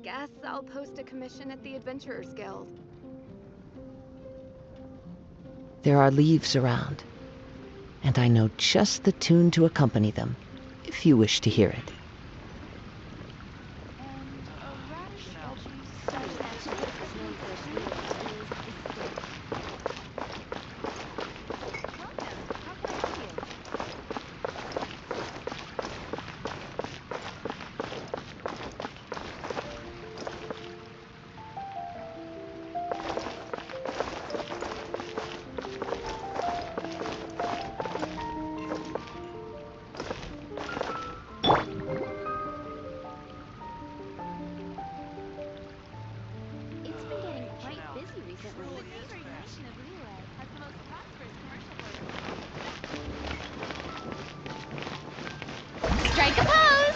guess I'll post a commission at the Adventurers Guild. There are leaves around, and I know just the tune to accompany them, if you wish to hear it. Strike a pose!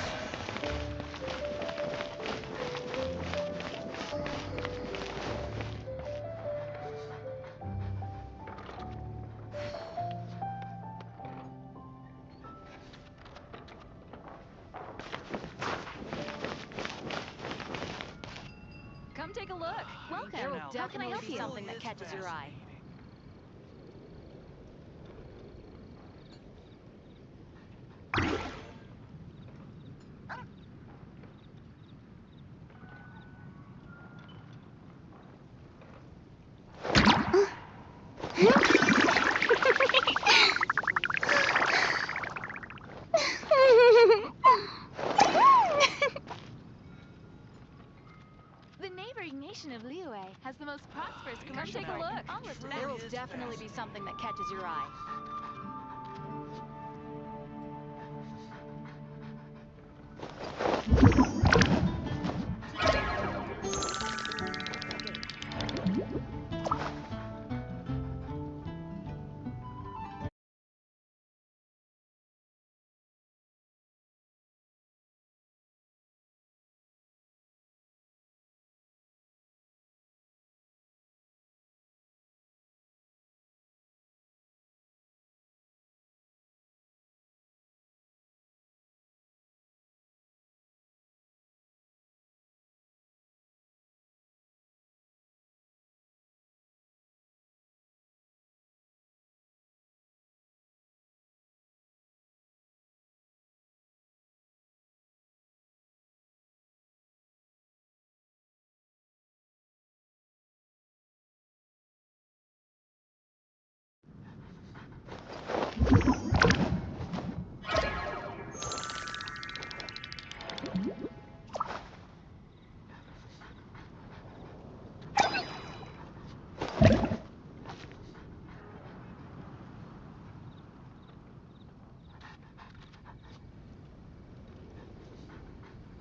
Come take a look. Welcome. How can I help you? Something that catches your eye. The neighboring nation of Liyue has the most prosperous commercial Come take a port in look. all of Tibet. There will definitely be something that catches your eye.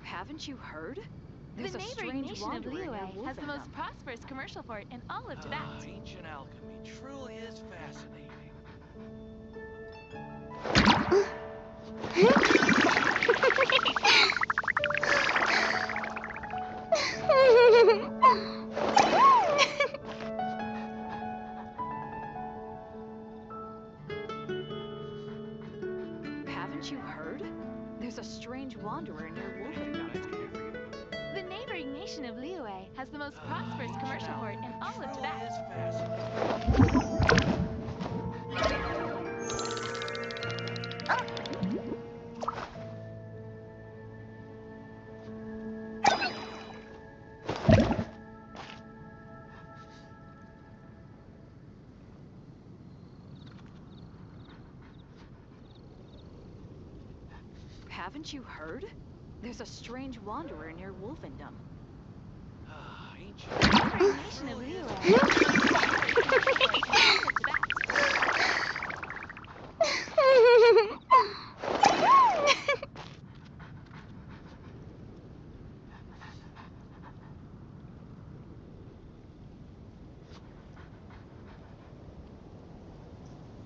Haven't you heard? The There's a neighboring strange nation of wanderer near Liyue has the most Wolfenham. prosperous commercial port in all of Tibet. Ancient alchemy truly is fascinating. Haven't you heard? There's a strange wanderer near Wolfenham. The neighboring nation of Liyue has the most prosperous commercial port in all of Truly Tibet. is fascinating. Haven't you heard? There's a strange wanderer near Wolfenham. Ancient The alchemy neighboring nation of truly Liyue is has the most prosperous commercial port in all of Tibet.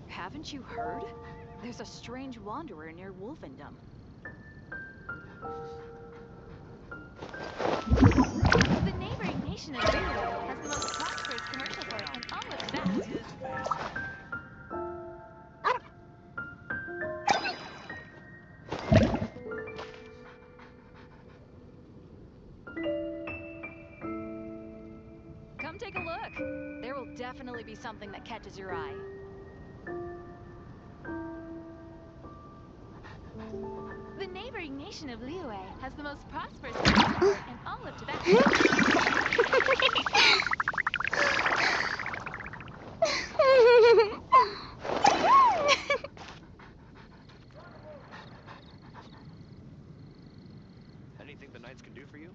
Haven't you heard? There's a strange wanderer near Wolfenham. The neighboring nation of Liyue has the most prosperous commercial port in all of truly Tibet. is fascinating. something that catches your eye. The neighboring nation of Liyue has the most prosperous commercial port in all of Tibet. Anything the Knights can do for you?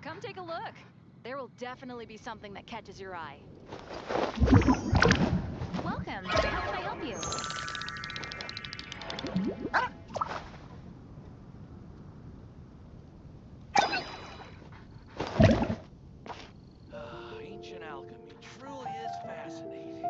Come take a look. There will definitely be something that catches your eye. Welcome. How can I help you? Ancient alchemy truly is fascinating.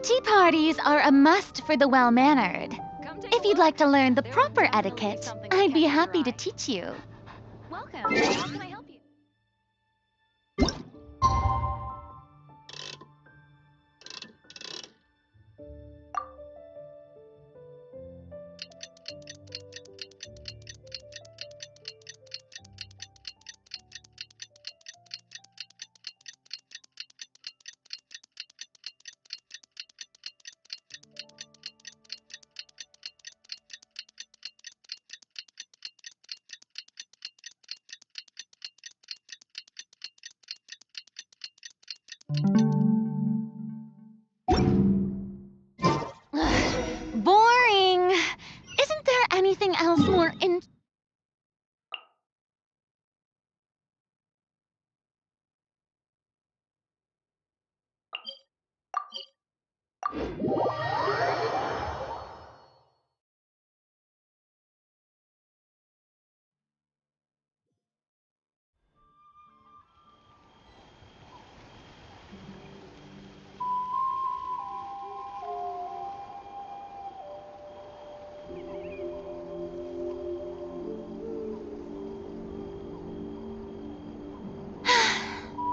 Tea parties are a must for the well-mannered. Come take If a you'd look. like to learn the There will proper definitely be etiquette, something that I'd be catches your happy to eye. teach you. Welcome. How can I help you? Boring! Isn't there anything else more in...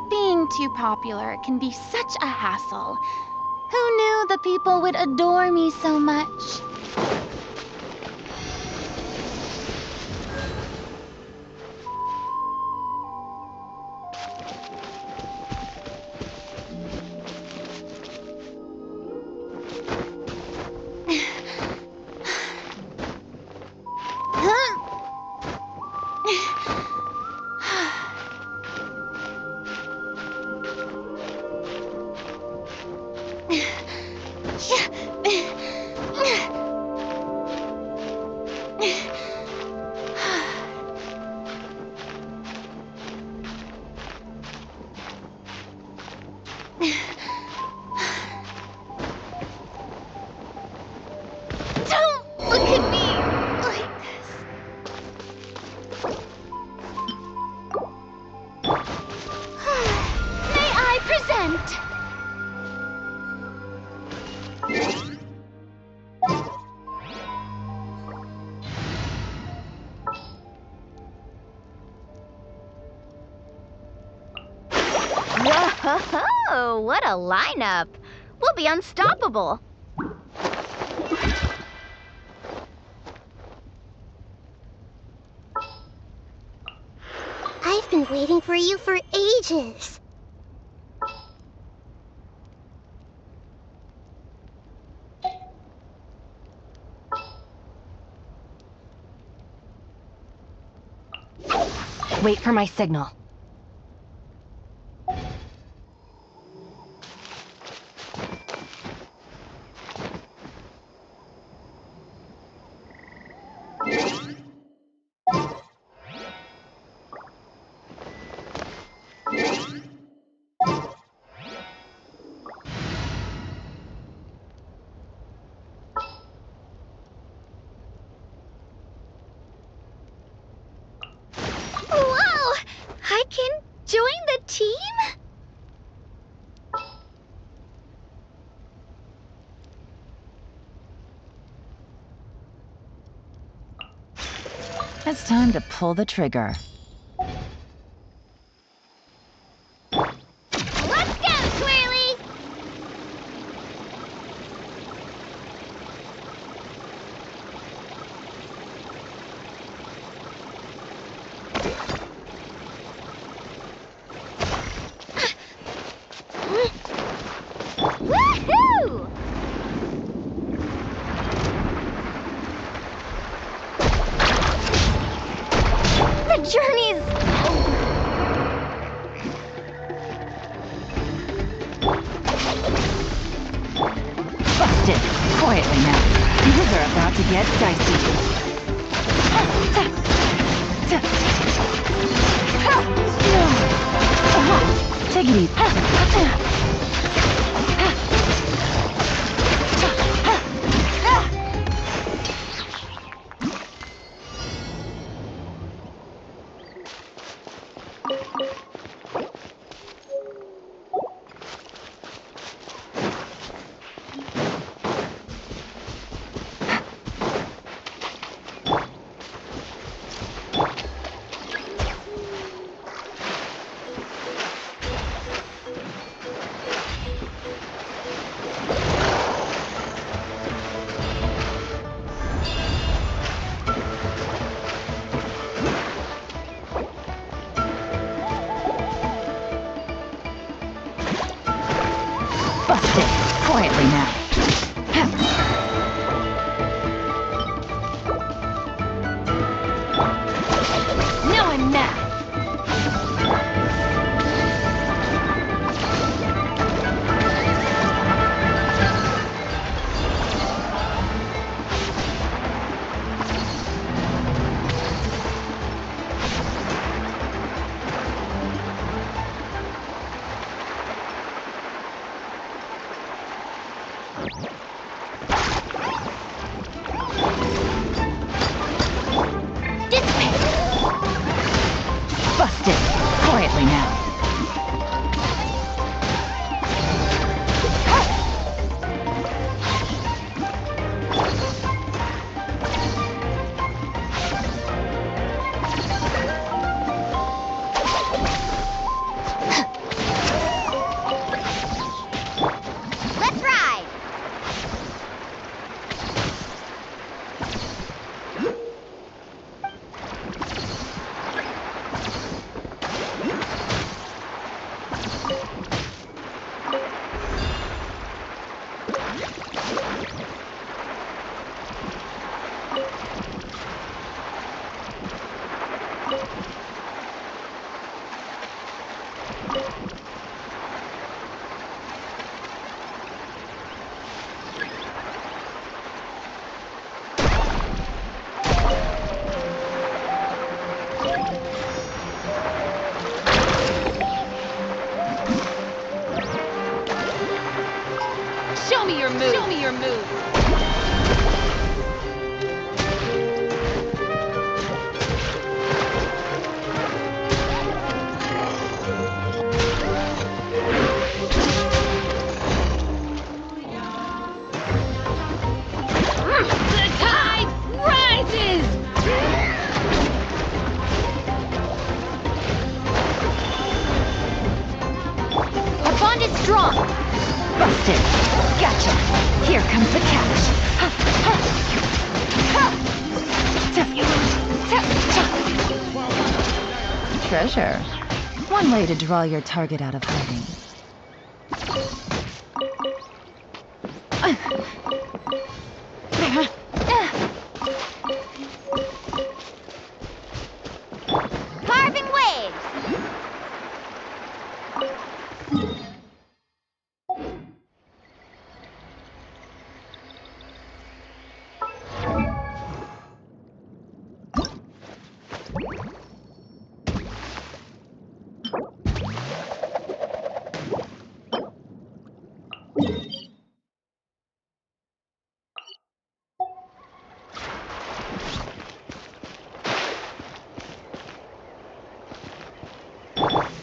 Being too popular can be such a hassle. Who knew the people would adore me so much? Don't look at me like this. May I present? Whoa, what a lineup! We'll be unstoppable. I've been waiting for you for ages. Wait for my signal. Wow! I can join the team? It's time to pull the trigger. Let's go, Twirly! journey's... Busted. Quietly now. Things are about to get dicey. Take it easy. Busted. Quietly now. Now I'm mad. Busted. Quietly now. Let's ride. Show me your move. Show me your move. The tide rises. Our bond is strong. Busted. Gotcha. Here comes the catch. Treasure. One way to draw your target out of hiding. Carving waves.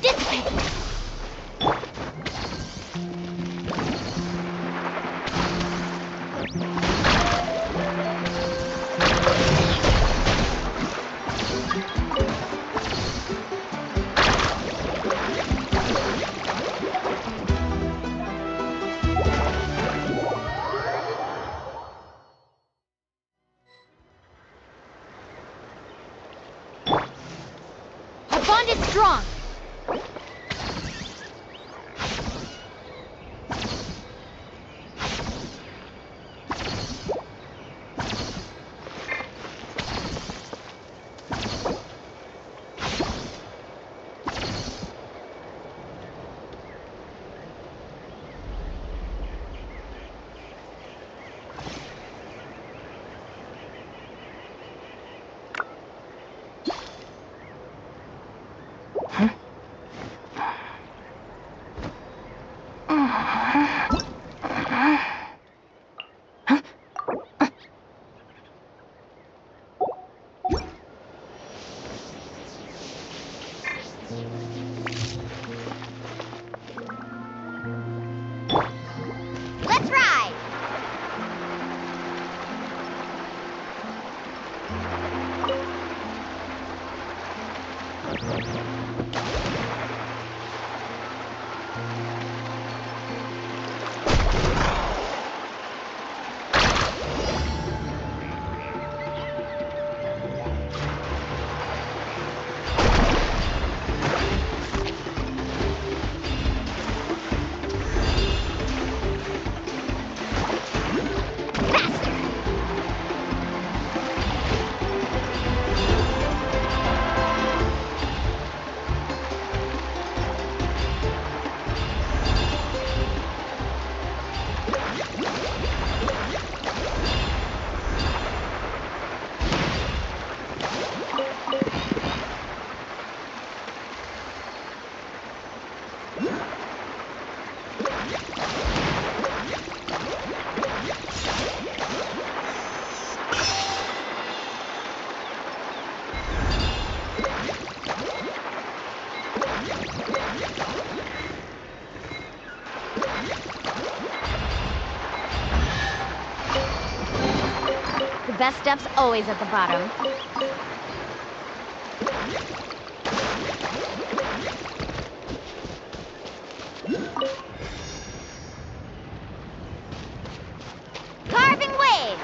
Dissipate. Our bond is strong. The best stuff's always at the bottom. Carving waves!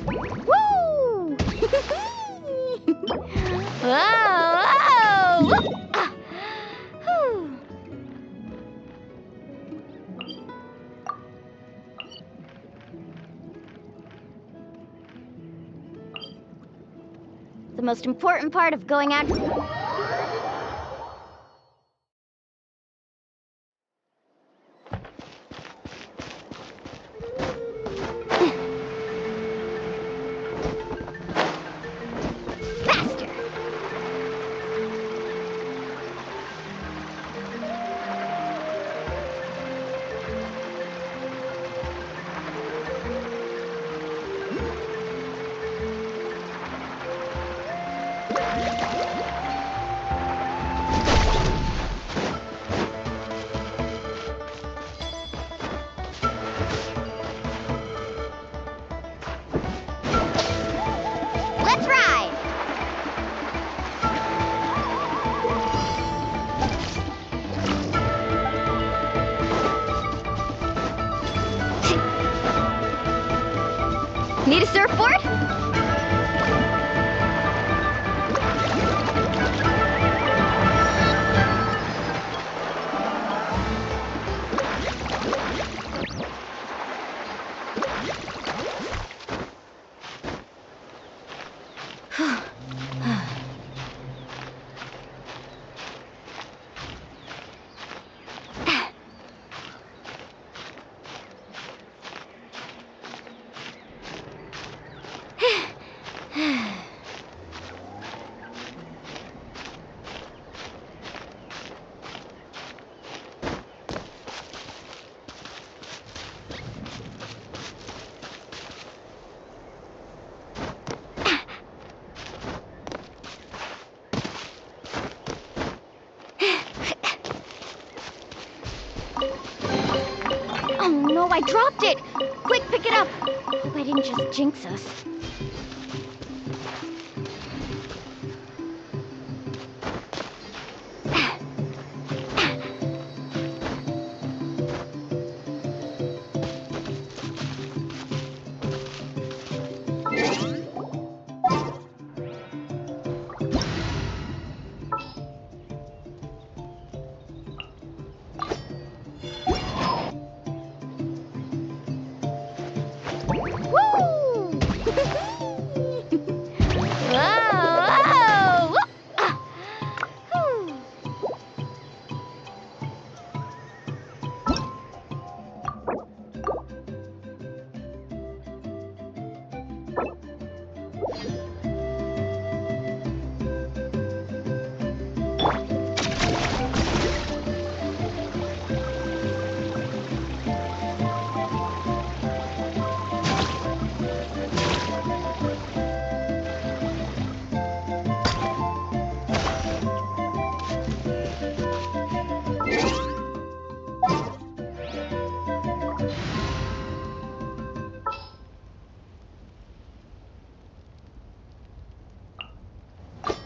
Woo! Whoa! Whoa! Ah. Whew. The most important part of going out. Faster! Let's ride! Need a surfboard? Oh no, I dropped it! Quick, pick it up! Hope I didn't just jinx us.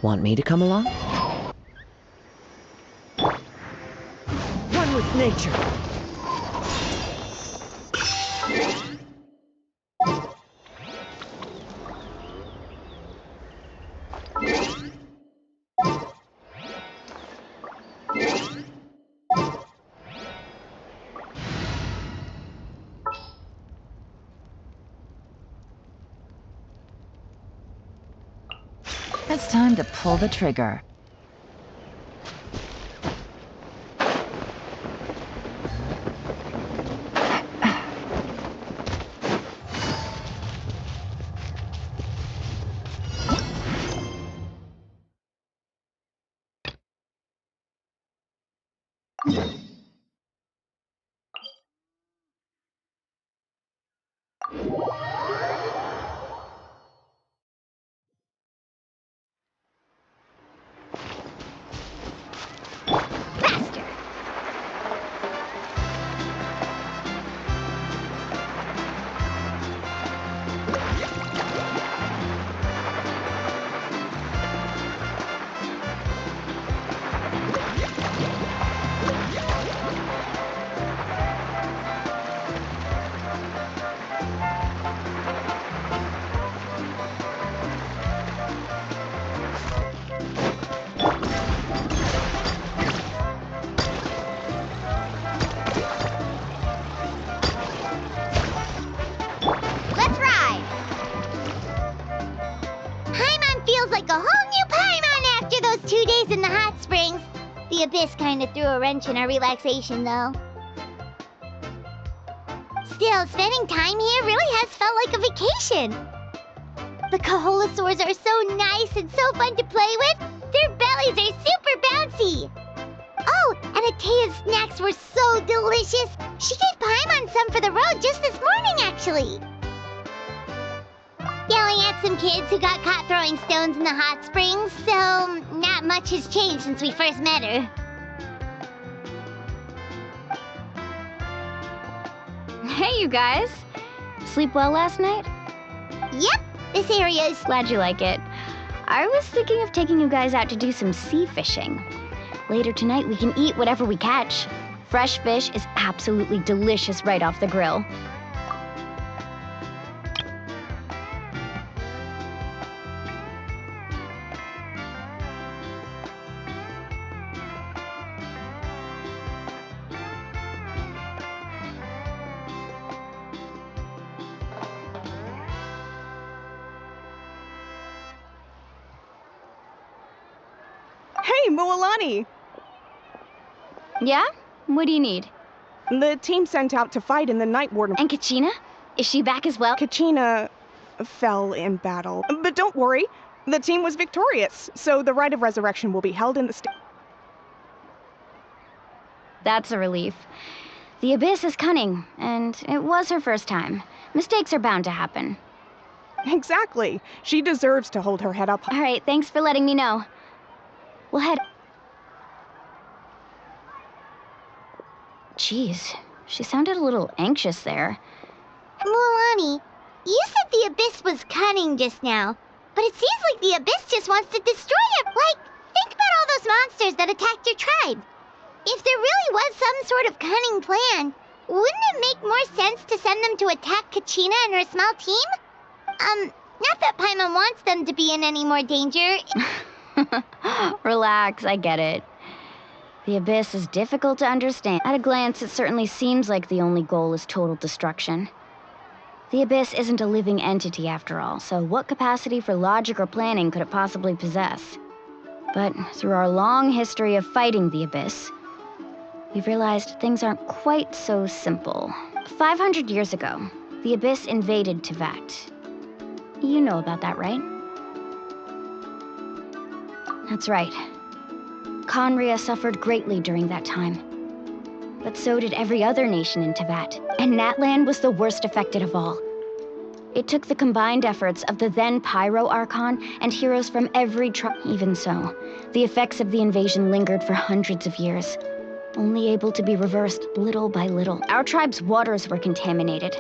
Want me to come along? One with nature. It's time to pull the trigger. Let's ride! Paimon feels like a whole new Paimon after those 2 days in the hot springs. The Abyss kinda threw a wrench in our relaxation, though. Still, spending time here really has felt like a vacation. The Kaholosaurs are so nice and so fun to play with. Their bellies are super bouncy. Oh, and Atea's snacks were so delicious. She gave Paimon some for the road just this morning, actually. Yelling at some kids who got caught throwing stones in the hot springs, so not much has changed since we first met her. Hey, you guys. Sleep well last night? Yep, this area is... Glad you like it. I was thinking of taking you guys out to do some sea fishing. Later tonight, we can eat whatever we catch. Fresh fish is absolutely delicious right off the grill. Hey, Mualani! Yeah? What do you need? The team sent out to fight in the Night Warden. And Kachina? Is she back as well? Kachina fell in battle. But don't worry, the team was victorious, so the rite of resurrection will be held in the That's a relief. The Abyss is cunning, and it was her first time. Mistakes are bound to happen. Exactly. She deserves to hold her head up. All right, thanks for letting me know. We'll head... Jeez, she sounded a little anxious there. Mualani, you said the Abyss was cunning just now, but it seems like the Abyss just wants to destroy it. Like, think about all those monsters that attacked your tribe. If there really was some sort of cunning plan, wouldn't it make more sense to send them to attack Kachina and her small team? Not that Paimon wants them to be in any more danger. Relax, I get it. The Abyss is difficult to understand. At a glance, it certainly seems like the only goal is total destruction. The Abyss isn't a living entity after all, so what capacity for logic or planning could it possibly possess? But through our long history of fighting the Abyss, we've realized things aren't quite so simple. 500 years ago, the Abyss invaded Teyvat. You know about that, right? That's right. Conria suffered greatly during that time. But so did every other nation in Teyvat, and Natlan was the worst affected of all. It took the combined efforts of the then Pyro Archon and heroes from every tribe. Even so, the effects of the invasion lingered for hundreds of years, only able to be reversed little by little. Our tribe's waters were contaminated.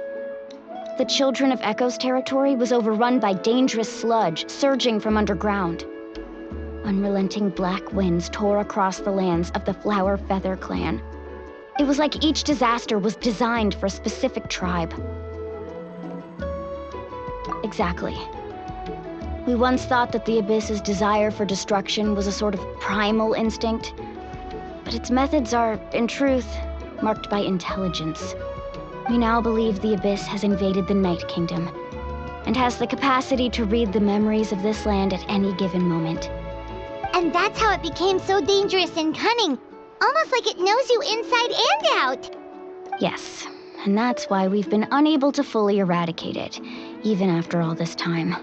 The Children of Echo's territory was overrun by dangerous sludge surging from underground. Unrelenting black winds tore across the lands of the Flower Feather clan. It was like each disaster was designed for a specific tribe. Exactly. We once thought that the Abyss's desire for destruction was a sort of primal instinct, but its methods are, in truth, marked by intelligence. We now believe the Abyss has invaded the Night Kingdom, and has the capacity to read the memories of this land at any given moment. And that's how it became so dangerous and cunning. Almost like it knows you inside and out. Yes, and that's why we've been unable to fully eradicate it, even after all this time.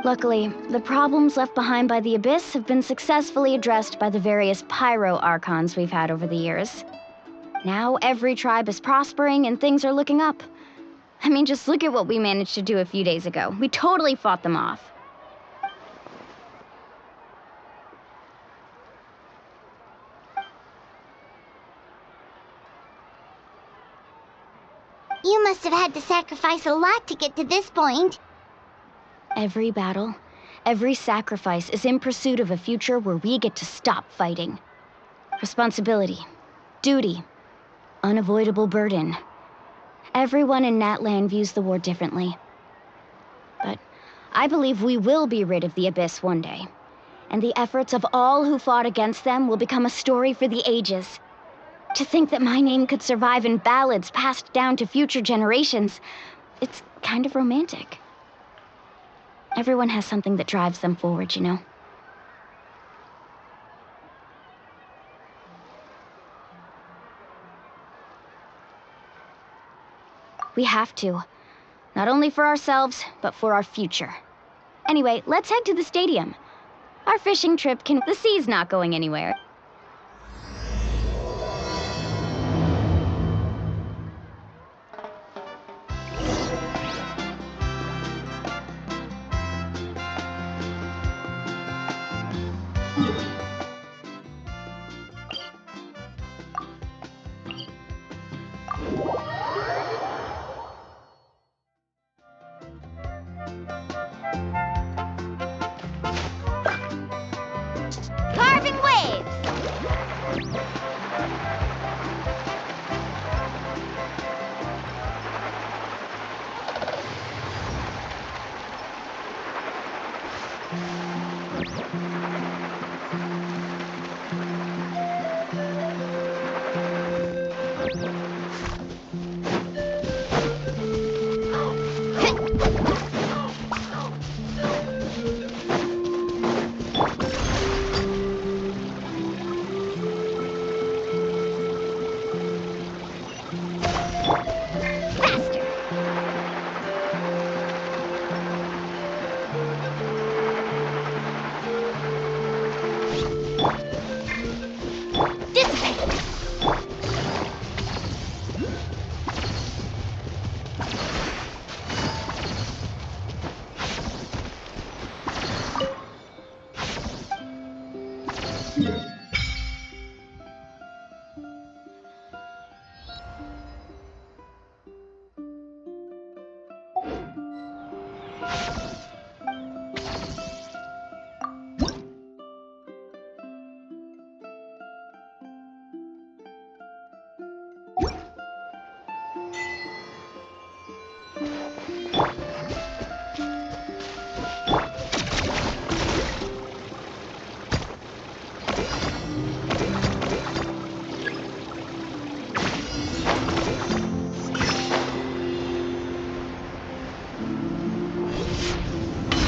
Luckily, the problems left behind by the Abyss have been successfully addressed by the various pyro archons we've had over the years. Now every tribe is prospering and things are looking up. I mean, just look at what we managed to do a few days ago. We totally fought them off. You must have had to sacrifice a lot to get to this point. Every battle, every sacrifice is in pursuit of a future where we get to stop fighting. Responsibility, duty, unavoidable burden. Everyone in Natlan views the war differently. But I believe we will be rid of the Abyss one day. And the efforts of all who fought against them will become a story for the ages. To think that my name could survive in ballads passed down to future generations, it's kind of romantic. Everyone has something that drives them forward, you know? We have to. Not only for ourselves, but for our future. Anyway, let's head to the stadium. Our fishing trip can... The sea's not going anywhere. Carving waves!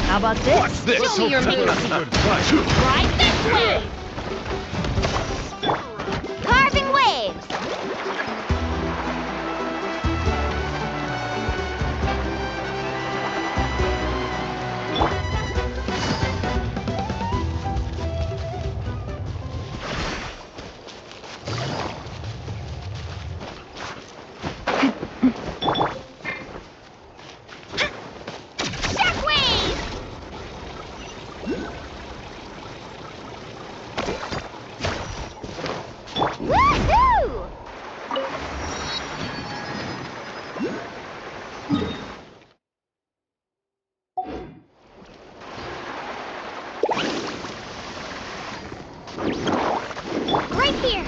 How about this? What's this? Show me your moves. Right this way! Carving waves! Shockwave! right here.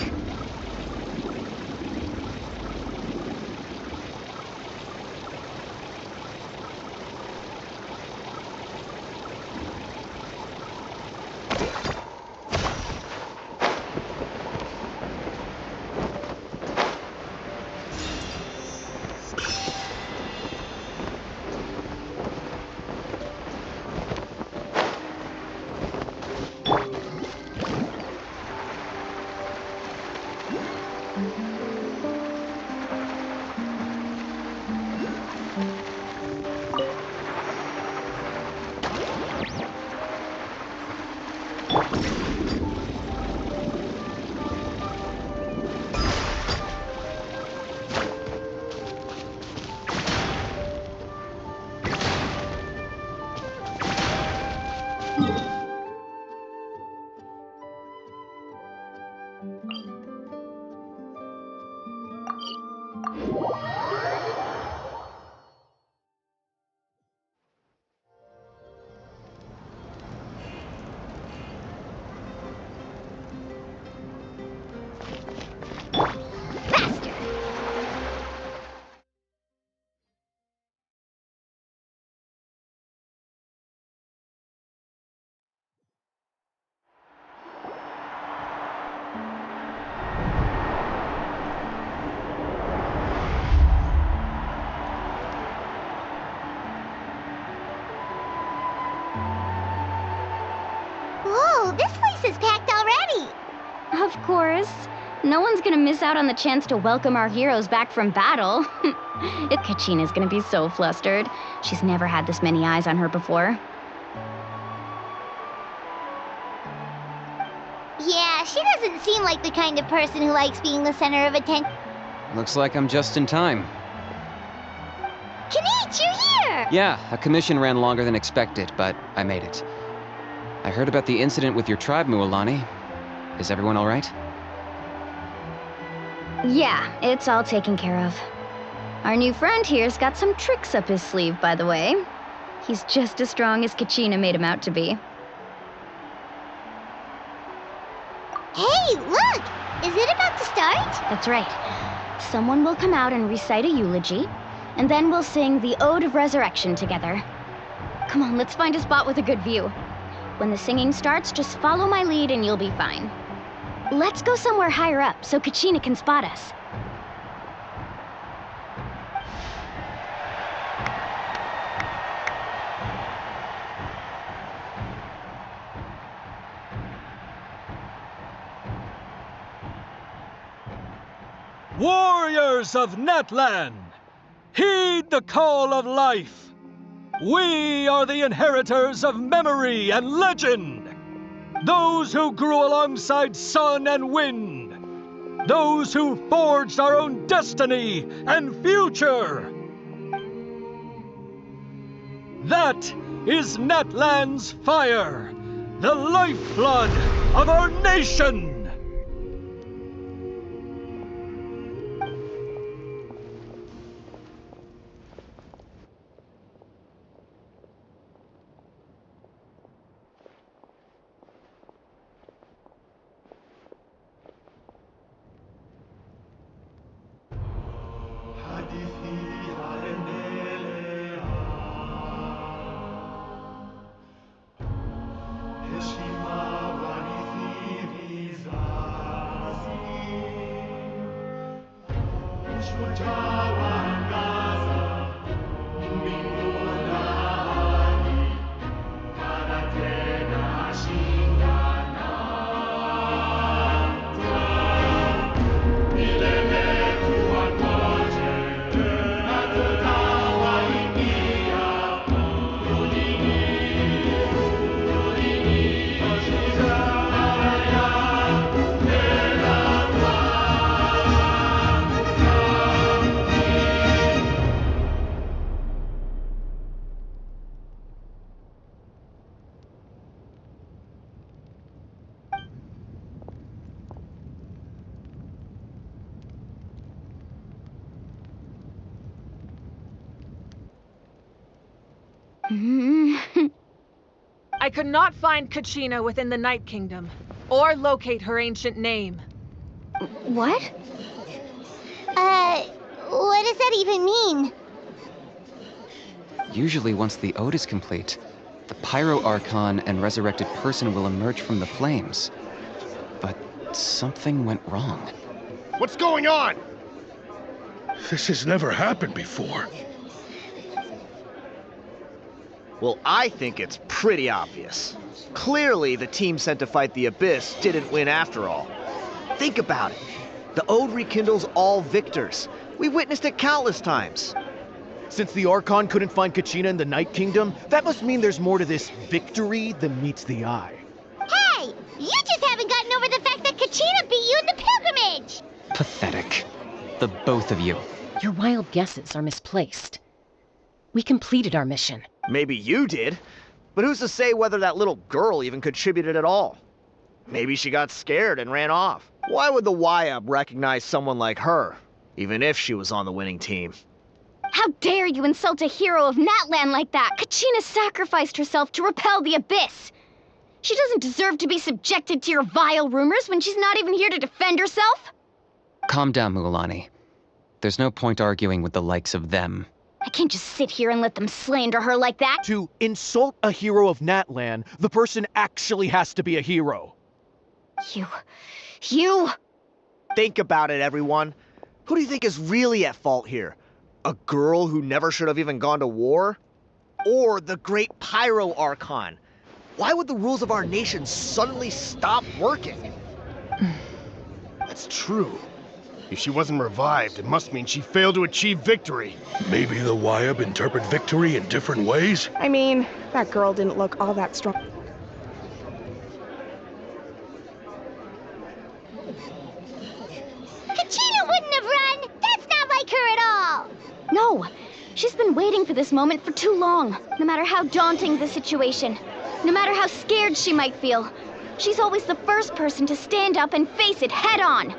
Whoa, this place is packed already. Of course. No one's gonna miss out on the chance to welcome our heroes back from battle. Kachina's gonna be so flustered. She's never had this many eyes on her before. Yeah, she doesn't seem like the kind of person who likes being the center of attention. Looks like I'm just in time. Kanich, you're here! Yeah, a commission ran longer than expected, but I made it. I heard about the incident with your tribe, Mualani. Is everyone all right? Yeah, it's all taken care of. Our new friend here's got some tricks up his sleeve, by the way. He's just as strong as Kachina made him out to be. Hey, look! Is it about to start? That's right. Someone will come out and recite a eulogy, and then we'll sing the Ode of Resurrection together. Come on, let's find a spot with a good view. When the singing starts, just follow my lead and you'll be fine. Let's go somewhere higher up so Kachina can spot us. Warriors of Natlan, heed the call of life. We are the inheritors of memory and legend. Those who grew alongside sun and wind. Those who forged our own destiny and future. That is Natlan's fire, the lifeblood of our nation. I could not find Kachina within the Night Kingdom, or locate her ancient name. What? What does that even mean? Usually once the ode is complete, the Pyro Archon and resurrected person will emerge from the flames. But something went wrong. What's going on? This has never happened before. Well, I think it's pretty obvious. Clearly, the team sent to fight the Abyss didn't win after all. Think about it. The Ode rekindles all victors. We witnessed it countless times. Since the Archon couldn't find Kachina in the Night Kingdom, that must mean there's more to this victory than meets the eye. Hey! You just haven't gotten over the fact that Kachina beat you in the pilgrimage! Pathetic. The both of you. Your wild guesses are misplaced. We completed our mission. Maybe you did, but who's to say whether that little girl even contributed at all? Maybe she got scared and ran off. Why would the YUB recognize someone like her, even if she was on the winning team? How dare you insult a hero of Natlan like that? Kachina sacrificed herself to repel the Abyss. She doesn't deserve to be subjected to your vile rumors when she's not even here to defend herself. Calm down, Mualani. There's no point arguing with the likes of them. I can't just sit here and let them slander her like that. To insult a hero of Natlan, the person actually has to be a hero. You... Think about it, everyone. Who do you think is really at fault here? A girl who never should have even gone to war? Or the great Pyro Archon? Why would the rules of our nation suddenly stop working? That's true. If she wasn't revived, it must mean she failed to achieve victory. Maybe the YUB interpret victory in different ways? I mean, that girl didn't look all that strong. Kachina wouldn't have run! That's not like her at all! No, she's been waiting for this moment for too long. No matter how daunting the situation, no matter how scared she might feel, she's always the first person to stand up and face it head on.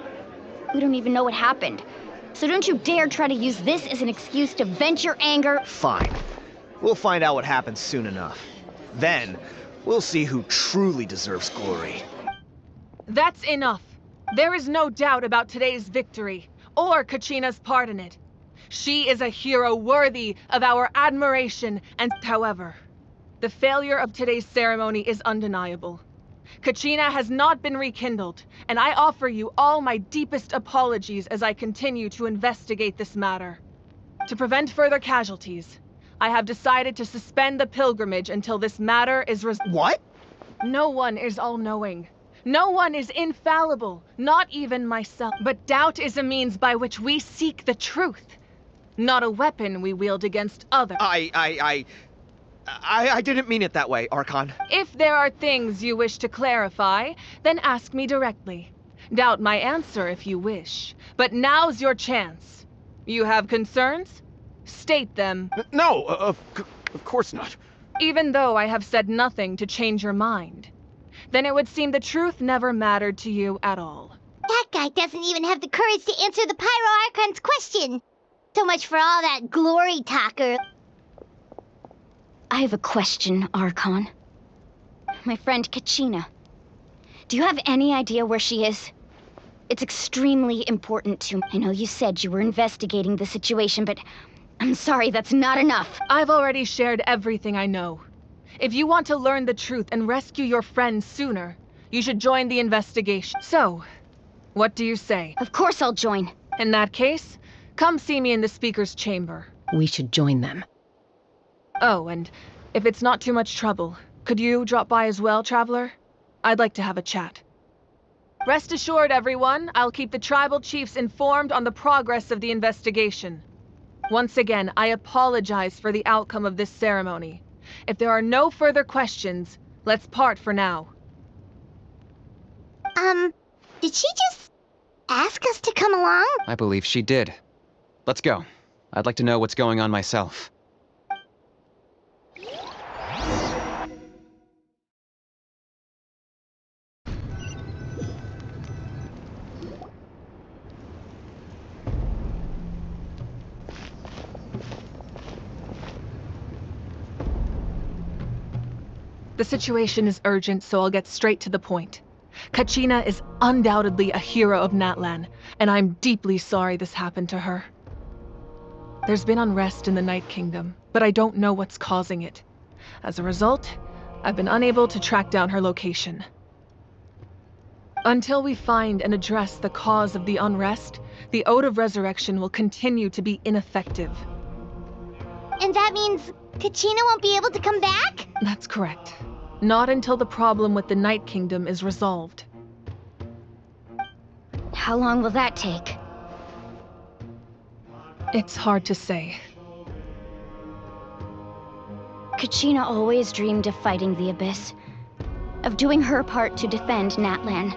We don't even know what happened, so don't you dare try to use this as an excuse to vent your anger. Fine. We'll find out what happens soon enough. Then, we'll see who truly deserves glory. That's enough. There is no doubt about today's victory, or Kachina's part in it. She is a hero worthy of our admiration, and however, the failure of today's ceremony is undeniable. Kachina has not been rekindled, and I offer you all my deepest apologies as I continue to investigate this matter. To prevent further casualties, I have decided to suspend the pilgrimage until this matter is What? No one is all-knowing. No one is infallible, not even myself. But doubt is a means by which we seek the truth, not a weapon we wield against others. I didn't mean it that way, Archon. If there are things you wish to clarify, then ask me directly. Doubt my answer if you wish. But now's your chance. You have concerns? State them. No, of course not. Even though I have said nothing to change your mind, then it would seem the truth never mattered to you at all. That guy doesn't even have the courage to answer the Pyro Archon's question. So much for all that glory talker. I have a question, Archon. My friend Kachina. Do you have any idea where she is? It's extremely important to me. I know you said you were investigating the situation, but I'm sorry, that's not enough. I've already shared everything I know. If you want to learn the truth and rescue your friends sooner, you should join the investigation. So, what do you say? Of course I'll join. In that case, come see me in the speaker's chamber. We should join them. Oh, and if it's not too much trouble, could you drop by as well, Traveler? I'd like to have a chat. Rest assured, everyone, I'll keep the tribal chiefs informed on the progress of the investigation. Once again, I apologize for the outcome of this ceremony. If there are no further questions, let's part for now. Did she just ask us to come along? I believe she did. Let's go. I'd like to know what's going on myself. The situation is urgent, so I'll get straight to the point. Kachina is undoubtedly a hero of Natlan, and I'm deeply sorry this happened to her. There's been unrest in the Night Kingdom, but I don't know what's causing it. As a result, I've been unable to track down her location. Until we find and address the cause of the unrest, the Ode of Resurrection will continue to be ineffective. And that means Kachina won't be able to come back? That's correct. Not until the problem with the Night Kingdom is resolved. How long will that take? It's hard to say. Kachina always dreamed of fighting the Abyss, of doing her part to defend Natlan.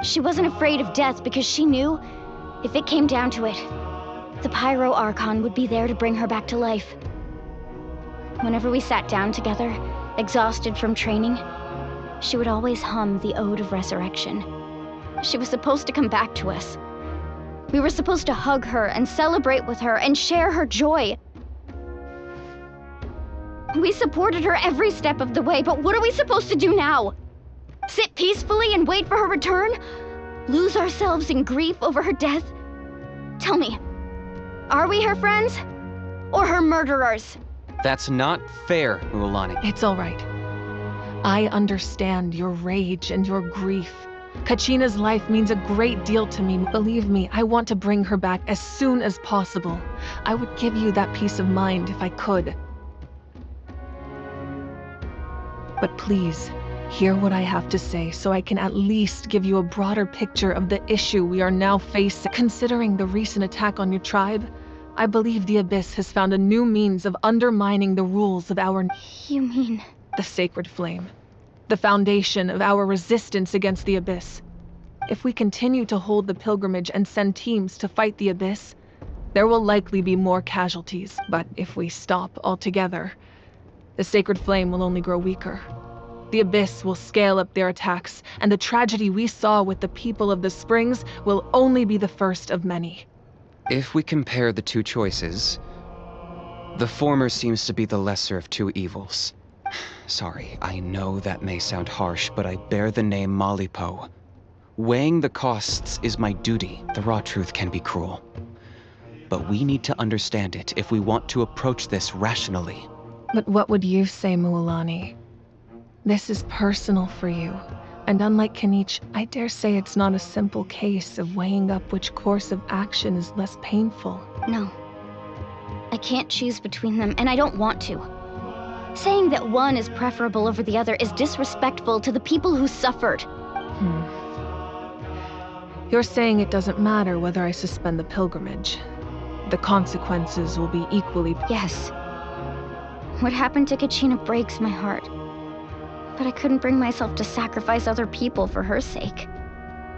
She wasn't afraid of death because she knew, if it came down to it, the Pyro Archon would be there to bring her back to life. Whenever we sat down together, exhausted from training, she would always hum the Ode of Resurrection. She was supposed to come back to us. We were supposed to hug her and celebrate with her and share her joy. We supported her every step of the way, but what are we supposed to do now? Sit peacefully and wait for her return? Lose ourselves in grief over her death? Tell me, are we her friends? Or her murderers? That's not fair, Mualani. It's all right. I understand your rage and your grief. Kachina's life means a great deal to me. Believe me, I want to bring her back as soon as possible. I would give you that peace of mind if I could. But please, hear what I have to say so I can at least give you a broader picture of the issue we are now facing. Considering the recent attack on your tribe, I believe the Abyss has found a new means of undermining the rules of our... You mean... The Sacred Flame. The foundation of our resistance against the Abyss. If we continue to hold the pilgrimage and send teams to fight the Abyss, there will likely be more casualties. But if we stop altogether, the Sacred Flame will only grow weaker. The Abyss will scale up their attacks, and the tragedy we saw with the people of the Springs will only be the first of many. If we compare the two choices, the former seems to be the lesser of two evils. Sorry, I know that may sound harsh, but I bear the name Malipo. Weighing the costs is my duty. The raw truth can be cruel. But we need to understand it if we want to approach this rationally. But what would you say, Mualani? This is personal for you, and unlike Kanich, I dare say it's not a simple case of weighing up which course of action is less painful. No. I can't choose between them, and I don't want to. Saying that one is preferable over the other is disrespectful to the people who suffered. You're saying it doesn't matter whether I suspend the pilgrimage. The consequences will be equally... Yes. What happened to Kachina breaks my heart. But I couldn't bring myself to sacrifice other people for her sake.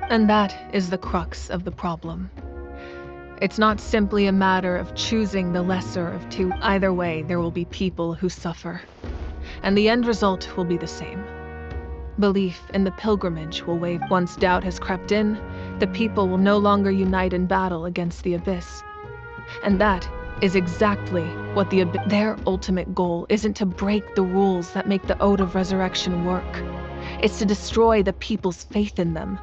And that is the crux of the problem. It's not simply a matter of choosing the lesser of two. Either way, there will be people who suffer. And the end result will be the same. Belief in the pilgrimage will wave. Once doubt has crept in, the people will no longer unite in battle against the Abyss. And that is exactly what their ultimate goal isn't to break the rules that make the Ode of Resurrection work. It's to destroy the people's faith in them.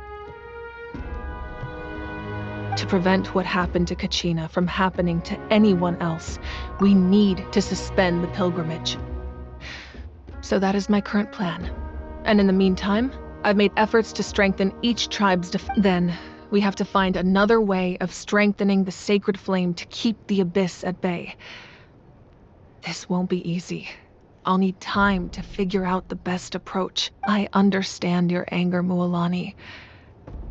To prevent what happened to Kachina from happening to anyone else, we need to suspend the pilgrimage. So that is my current plan. And in the meantime, I've made efforts to strengthen each tribe's Then, we have to find another way of strengthening the Sacred Flame to keep the Abyss at bay. This won't be easy. I'll need time to figure out the best approach. I understand your anger, Mualani.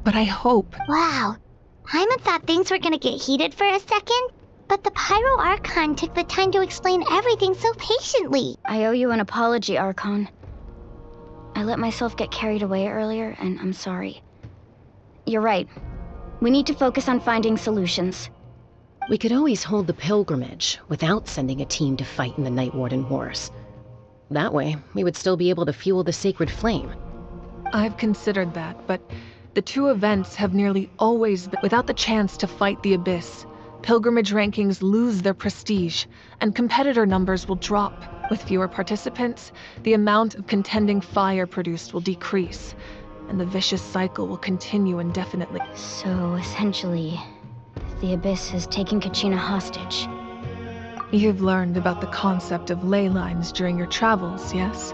But I hope... Wow. Hyman thought things were gonna get heated for a second, but the Pyro Archon took the time to explain everything so patiently. I owe you an apology, Archon. I let myself get carried away earlier, and I'm sorry. You're right. We need to focus on finding solutions. We could always hold the pilgrimage without sending a team to fight in the Night Warden Wars. That way, we would still be able to fuel the Sacred Flame. I've considered that, but the two events have nearly always been without the chance to fight the Abyss. Pilgrimage rankings lose their prestige, and competitor numbers will drop. With fewer participants, the amount of contending fire produced will decrease. and the vicious cycle will continue indefinitely. So, essentially, the Abyss is taking Kachina hostage. You've learned about the concept of ley lines during your travels, yes?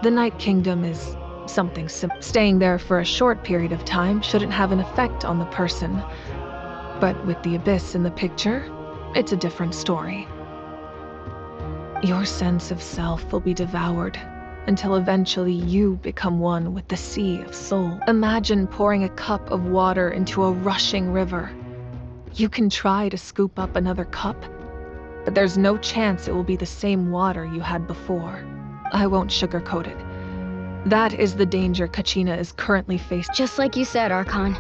The Night Kingdom is something simple. Staying there for a short period of time shouldn't have an effect on the person. But with the Abyss in the picture, it's a different story. Your sense of self will be devoured until eventually you become one with the sea of soul. Imagine pouring a cup of water into a rushing river. You can try to scoop up another cup, but there's no chance it will be the same water you had before. I won't sugarcoat it. That is the danger Kachina is currently facing. Just like you said, Archon.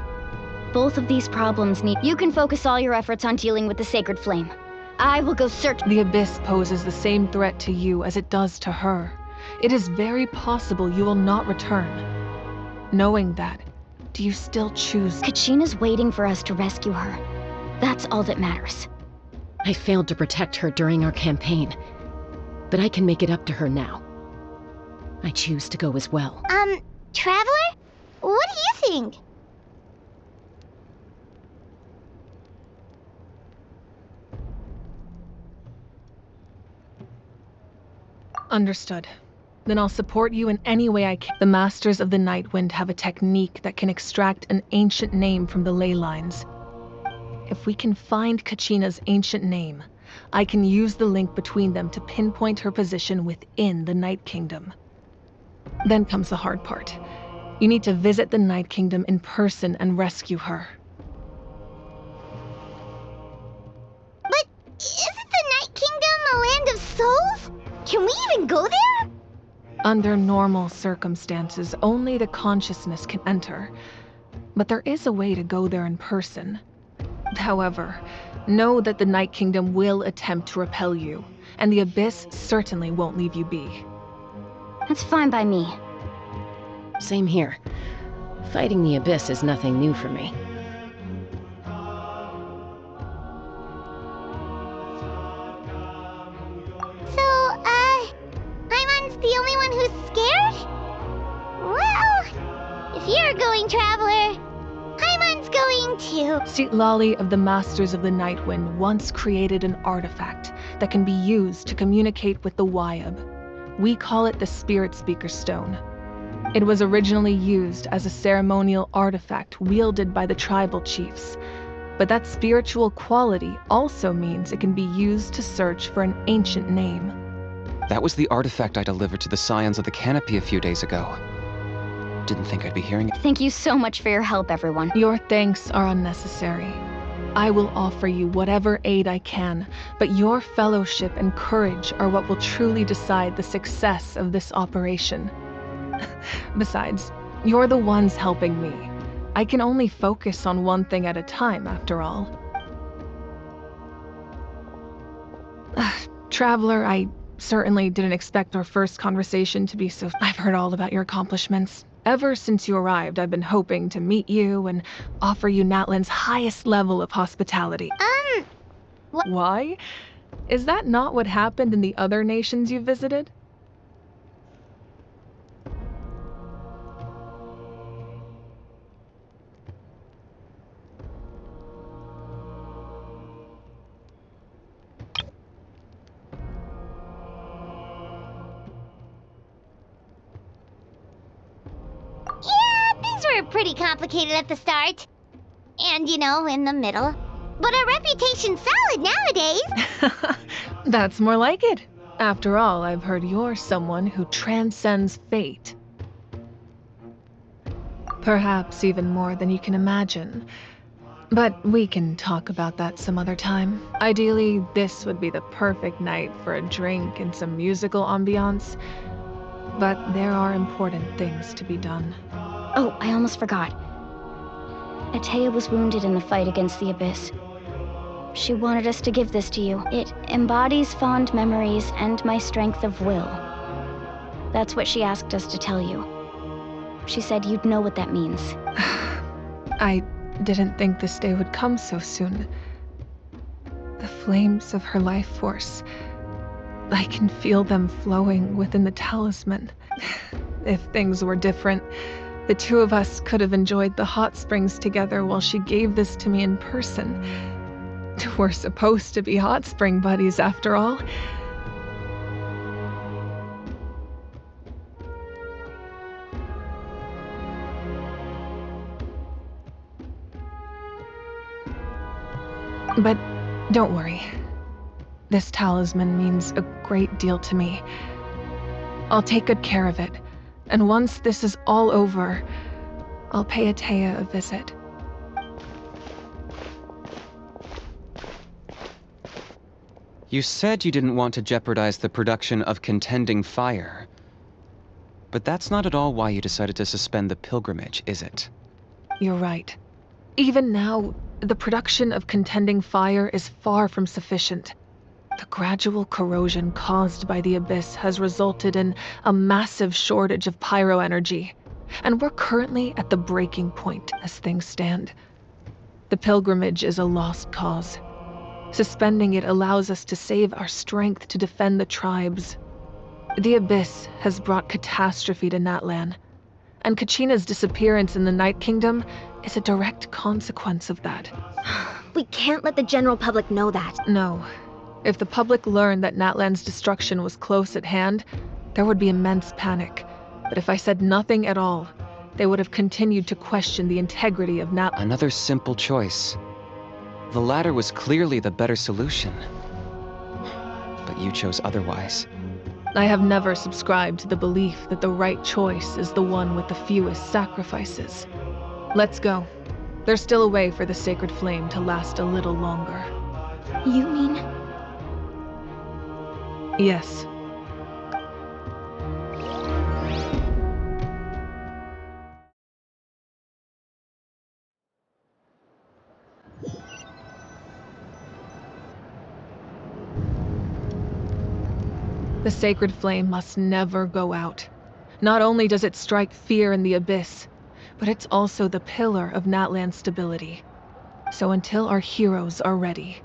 Both of these problems need... You can focus all your efforts on dealing with the Sacred Flame. I will go search... The Abyss poses the same threat to you as it does to her. It is very possible you will not return. Knowing that, do you still choose... Kachina's waiting for us to rescue her. That's all that matters. I failed to protect her during our campaign, but I can make it up to her now. I choose to go as well. Traveler? What do you think? Understood. Then I'll support you in any way I can. The Masters of the Nightwind have a technique that can extract an ancient name from the ley lines. If we can find Kachina's ancient name, I can use the link between them to pinpoint her position within the Night Kingdom. Then comes the hard part. You need to visit the Night Kingdom in person and rescue her. But isn't the Night Kingdom a land of souls? Can we even go there? Under normal circumstances, only the consciousness can enter. But there is a way to go there in person. However, know that the Night Kingdom will attempt to repel you, and the Abyss certainly won't leave you be. That's fine by me. Same here. Fighting the Abyss is nothing new for me. So, Paimon's the only one who's scared? Well, if you're going, Traveler, Paimon's going too. Citlali of the Masters of the Nightwind once created an artifact that can be used to communicate with the Wyab. We call it the Spirit Speaker Stone. It was originally used as a ceremonial artifact wielded by the tribal chiefs, but that spiritual quality also means it can be used to search for an ancient name. That was the artifact I delivered to the Scions of the Canopy a few days ago. Didn't think I'd be hearing it. Thank you so much for your help, everyone. Your thanks are unnecessary. I will offer you whatever aid I can, but your fellowship and courage are what will truly decide the success of this operation. Besides, you're the ones helping me. I can only focus on one thing at a time, after all. Traveler, I certainly didn't expect our first conversation to be so... I've heard all about your accomplishments. Ever since you arrived, I've been hoping to meet you and offer you Natlan's highest level of hospitality. Why? Is that not what happened in the other nations you visited? Yeah, things were pretty complicated at the start. And, in the middle. But our reputation's solid nowadays. That's more like it. After all, I've heard you're someone who transcends fate. Perhaps even more than you can imagine. But we can talk about that some other time. Ideally, this would be the perfect night for a drink and some musical ambiance. But there are important things to be done. Oh, I almost forgot. Atea was wounded in the fight against the Abyss. She wanted us to give this to you. It embodies fond memories and my strength of will. That's what she asked us to tell you. She said you'd know what that means. I didn't think this day would come so soon. The flames of her life force. I can feel them flowing within the talisman. If things were different, The two of us could have enjoyed the hot springs together while she gave this to me in person. We're supposed to be hot spring buddies after all. But don't worry. This talisman means a great deal to me. I'll take good care of it, and once this is all over, I'll pay Atea a visit. You said you didn't want to jeopardize the production of contending fire. But that's not at all why you decided to suspend the pilgrimage, is it? You're right. Even now, the production of contending fire is far from sufficient. The gradual corrosion caused by the abyss has resulted in a massive shortage of pyro energy, and we're currently at the breaking point as things stand. The pilgrimage is a lost cause. Suspending it allows us to save our strength to defend the tribes. The abyss has brought catastrophe to Natlan, and Kachina's disappearance in the Night Kingdom is a direct consequence of that. We can't let the general public know that. No. If the public learned that Natlan's destruction was close at hand, there would be immense panic. But if I said nothing at all, they would have continued to question the integrity of Natlan. Another simple choice. The latter was clearly the better solution. But you chose otherwise. I have never subscribed to the belief that the right choice is the one with the fewest sacrifices. Let's go. There's still a way for the sacred flame to last a little longer. You mean? Yes. The sacred flame must never go out. Not only does it strike fear in the abyss, but it's also the pillar of Natlan's stability. So until our heroes are ready,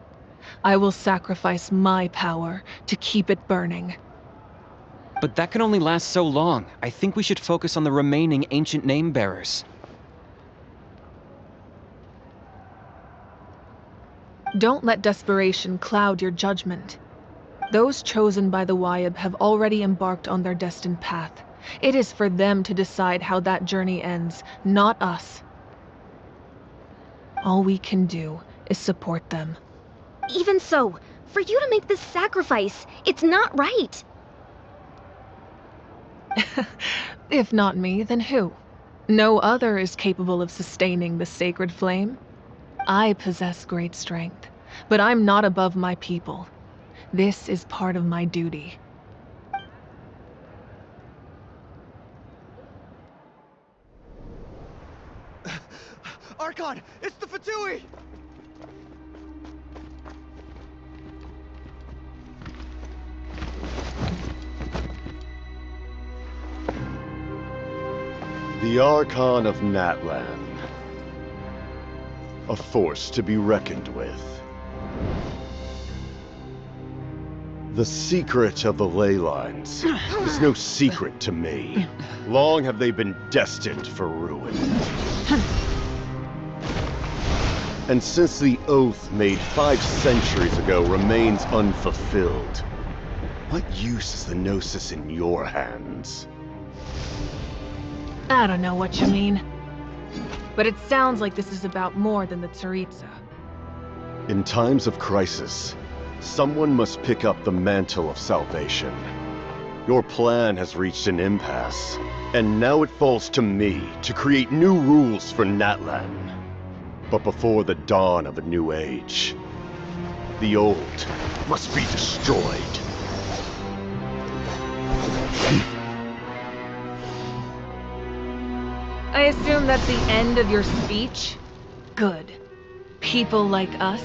I will sacrifice my power to keep it burning. But that can only last so long. I think we should focus on the remaining ancient name-bearers. Don't let desperation cloud your judgment. Those chosen by the Wayab have already embarked on their destined path. It is for them to decide how that journey ends, not us. All we can do is support them. Even so, for you to make this sacrifice, it's not right. If not me, then who? No other is capable of sustaining the sacred flame. I possess great strength, but I'm not above my people. This is part of my duty. Archon, it's the Fatui! The Archon of Natlan. A force to be reckoned with. The secret of the ley lines is no secret to me. Long have they been destined for ruin. And since the oath made 5 centuries ago remains unfulfilled, what use is the Gnosis in your hands? I don't know what you mean. But it sounds like this is about more than the Tsaritsa. In times of crisis, someone must pick up the mantle of salvation. Your plan has reached an impasse, and now it falls to me to create new rules for Natlan. But before the dawn of a new age, the old must be destroyed. I assume that's the end of your speech? Good. People like us.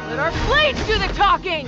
Let our blades do the talking!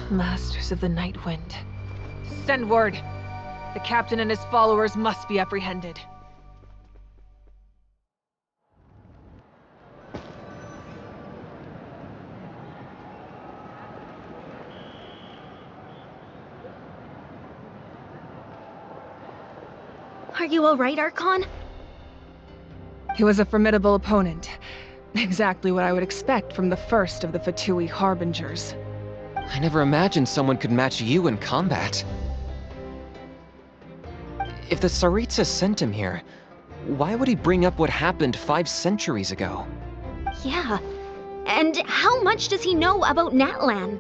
Masters of the Night Wind. Send word. The captain and his followers must be apprehended. Are you alright, Archon? He was a formidable opponent. Exactly what I would expect from the first of the Fatui Harbingers. I never imagined someone could match you in combat. If the Tsaritsa sent him here, why would he bring up what happened 5 centuries ago? Yeah. And how much does he know about Natlan?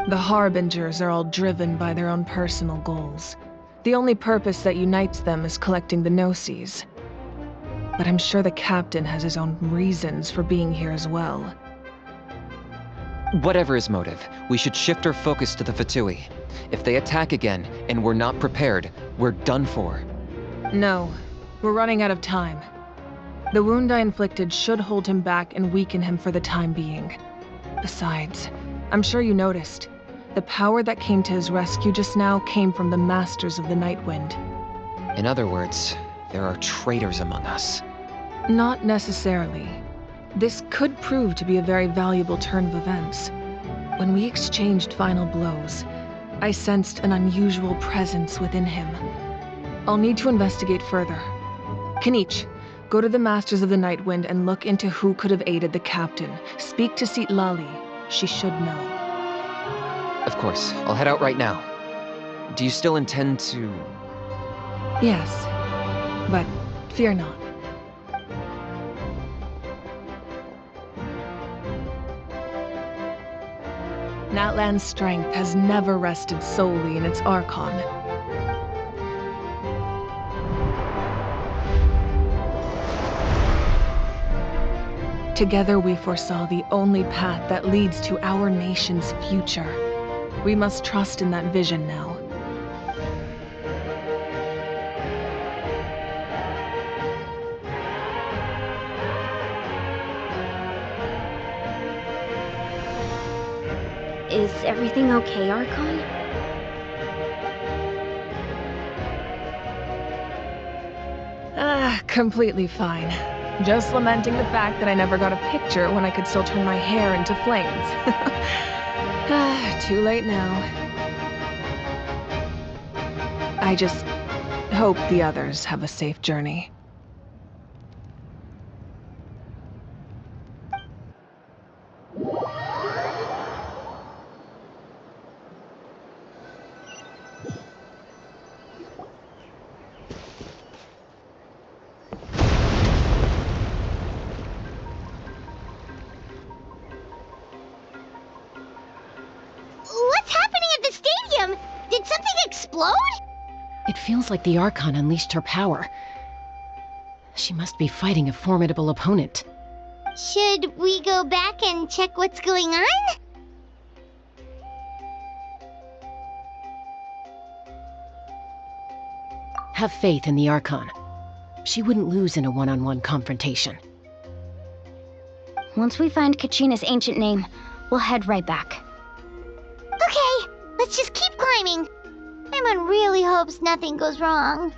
The Harbingers are all driven by their own personal goals. The only purpose that unites them is collecting the Gnosis. But I'm sure the captain has his own reasons for being here as well. Whatever his motive, we should shift our focus to the Fatui. If they attack again, and we're not prepared, we're done for. No, we're running out of time. The wound I inflicted should hold him back and weaken him for the time being. Besides, I'm sure you noticed, the power that came to his rescue just now came from the Masters of the Night Wind. In other words, there are traitors among us. Not necessarily. This could prove to be a very valuable turn of events. When we exchanged final blows, I sensed an unusual presence within him. I'll need to investigate further. Kanich, go to the Masters of the Night Wind and look into who could have aided the captain. Speak to Lali. She should know. Of course, I'll head out right now. Do you still intend to... Yes, but fear not. Natlan's strength has never rested solely in its Archon. Together we foresaw the only path that leads to our nation's future. We must trust in that vision now. Is everything okay, Archon? Completely fine. Just lamenting the fact that I never got a picture when I could still turn my hair into flames. Too late now. I just hope the others have a safe journey. What's happening at the stadium? Did something explode? It feels like the Archon unleashed her power. She must be fighting a formidable opponent. Should we go back and check what's going on? Have faith in the Archon. She wouldn't lose in a one-on-one confrontation. Once we find Kachina's ancient name, we'll head right back. Okay, let's just keep climbing. Everyone really hopes nothing goes wrong.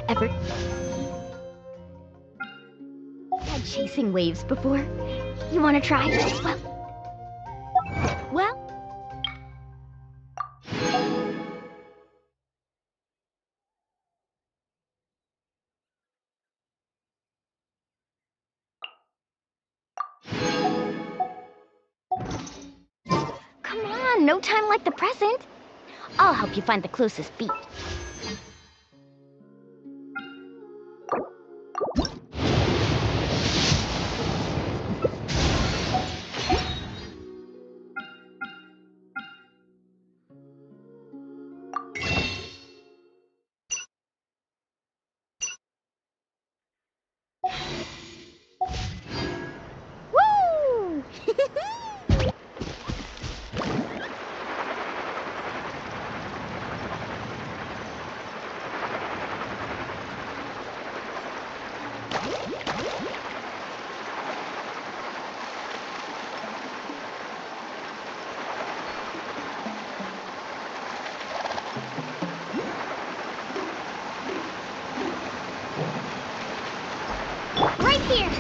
Ever had chasing waves before? You want to try? Well, come on, no time like the present. I'll help you find the closest beat. Woo! Right here.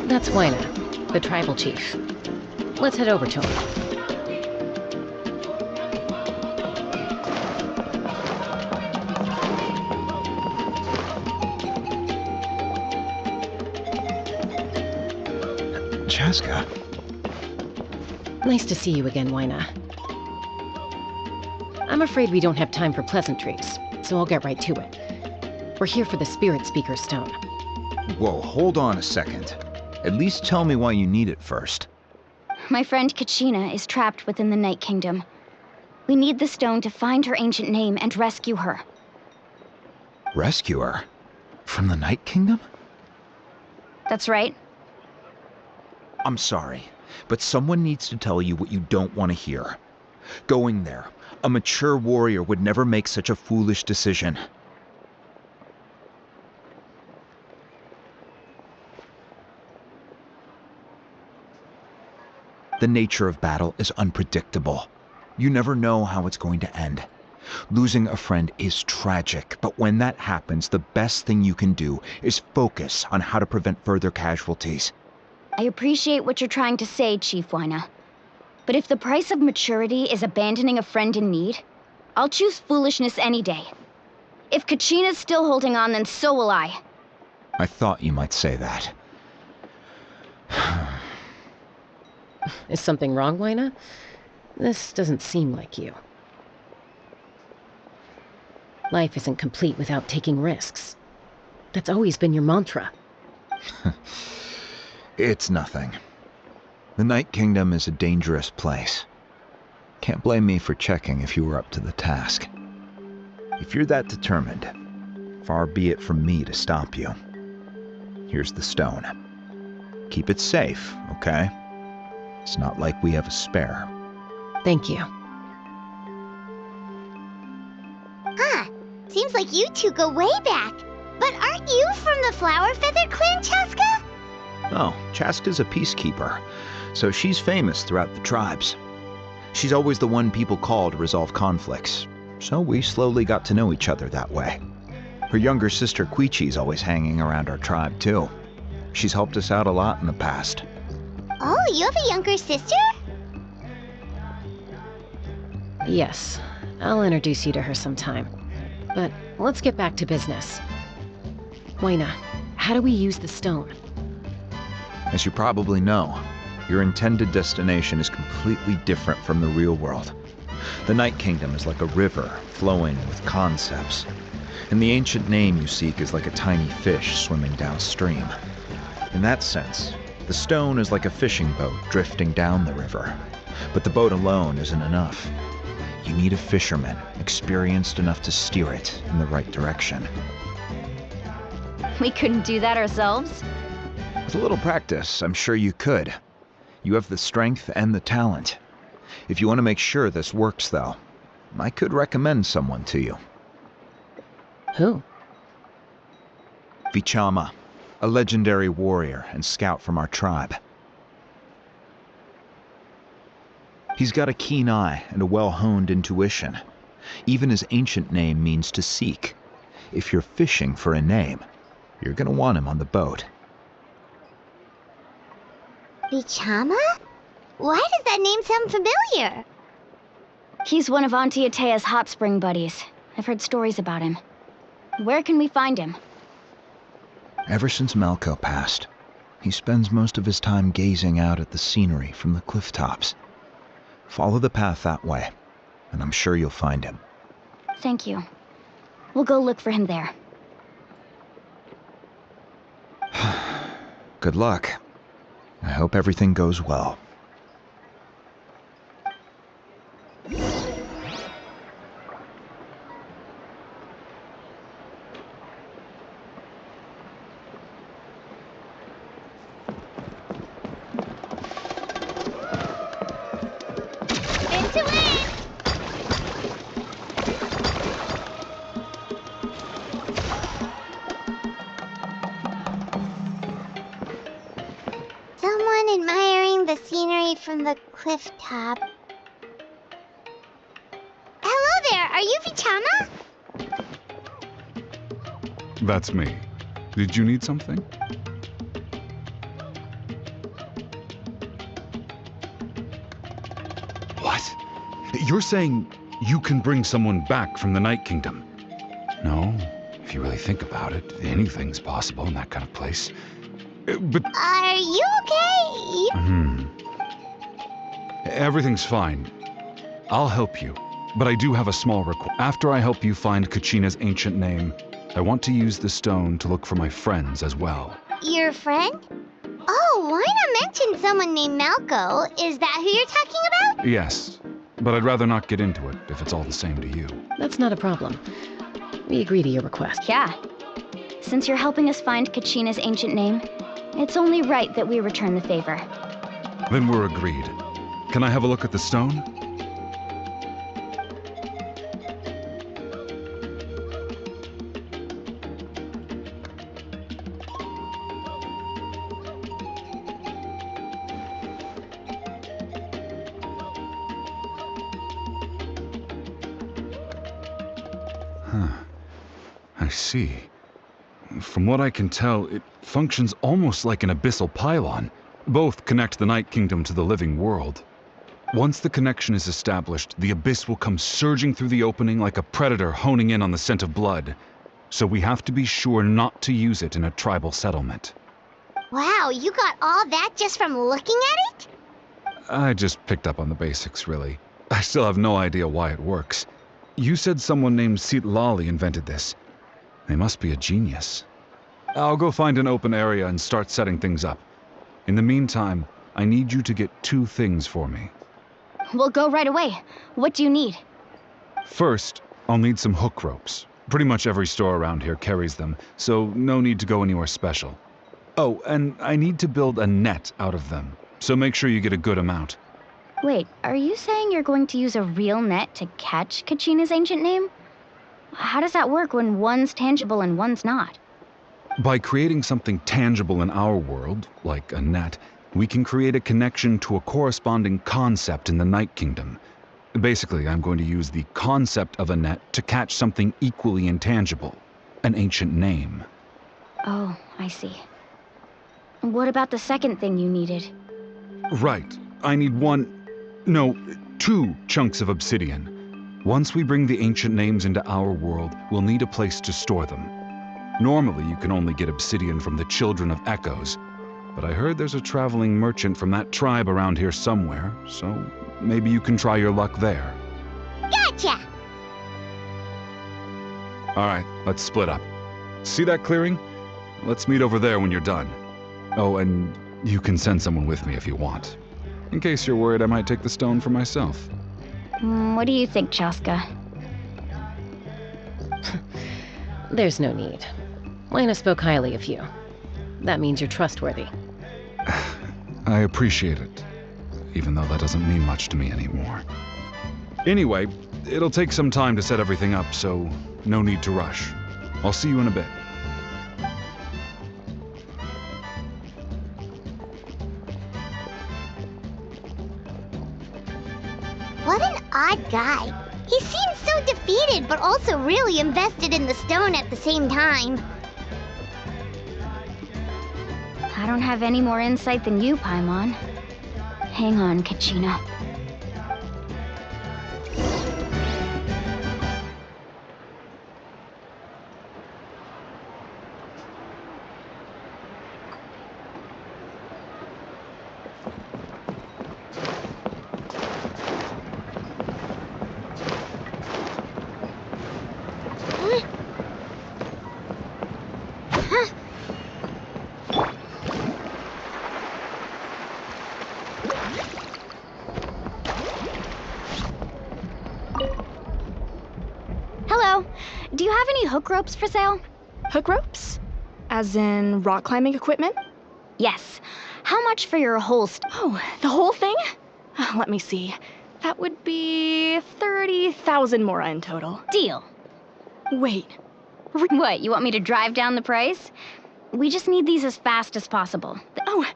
That's Wina, the tribal chief. Let's head over to him. Chaska. Nice to see you again, Wina. I'm afraid we don't have time for pleasantries, so I'll get right to it. We're here for the Spirit Speaker Stone. Whoa, hold on a second. At least tell me why you need it first. My friend Kachina is trapped within the Night Kingdom. We need the stone to find her ancient name and rescue her. Rescue her? From the Night Kingdom? That's right. I'm sorry, but someone needs to tell you what you don't want to hear. Going there, a mature warrior would never make such a foolish decision. The nature of battle is unpredictable. You never know how it's going to end. Losing a friend is tragic, but when that happens, the best thing you can do is focus on how to prevent further casualties. I appreciate what you're trying to say, Chief Wyna. But if the price of maturity is abandoning a friend in need, I'll choose foolishness any day. If Kachina's still holding on, then so will I. I thought you might say that. Is something wrong, Wyna? This doesn't seem like you. Life isn't complete without taking risks. That's always been your mantra. It's nothing. The Night Kingdom is a dangerous place. Can't blame me for checking if you were up to the task. If you're that determined, far be it from me to stop you. Here's the stone. Keep it safe, okay? It's not like we have a spare. Thank you. Huh. Seems like you two go way back. But aren't you from the Flower Feather clan, Chaska? Oh, Chaska's a peacekeeper, so she's famous throughout the tribes. She's always the one people call to resolve conflicts, so we slowly got to know each other that way. Her younger sister Quichi's always hanging around our tribe, too. She's helped us out a lot in the past. Oh, you have a younger sister? Yes, I'll introduce you to her sometime. But let's get back to business. Wyna, how do we use the stone? As you probably know, your intended destination is completely different from the real world. The Night Kingdom is like a river flowing with concepts, and the ancient name you seek is like a tiny fish swimming downstream. In that sense, the stone is like a fishing boat drifting down the river, but the boat alone isn't enough. You need a fisherman experienced enough to steer it in the right direction. We couldn't do that ourselves? With a little practice, I'm sure you could. You have the strength and the talent. If you want to make sure this works, though, I could recommend someone to you. Who? Vichama, a legendary warrior and scout from our tribe. He's got a keen eye and a well-honed intuition. Even his ancient name means to seek. If you're fishing for a name, you're gonna want him on the boat. Vichama? Why does that name sound familiar? He's one of Auntie Atea's hot spring buddies. I've heard stories about him. Where can we find him? Ever since Malco passed, he spends most of his time gazing out at the scenery from the cliff tops. Follow the path that way, and I'm sure you'll find him. Thank you. We'll go look for him there. Good luck. I hope everything goes well. Someone admiring the scenery from the cliff top. Hello there, are you Vichama? That's me. Did you need something? What? You're saying you can bring someone back from the Night Kingdom? No, if you really think about it, anything's possible in that kind of place. But... Are you okay? Everything's fine. I'll help you, but I do have a small request. After I help you find Kachina's ancient name, I want to use the stone to look for my friends as well. Your friend? Oh, why not mention someone named Malco? Is that who you're talking about? Yes, but I'd rather not get into it if it's all the same to you. That's not a problem. We agree to your request. Yeah. Since you're helping us find Kachina's ancient name, it's only right that we return the favor. Then we're agreed. Can I have a look at the stone? Huh. I see. From what I can tell, it functions almost like an abyssal pylon. Both connect the Night Kingdom to the living world. Once the connection is established, the abyss will come surging through the opening like a predator honing in on the scent of blood. So we have to be sure not to use it in a tribal settlement. Wow, you got all that just from looking at it? I just picked up on the basics, really. I still have no idea why it works. You said someone named Lali invented this. They must be a genius. I'll go find an open area and start setting things up. In the meantime, I need you to get 2 things for me. We'll go right away. What do you need? First, I'll need some hook ropes. Pretty much every store around here carries them, so no need to go anywhere special. Oh, and I need to build a net out of them, so make sure you get a good amount. Wait, are you saying you're going to use a real net to catch Kachina's ancient name? How does that work when one's tangible and one's not? By creating something tangible in our world, like a net, we can create a connection to a corresponding concept in the Night Kingdom. Basically, I'm going to use the concept of a net to catch something equally intangible, an ancient name. Oh, I see. What about the second thing you needed? Right. I need 2 chunks of obsidian. Once we bring the ancient names into our world, we'll need a place to store them. Normally, you can only get obsidian from the Children of Echoes, but I heard there's a traveling merchant from that tribe around here somewhere, so maybe you can try your luck there. Gotcha! Alright, let's split up. See that clearing? Let's meet over there when you're done. Oh, and you can send someone with me if you want. In case you're worried I might take the stone for myself. What do you think, Chaska? There's no need. Lena spoke highly of you. That means you're trustworthy. I appreciate it, even though that doesn't mean much to me anymore. Anyway, it'll take some time to set everything up, so no need to rush. I'll see you in a bit. What an odd guy. He seems so defeated, but also really invested in the stone at the same time. I don't have any more insight than you, Paimon. Hang on, Kachina. Hello. Do you have any hook ropes for sale? Hook ropes? As in rock climbing equipment? Yes. How much for your whole Oh, the whole thing? Let me see. That would be 30,000 mora in total. Deal. Wait. What, you want me to drive down the price? We just need these as fast as possible. Oh,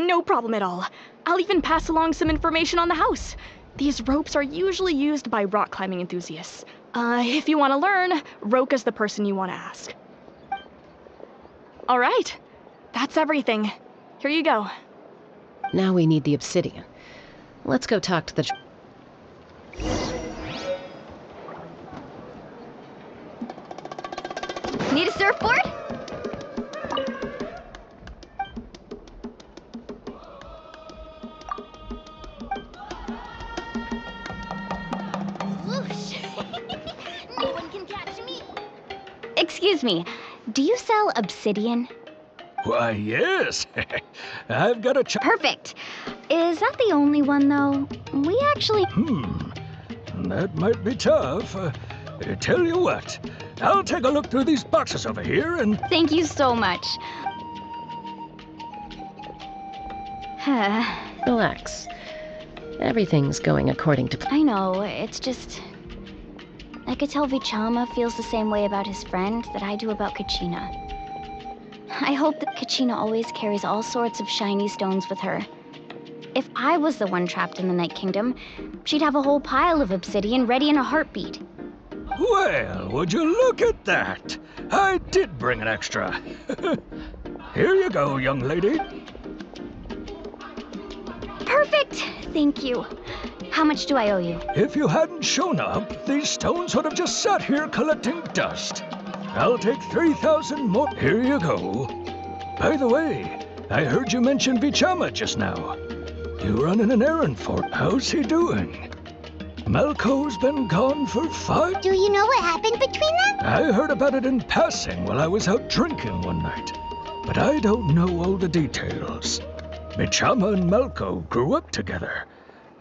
no problem at all. I'll even pass along some information on the house. These ropes are usually used by rock climbing enthusiasts. If you want to learn, Roka's the person you want to ask. All right. That's everything. Here you go. Now we need the obsidian. Let's go talk to the... Need a surfboard? Whoosh! No one can catch me. Excuse me, do you sell obsidian? Why, yes. I've got a Perfect. Is that the only one, though? We actually... That might be tough. Tell you what, I'll take a look through these boxes over here and... Thank you so much. Relax. Everything's going according to... I know, it's just... I could tell Vichama feels the same way about his friend that I do about Kachina. I hope that Kachina always carries all sorts of shiny stones with her. If I was the one trapped in the Night Kingdom, she'd have a whole pile of obsidian ready in a heartbeat. Well, would you look at that? I did bring an extra. Here you go, young lady. Perfect! Thank you. How much do I owe you? If you hadn't shown up, these stones would have just sat here collecting dust. I'll take 3,000 more. Here you go. By the way, I heard you mention Vichama just now. You running an errand for it. How's he doing? Malco's been gone for 5... Do you know what happened between them? I heard about it in passing while I was out drinking one night, but I don't know all the details. Vichama and Malco grew up together,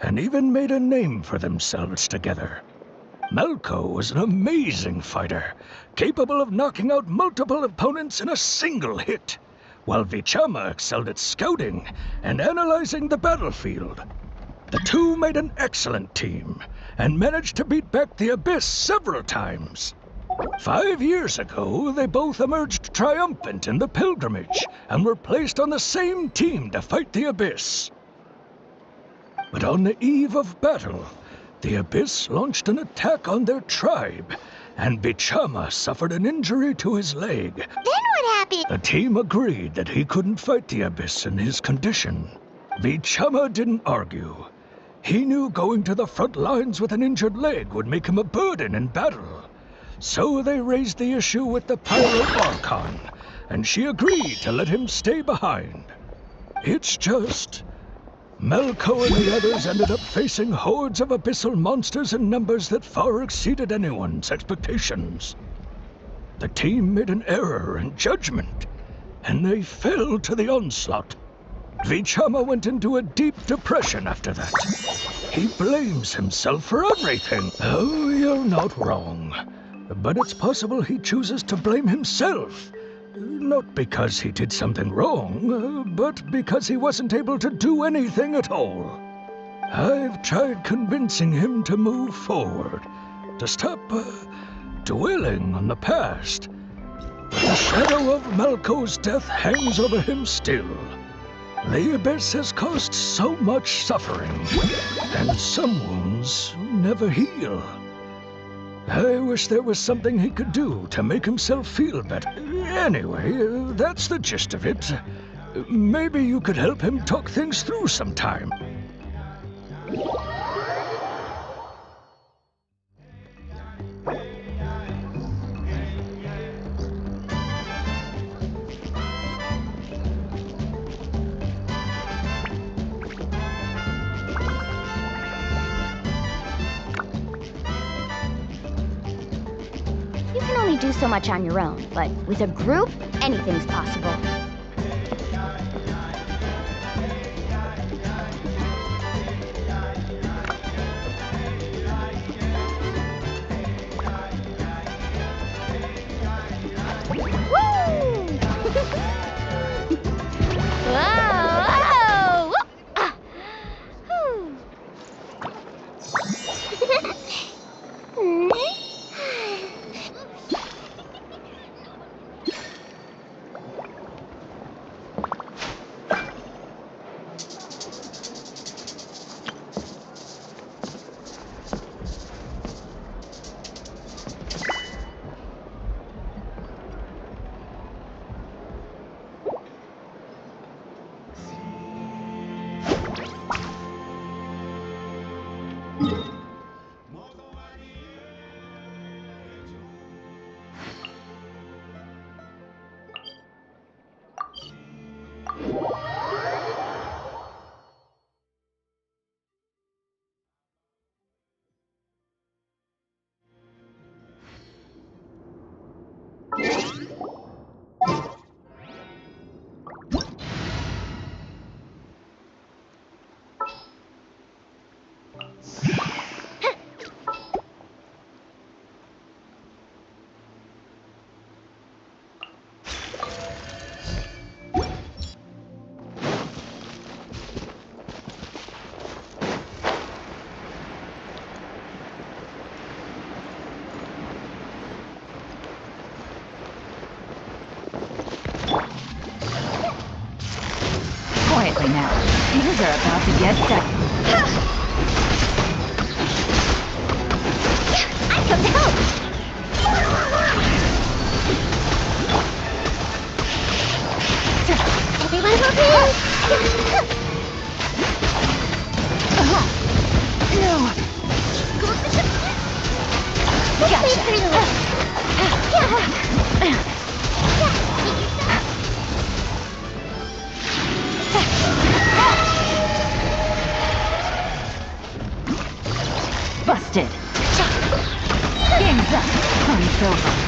and even made a name for themselves together. Malco was an amazing fighter, capable of knocking out multiple opponents in a single hit, while Vichama excelled at scouting and analyzing the battlefield. The two made an excellent team, and managed to beat back the Abyss several times. 5 years ago, they both emerged triumphant in the pilgrimage, and were placed on the same team to fight the Abyss. But on the eve of battle, the Abyss launched an attack on their tribe, and Vichama suffered an injury to his leg. Then what happened? The team agreed that he couldn't fight the Abyss in his condition. Vichama didn't argue. He knew going to the front lines with an injured leg would make him a burden in battle. So they raised the issue with the Pyro Archon, and she agreed to let him stay behind. It's just... Malco and the others ended up facing hordes of abyssal monsters in numbers that far exceeded anyone's expectations. The team made an error in judgment, and they fell to the onslaught. Vichama went into a deep depression after that. He blames himself for everything. Oh, you're not wrong. But it's possible he chooses to blame himself. Not because he did something wrong, but because he wasn't able to do anything at all. I've tried convincing him to move forward, to stop dwelling on the past. But the shadow of Malco's death hangs over him still. The Abyss has caused so much suffering, and some wounds never heal. I wish there was something he could do to make himself feel better. Anyway, that's the gist of it. Maybe you could help him talk things through sometime. You can only do so much on your own, but with a group, anything's possible. Quietly now. Things are about to get dicey. I come to help! Busted. Game's up. Party's over.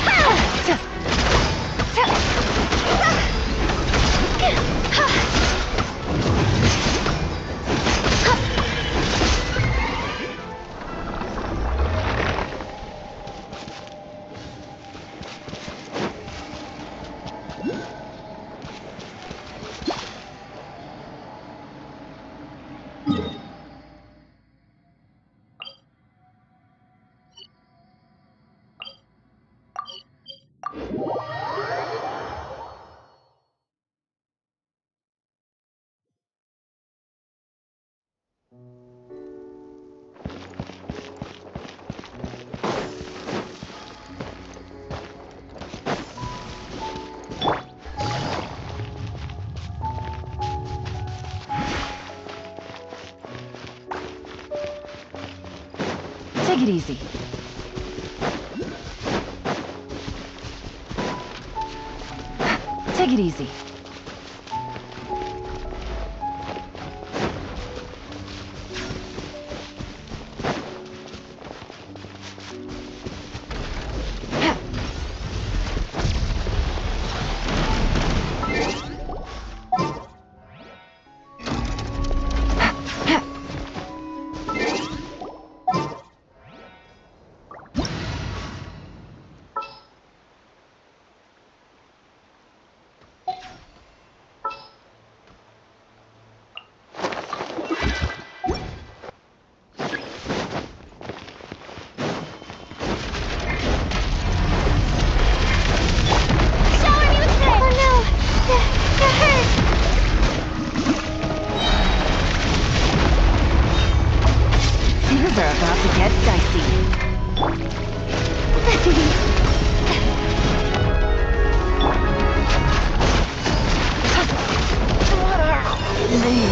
Take it easy. Take it easy. Things are about to get dicey. What are they?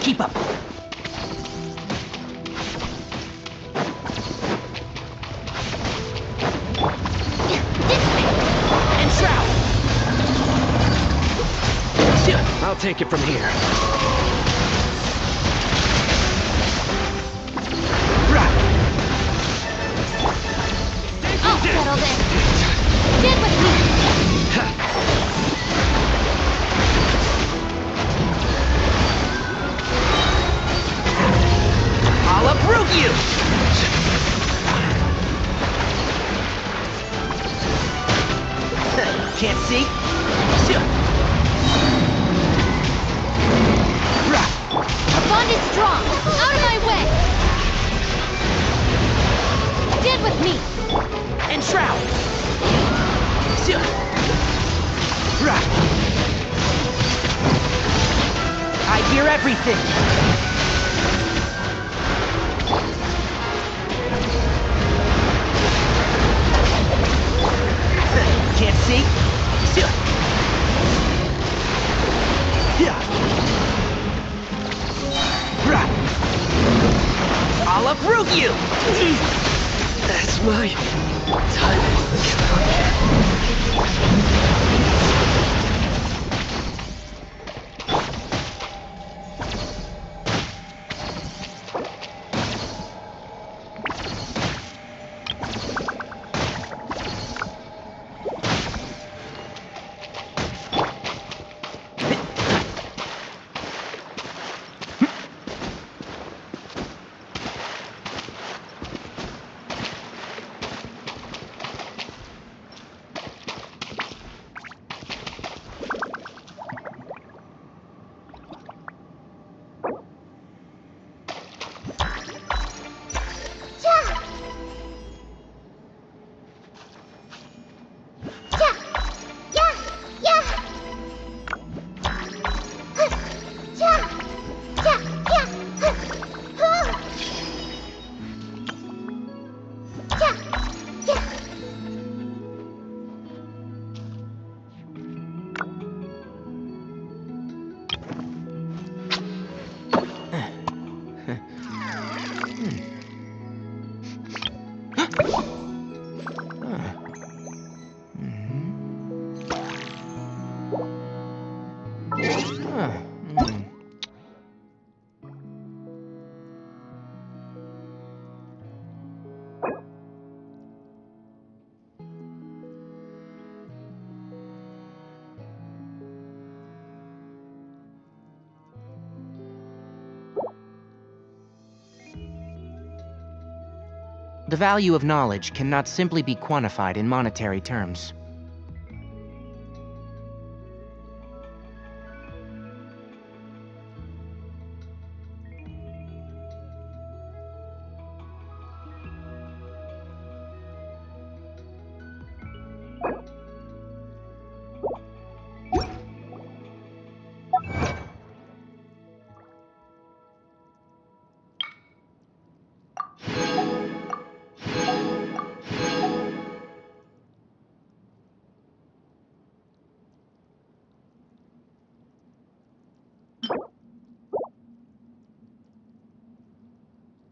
Keep up. And shroud. I'll take it from here. I'll settle this. Get with me. I'll uproot you! Can't see? Bond is strong. Out of my way. Get with me. And shroud! I hear everything! Can't see? I'll uproot you! That's my time. The value of knowledge cannot simply be quantified in monetary terms.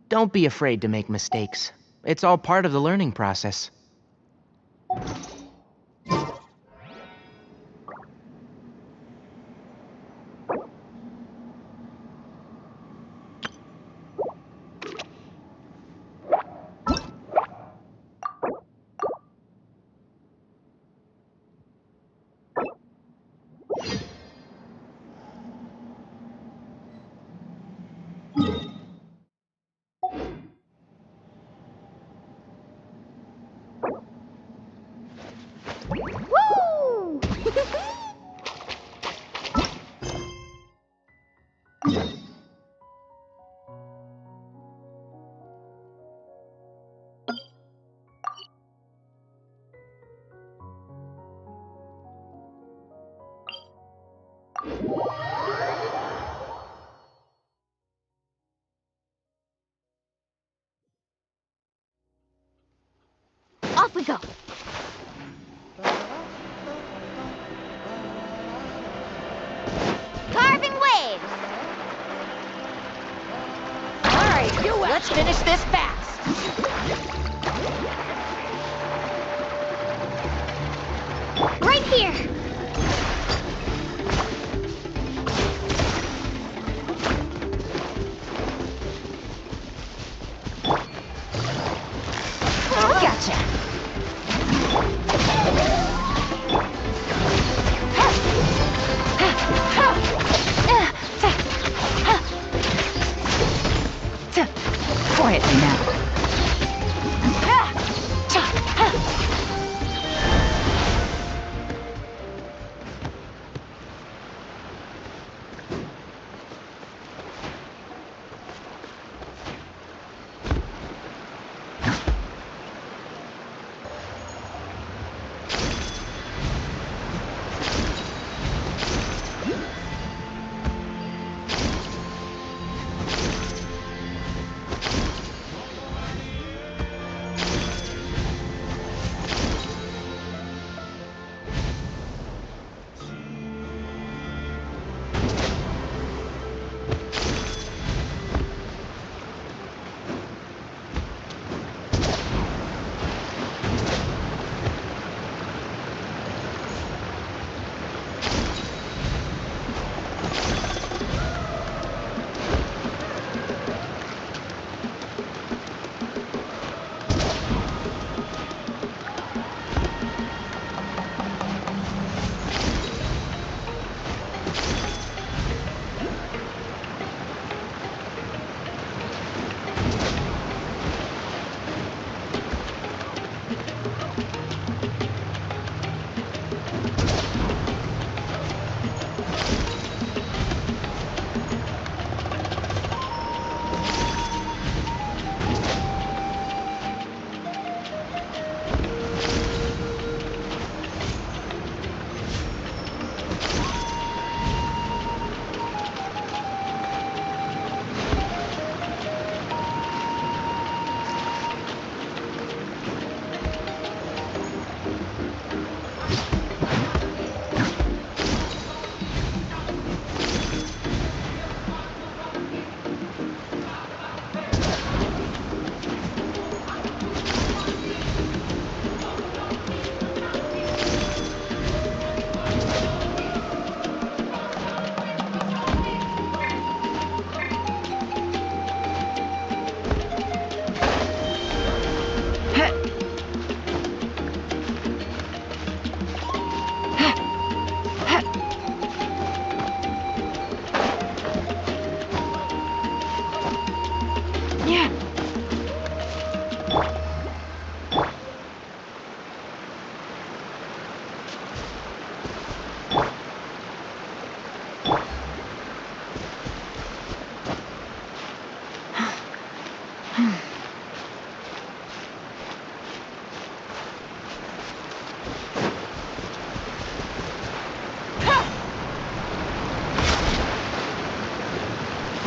Don't be afraid to make mistakes. It's all part of the learning process. Woo! Off we go. Carving waves. Okay, let's finish this fast. Right here! Gotcha. Quietly now.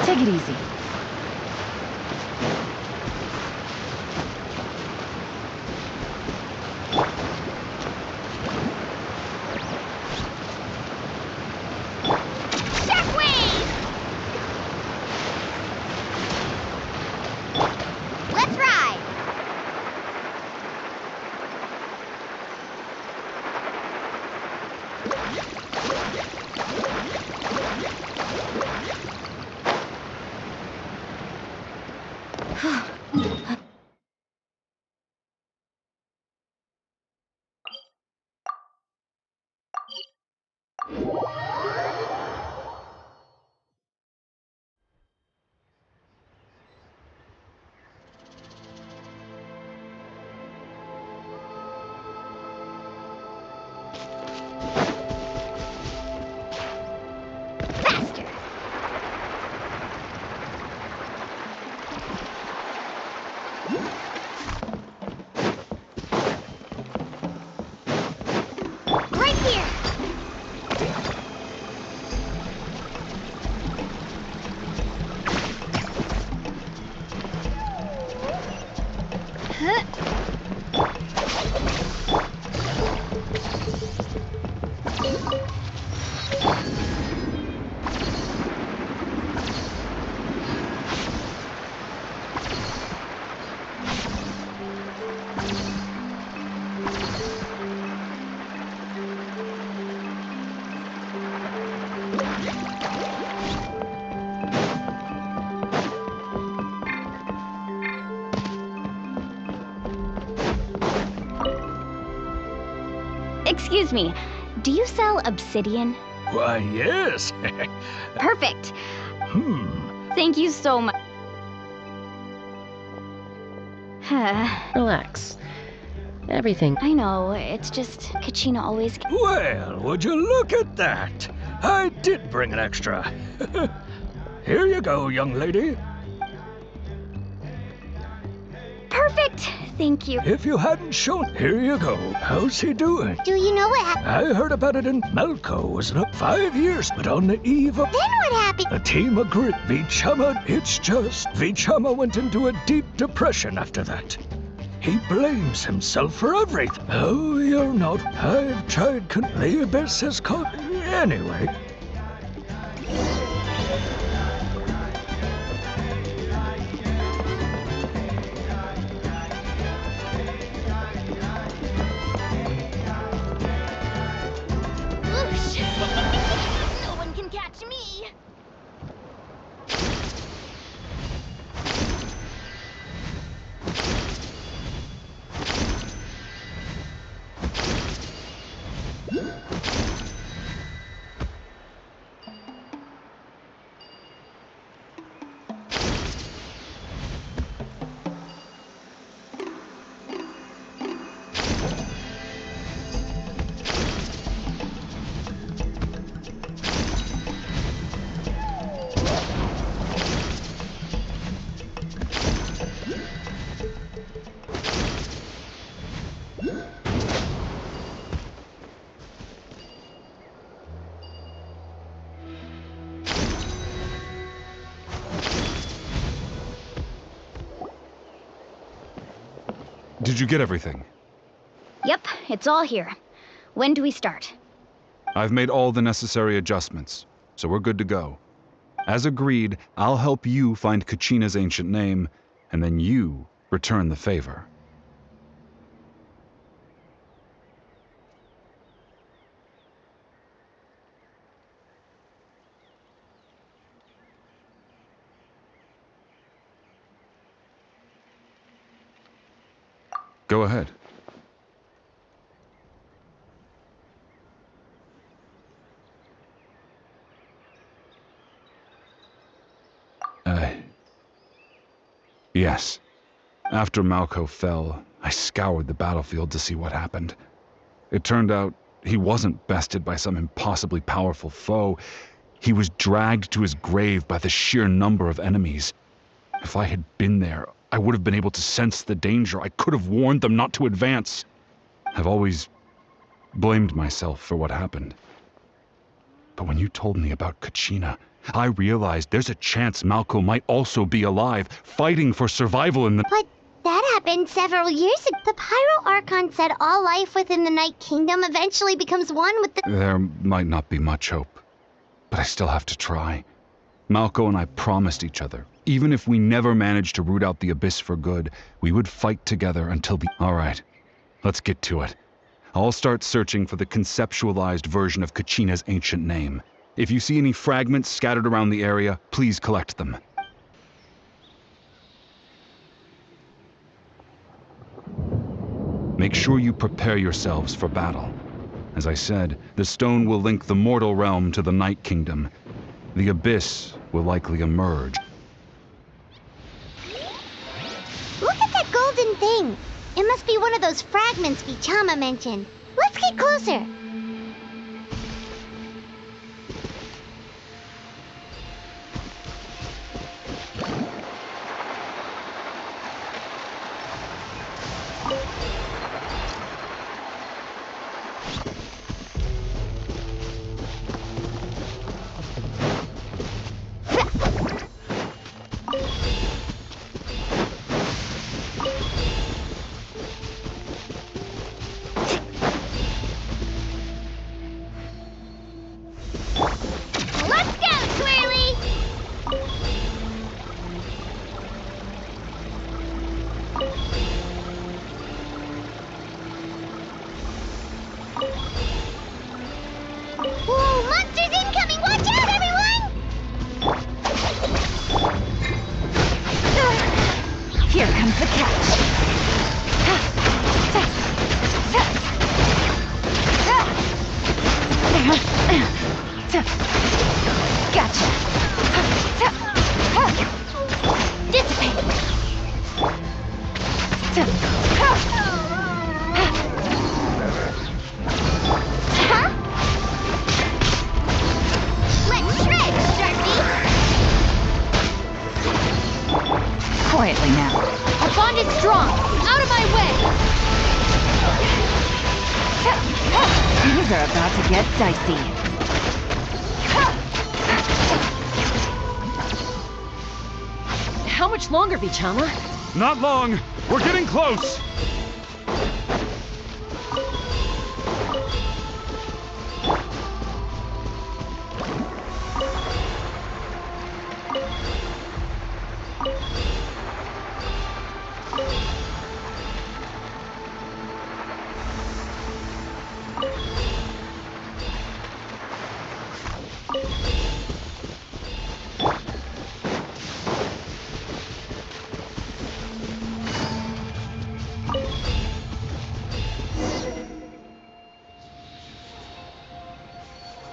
Take it easy. Let's ride! Right here! Excuse me, do you sell obsidian? Why, yes. Perfect. Thank you so much. Relax. Everything. I know, it's just Kachina always... Well, would you look at that? I did bring an extra. Here you go, young lady. Perfect! Thank you. If you hadn't shown... Here you go. How's he doing? Do you know what happened? I heard about it in Malco, wasn't it? 5 years, but on the eve of... Then what happened? A team of grit. Vichama, it's just... Vichama went into a deep depression after that. He blames himself for everything. Oh, you're not. I've tried... The Abyss has caught... Anyway... No one can catch me. Did you get everything? Yep, it's all here. When do we start? I've made all the necessary adjustments, so we're good to go. As agreed, I'll help you find Kachina's ancient name, and then you return the favor. Go ahead. Yes. After Malco fell, I scoured the battlefield to see what happened. It turned out he wasn't bested by some impossibly powerful foe. He was dragged to his grave by the sheer number of enemies. If I had been there, I would have been able to sense the danger. I could have warned them not to advance. I've always blamed myself for what happened. But when you told me about Kachina, I realized there's a chance Malco might also be alive, fighting for survival in the... But that happened several years ago. The Pyro Archon said all life within the Night Kingdom eventually becomes one with the... There might not be much hope, but I still have to try. Malco and I promised each other, even if we never managed to root out the Abyss for good, we would fight together until the... All right, let's get to it. I'll start searching for the conceptualized version of Kachina's ancient name. If you see any fragments scattered around the area, please collect them. Make sure you prepare yourselves for battle. As I said, the stone will link the mortal realm to the Night Kingdom. The Abyss will likely emerge. Look at that golden thing! It must be one of those fragments Vichama mentioned. Let's get closer! Gotcha. Dissipate. Let's shred, Sharpie! Quietly now. Our bond is strong. Out of my way. Things are about to get dicey. How much longer, Vichama? Not long. We're getting close.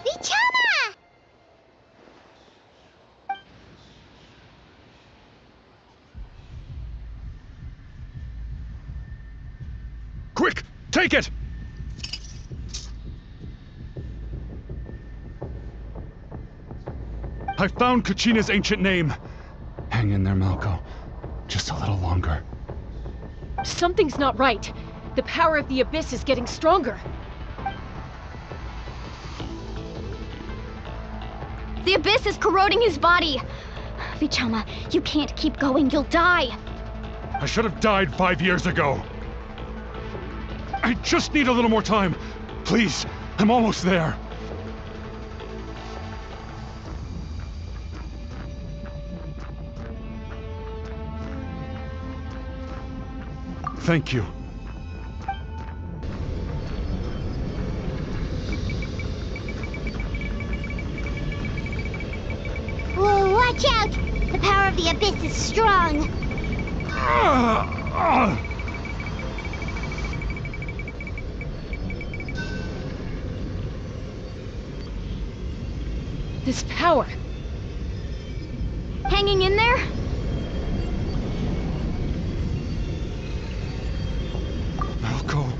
Vichama! Quick, take it! I found Kachina's ancient name. Hang in there, Malco. Just a little longer. Something's not right. The power of the Abyss is getting stronger. The Abyss is corroding his body. Vichama, you can't keep going. You'll die. I should have died 5 years ago. I just need a little more time. Please, I'm almost there. Thank you. Whoa, watch out! The power of the Abyss is strong. This power. Hanging in there? Malco.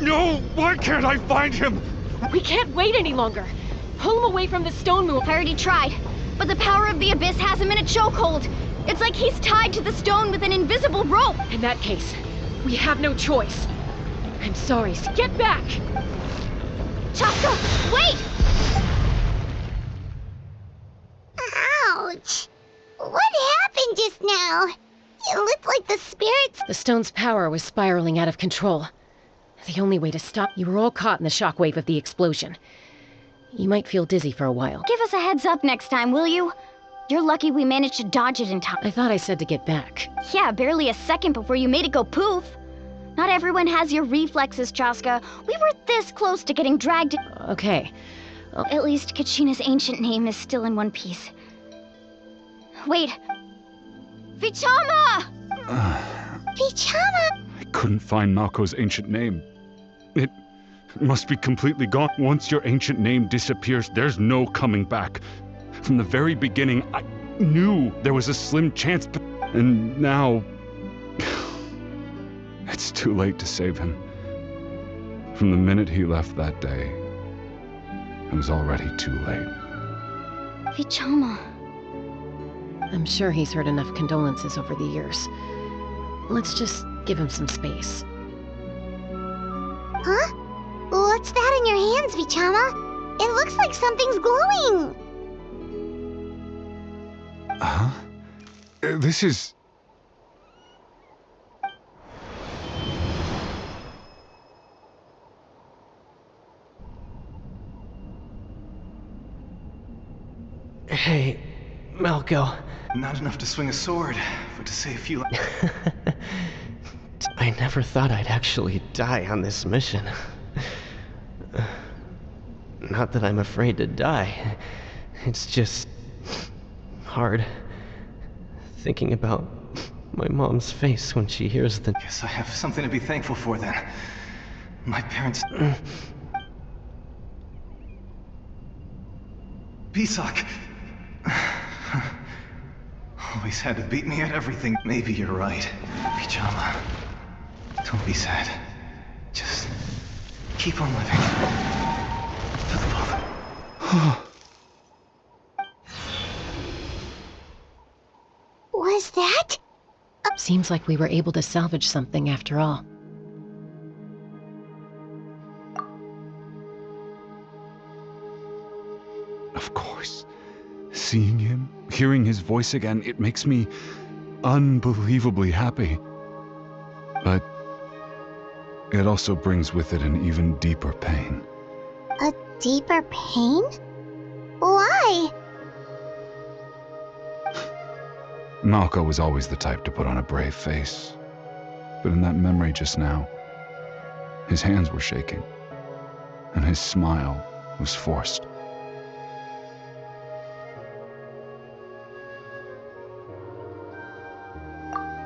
No! Why can't I find him? We can't wait any longer. Pull him away from the stone moon. I already tried, but the power of the Abyss has him in a chokehold. It's like he's tied to the stone with an invisible rope. In that case, we have no choice. I'm sorry. Get back! Chaska, wait! Ouch! What happened just now? It looked like the spirits... The stone's power was spiraling out of control. The only way to stop... You were all caught in the shockwave of the explosion. You might feel dizzy for a while. Give us a heads up next time, will you? You're lucky we managed to dodge it in time. I thought I said to get back. Yeah, barely a second before you made it go poof. Not everyone has your reflexes, Chaska. We were this close to getting dragged... Okay. At least Kachina's ancient name is still in one piece. Wait. Vichama! Vichama! I couldn't find Malco's ancient name. It must be completely gone. Once your ancient name disappears, there's no coming back. From the very beginning, I knew there was a slim chance, but... And now... It's too late to save him. From the minute he left that day, it was already too late. Vichama... I'm sure he's heard enough condolences over the years. Let's just give him some space. Huh? What's that in your hands, Vichama? It looks like something's glowing. Huh? This is... Hey, Malco. Not enough to swing a sword, but to say a few... I never thought I'd actually die on this mission. Not that I'm afraid to die. It's just... hard. Thinking about my mom's face when she hears the... Guess I have something to be thankful for then. My parents... Pisak. Always had to beat me at everything. Maybe you're right. Pyjama. Don't be sad. Just keep on living. For the love. Was that? Seems like we were able to salvage something after all. Of course. Seeing him, hearing his voice again, it makes me unbelievably happy. But it also brings with it an even deeper pain. A deeper pain? Why? Malco was always the type to put on a brave face. But in that memory just now, his hands were shaking, and his smile was forced.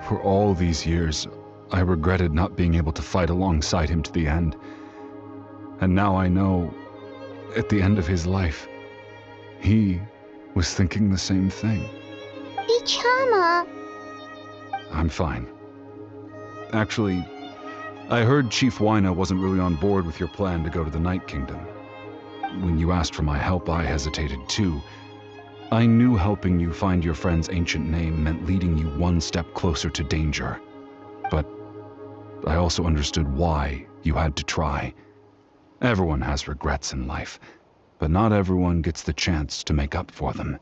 For all these years, I regretted not being able to fight alongside him to the end. And now I know, at the end of his life, he was thinking the same thing. Pyjama. I'm fine. Actually, I heard Chief Wyna wasn't really on board with your plan to go to the Night Kingdom. When you asked for my help, I hesitated too. I knew helping you find your friend's ancient name meant leading you one step closer to danger. But I also understood why you had to try. Everyone has regrets in life, but not everyone gets the chance to make up for them.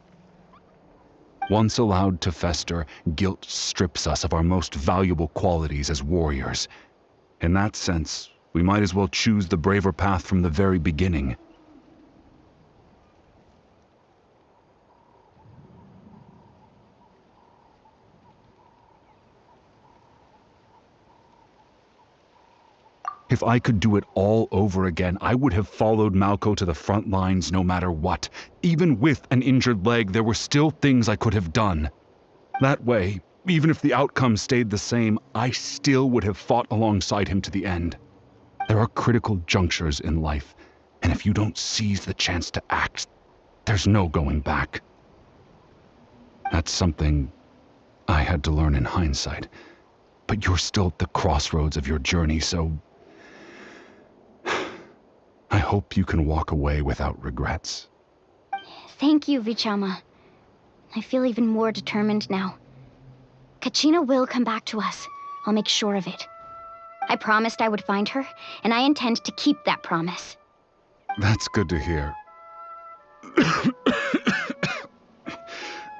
Once allowed to fester, guilt strips us of our most valuable qualities as warriors. In that sense, we might as well choose the braver path from the very beginning. If I could do it all over again, I would have followed Malco to the front lines no matter what. Even with an injured leg, there were still things I could have done. That way, even if the outcome stayed the same, I still would have fought alongside him to the end. There are critical junctures in life, and if you don't seize the chance to act, there's no going back. That's something I had to learn in hindsight. But you're still at the crossroads of your journey, so I hope you can walk away without regrets. Thank you, Vichama. I feel even more determined now. Kachina will come back to us. I'll make sure of it. I promised I would find her, and I intend to keep that promise. That's good to hear.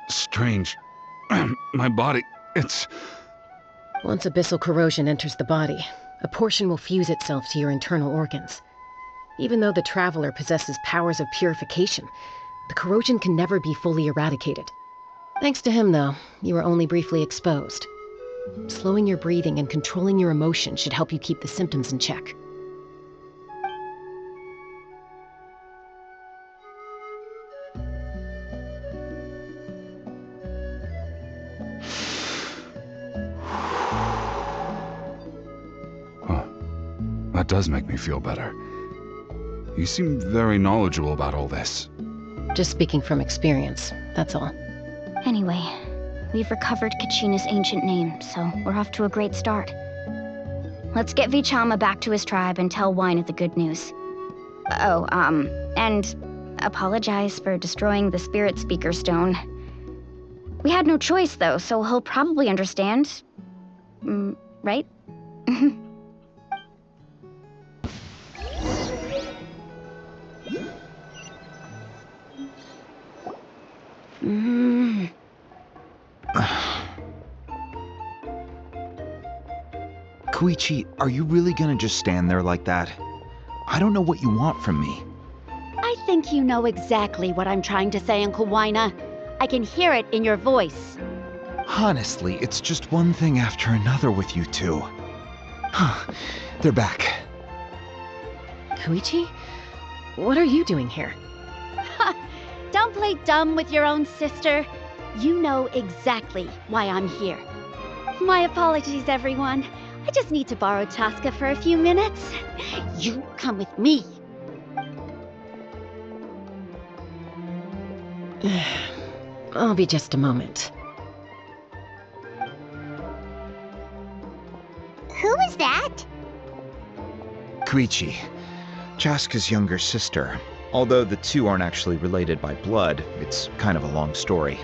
Strange. My body, it's... Once abyssal corrosion enters the body, a portion will fuse itself to your internal organs. Even though the Traveler possesses powers of purification, the corrosion can never be fully eradicated. Thanks to him, though, you were only briefly exposed. Slowing your breathing and controlling your emotions should help you keep the symptoms in check. Huh. That does make me feel better. You seem very knowledgeable about all this. Just speaking from experience, that's all. Anyway, we've recovered Kachina's ancient name, so we're off to a great start. Let's get Vichama back to his tribe and tell Wyna the good news. And apologize for destroying the Spirit Speaker Stone. We had no choice, though, so he'll probably understand. Right? Koichi, are you really gonna just stand there like that? I don't know what you want from me. I think you know exactly what I'm trying to say, Uncle Wyna. I can hear it in your voice. Honestly, it's just one thing after another with you two. They're back. Koichi? What are you doing here? Don't play dumb with your own sister. You know exactly why I'm here. My apologies, everyone. I just need to borrow Chaska for a few minutes. You come with me. I'll be just a moment. Who was that? Koichi, Chaska's younger sister. Although the two aren't actually related by blood, it's kind of a long story.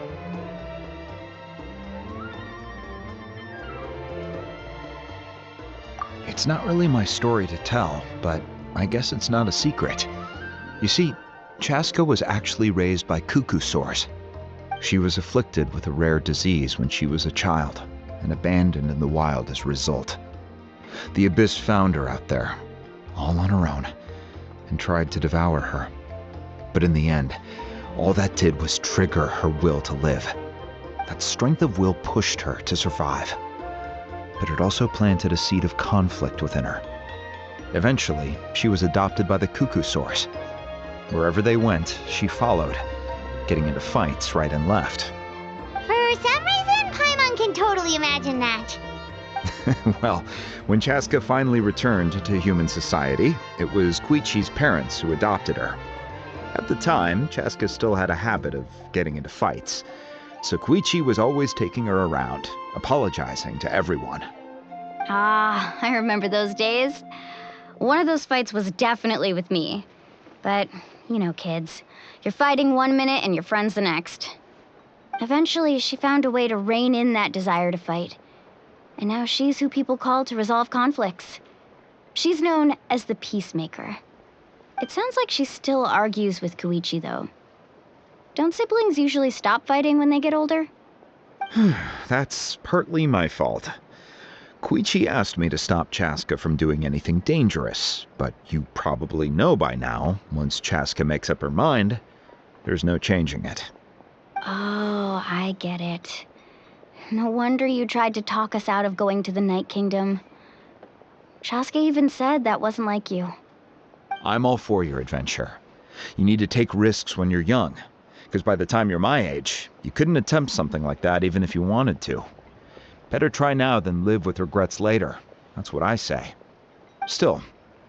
It's not really my story to tell, but I guess it's not a secret. You see, Chaska was actually raised by cuckoo sores. She was afflicted with a rare disease when she was a child, and abandoned in the wild as a result. The Abyss found her out there, all on her own, and tried to devour her. But in the end, all that did was trigger her will to live. That strength of will pushed her to survive. But it also planted a seed of conflict within her. Eventually, she was adopted by the cuckoo source. Wherever they went, she followed, getting into fights right and left. For some reason, Paimon can totally imagine that. Well, when Chaska finally returned to human society, it was Koichi's parents who adopted her. At the time, Chaska still had a habit of getting into fights, so Koichi was always taking her around, apologizing to everyone. Ah, I remember those days. One of those fights was definitely with me. But, you know, kids. You're fighting one minute and your friend's the next. Eventually, she found a way to rein in that desire to fight. And now she's who people call to resolve conflicts. She's known as the Peacemaker. It sounds like she still argues with Koichi, though. Don't siblings usually stop fighting when they get older? That's partly my fault. Koichi asked me to stop Chaska from doing anything dangerous, but you probably know by now, once Chaska makes up her mind, there's no changing it. Oh, I get it. No wonder you tried to talk us out of going to the Night Kingdom. Chaska even said that wasn't like you. I'm all for your adventure. You need to take risks when you're young, because by the time you're my age, you couldn't attempt something like that even if you wanted to. Better try now than live with regrets later. That's what I say. Still,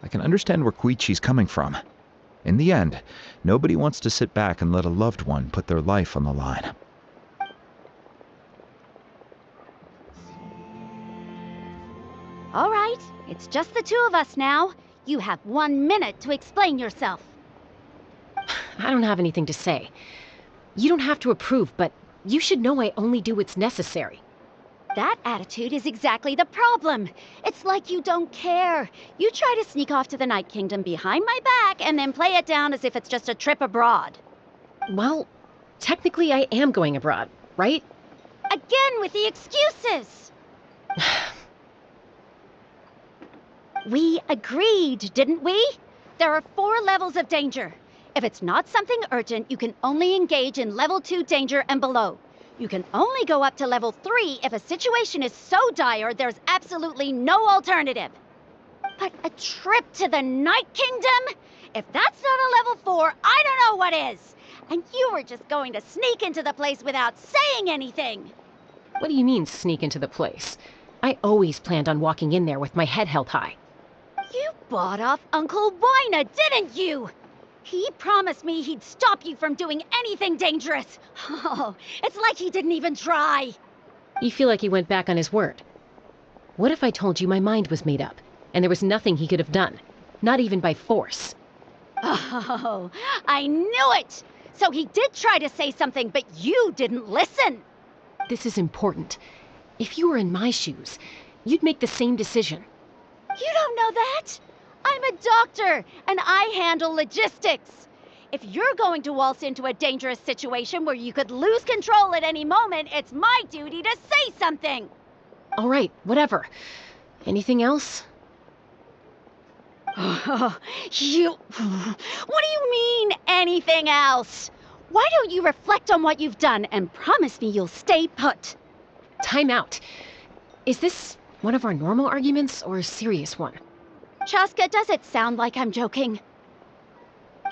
I can understand where Koichi's coming from. In the end, nobody wants to sit back and let a loved one put their life on the line. All right, it's just the two of us now. You have 1 minute to explain yourself. I don't have anything to say. You don't have to approve, but you should know I only do what's necessary. That attitude is exactly the problem. It's like you don't care. You try to sneak off to the Night Kingdom behind my back and then play it down as if it's just a trip abroad. Well, technically I am going abroad, right? Again with the excuses! We agreed, didn't we? There are 4 levels of danger. If it's not something urgent, you can only engage in level 2 danger and below. You can only go up to level 3 if a situation is so dire there's absolutely no alternative. But a trip to the Night Kingdom? If that's not a level 4, I don't know what is. And you were just going to sneak into the place without saying anything. What do you mean, sneak into the place? I always planned on walking in there with my head held high. You bought off Uncle Wina, didn't you? He promised me he'd stop you from doing anything dangerous. Oh, it's like he didn't even try. You feel like he went back on his word. What if I told you my mind was made up, and there was nothing he could have done? Not even by force. Oh, I knew it! So he did try to say something, but you didn't listen. This is important. If you were in my shoes, you'd make the same decision. You don't know that? I'm a doctor, and I handle logistics. If you're going to waltz into a dangerous situation where you could lose control at any moment, it's my duty to say something. All right, whatever. Anything else? What do you mean, anything else? Why don't you reflect on what you've done and promise me you'll stay put? Time out. Is this one of our normal arguments or a serious one? Chaska, does it sound like I'm joking?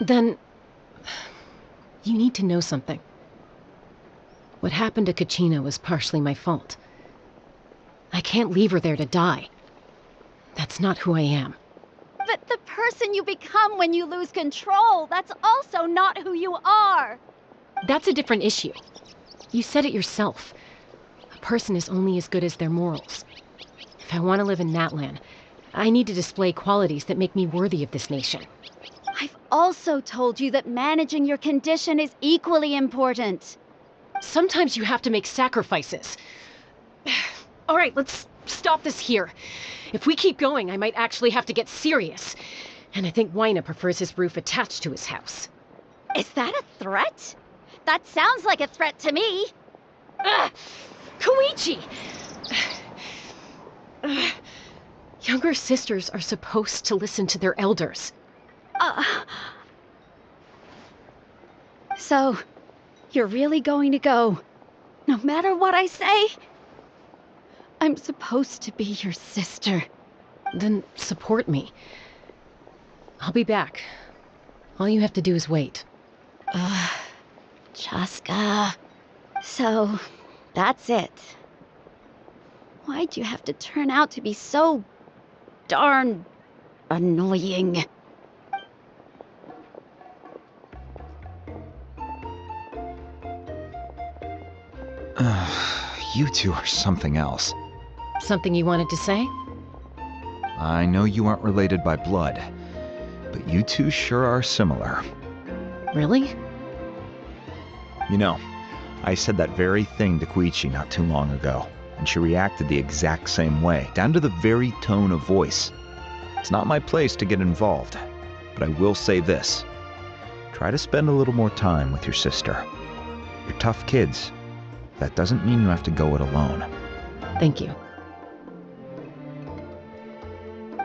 Then, you need to know something. What happened to Kachina was partially my fault. I can't leave her there to die. That's not who I am. But the person you become when you lose control, that's also not who you are. That's a different issue. You said it yourself. A person is only as good as their morals. If I want to live in Natlan, I need to display qualities that make me worthy of this nation. I've also told you that managing your condition is equally important. Sometimes you have to make sacrifices. All right, let's stop this here. If we keep going, I might actually have to get serious. And I think Wyna prefers his roof attached to his house. Is that a threat? That sounds like a threat to me. Koichi! Younger sisters are supposed to listen to their elders. So, you're really going to go, no matter what I say? I'm supposed to be your sister. Then support me. I'll be back. All you have to do is wait. Chaska. So, that's it. Why'd you have to turn out to be so darn annoying? You two are something else. Something you wanted to say? I know you aren't related by blood, but you two sure are similar. Really? You know, I said that very thing to Koichi not too long ago, and she reacted the exact same way, down to the very tone of voice. It's not my place to get involved, but I will say this. Try to spend a little more time with your sister. You're tough kids. That doesn't mean you have to go it alone. Thank you.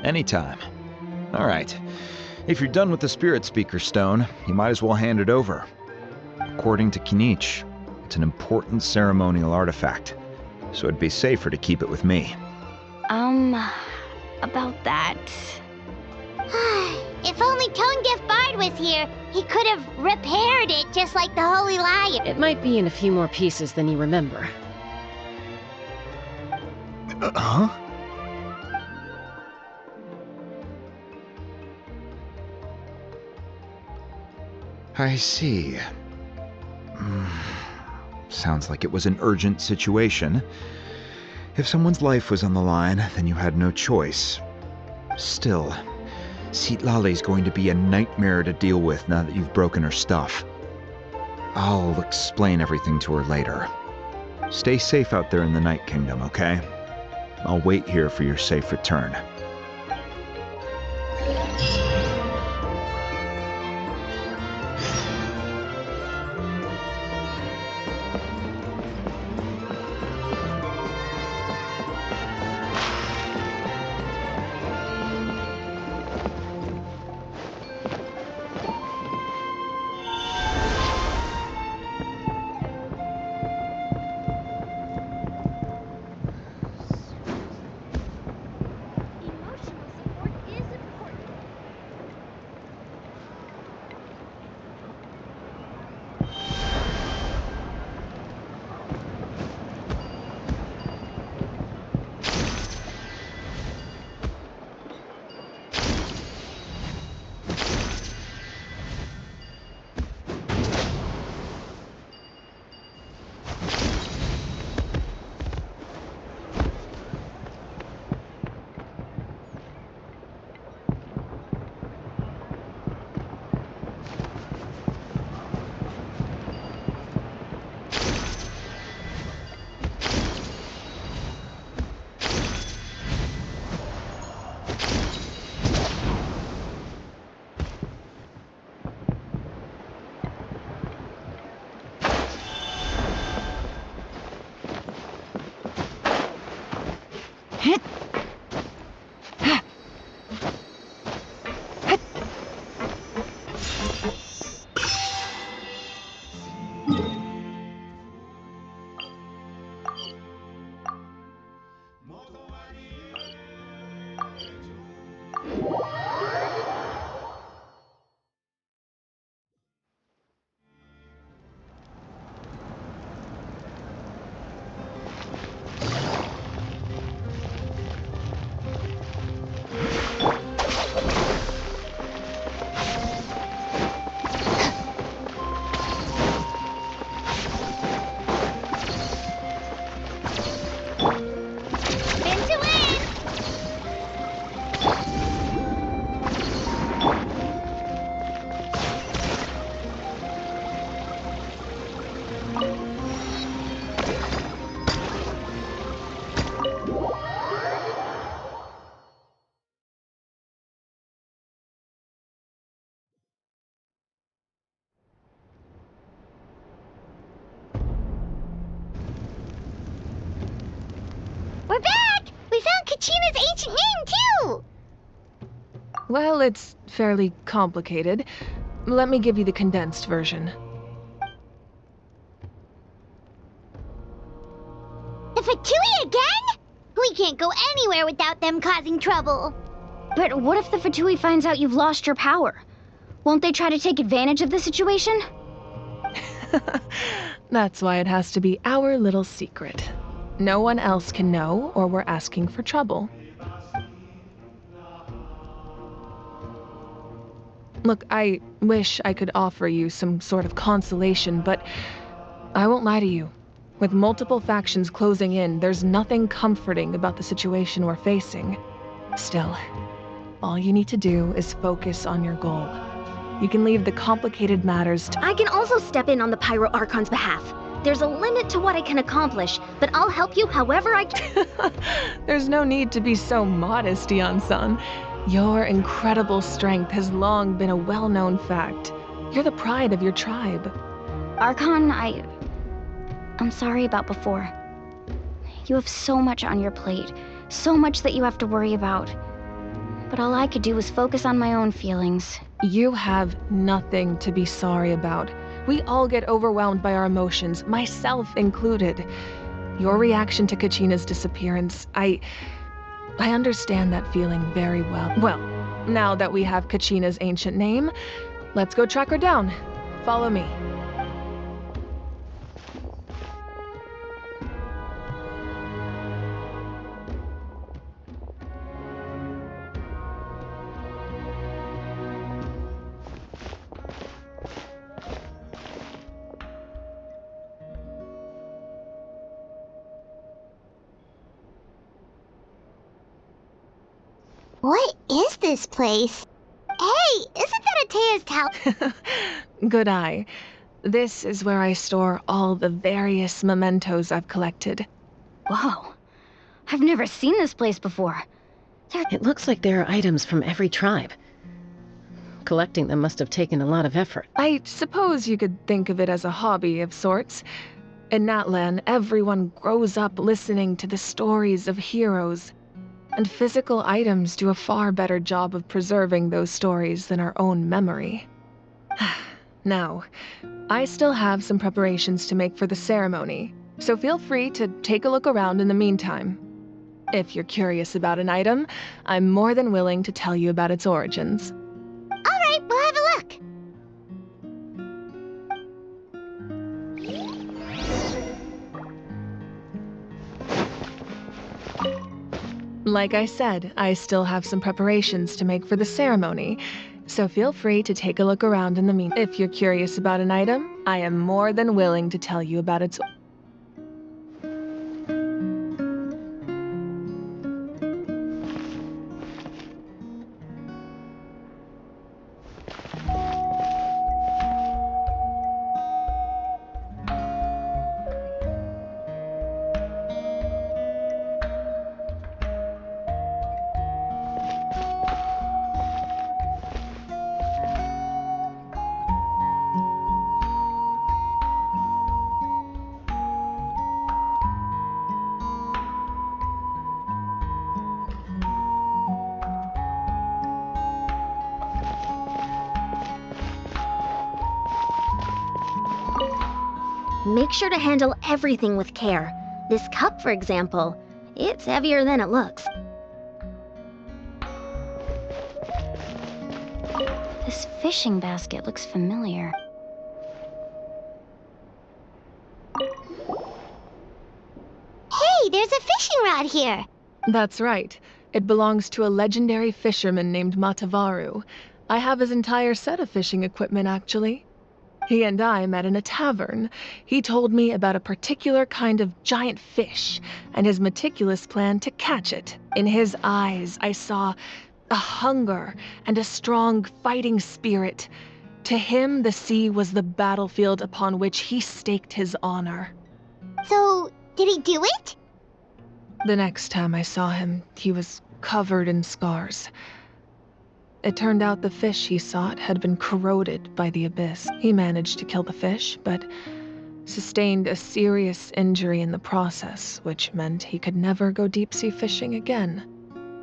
Anytime. All right. If you're done with the Spirit Speaker Stone, you might as well hand it over. According to Kinich, it's an important ceremonial artifact, so it'd be safer to keep it with me. About that. If only Tone-Deaf Bard was here, he could have repaired it just like the Holy Lion. It might be in a few more pieces than you remember. Huh? I see. Sounds like it was an urgent situation. If someone's life was on the line, then you had no choice. Still, Citlali's going to be a nightmare to deal with now that you've broken her stuff. I'll explain everything to her later. Stay safe out there in the Night Kingdom, okay? I'll wait here for your safe return. Kachina's ancient name, too! Well, it's fairly complicated. Let me give you the condensed version. The Fatui again? We can't go anywhere without them causing trouble. But what if the Fatui finds out you've lost your power? Won't they try to take advantage of the situation? That's why it has to be our little secret. No one else can know, or we're asking for trouble. Look, I wish I could offer you some sort of consolation, but I won't lie to you. With multiple factions closing in, there's nothing comforting about the situation we're facing. Still, all you need to do is focus on your goal. You can leave the complicated matters to— I can also step in on the Pyro Archon's behalf. There's a limit to what I can accomplish, but I'll help you however I can. There's no need to be so modest, Yan-san. Your incredible strength has long been a well-known fact. You're the pride of your tribe. Archon, I'm sorry about before. You have so much on your plate, so much that you have to worry about. But all I could do was focus on my own feelings. You have nothing to be sorry about. We all get overwhelmed by our emotions, myself included. Your reaction to Kachina's disappearance, I understand that feeling very well. Well, now that we have Kachina's ancient name, let's go track her down. Follow me. What is this place? Hey, isn't that Atea's tower? Good eye. This is where I store all the various mementos I've collected. Whoa. I've never seen this place before. It looks like there are items from every tribe. Collecting them must have taken a lot of effort. I suppose you could think of it as a hobby of sorts. In Natlan, everyone grows up listening to the stories of heroes. And physical items do a far better job of preserving those stories than our own memory. Now, I still have some preparations to make for the ceremony, so feel free to take a look around in the meantime. If you're curious about an item, I'm more than willing to tell you about its origins. All right, we'll have a look. Like I said, I still have some preparations to make for the ceremony, so feel free to take a look around in the meantime. If you're curious about an item, I am more than willing to tell you about its. Make sure to handle everything with care. This cup, for example, it's heavier than it looks. This fishing basket looks familiar. Hey, there's a fishing rod here. That's right. It belongs to a legendary fisherman named Matavaru. I have his entire set of fishing equipment, actually. He and I met in a tavern. He told me about a particular kind of giant fish and his meticulous plan to catch it. In his eyes, I saw a hunger and a strong fighting spirit. To him, the sea was the battlefield upon which he staked his honor. So, did he do it? The next time I saw him, he was covered in scars. It turned out the fish he sought had been corroded by the abyss. He managed to kill the fish, but sustained a serious injury in the process, which meant he could never go deep-sea fishing again.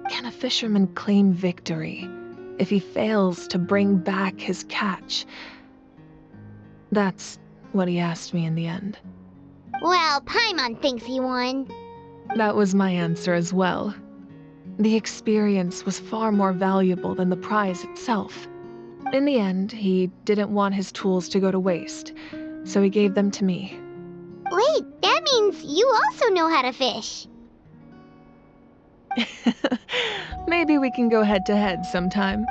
Can a fisherman claim victory if he fails to bring back his catch? That's what he asked me in the end. Well, Paimon thinks he won. That was my answer as well. The experience was far more valuable than the prize itself. In the end, he didn't want his tools to go to waste, so he gave them to me. Wait, that means you also know how to fish. Maybe we can go head-to-head sometime.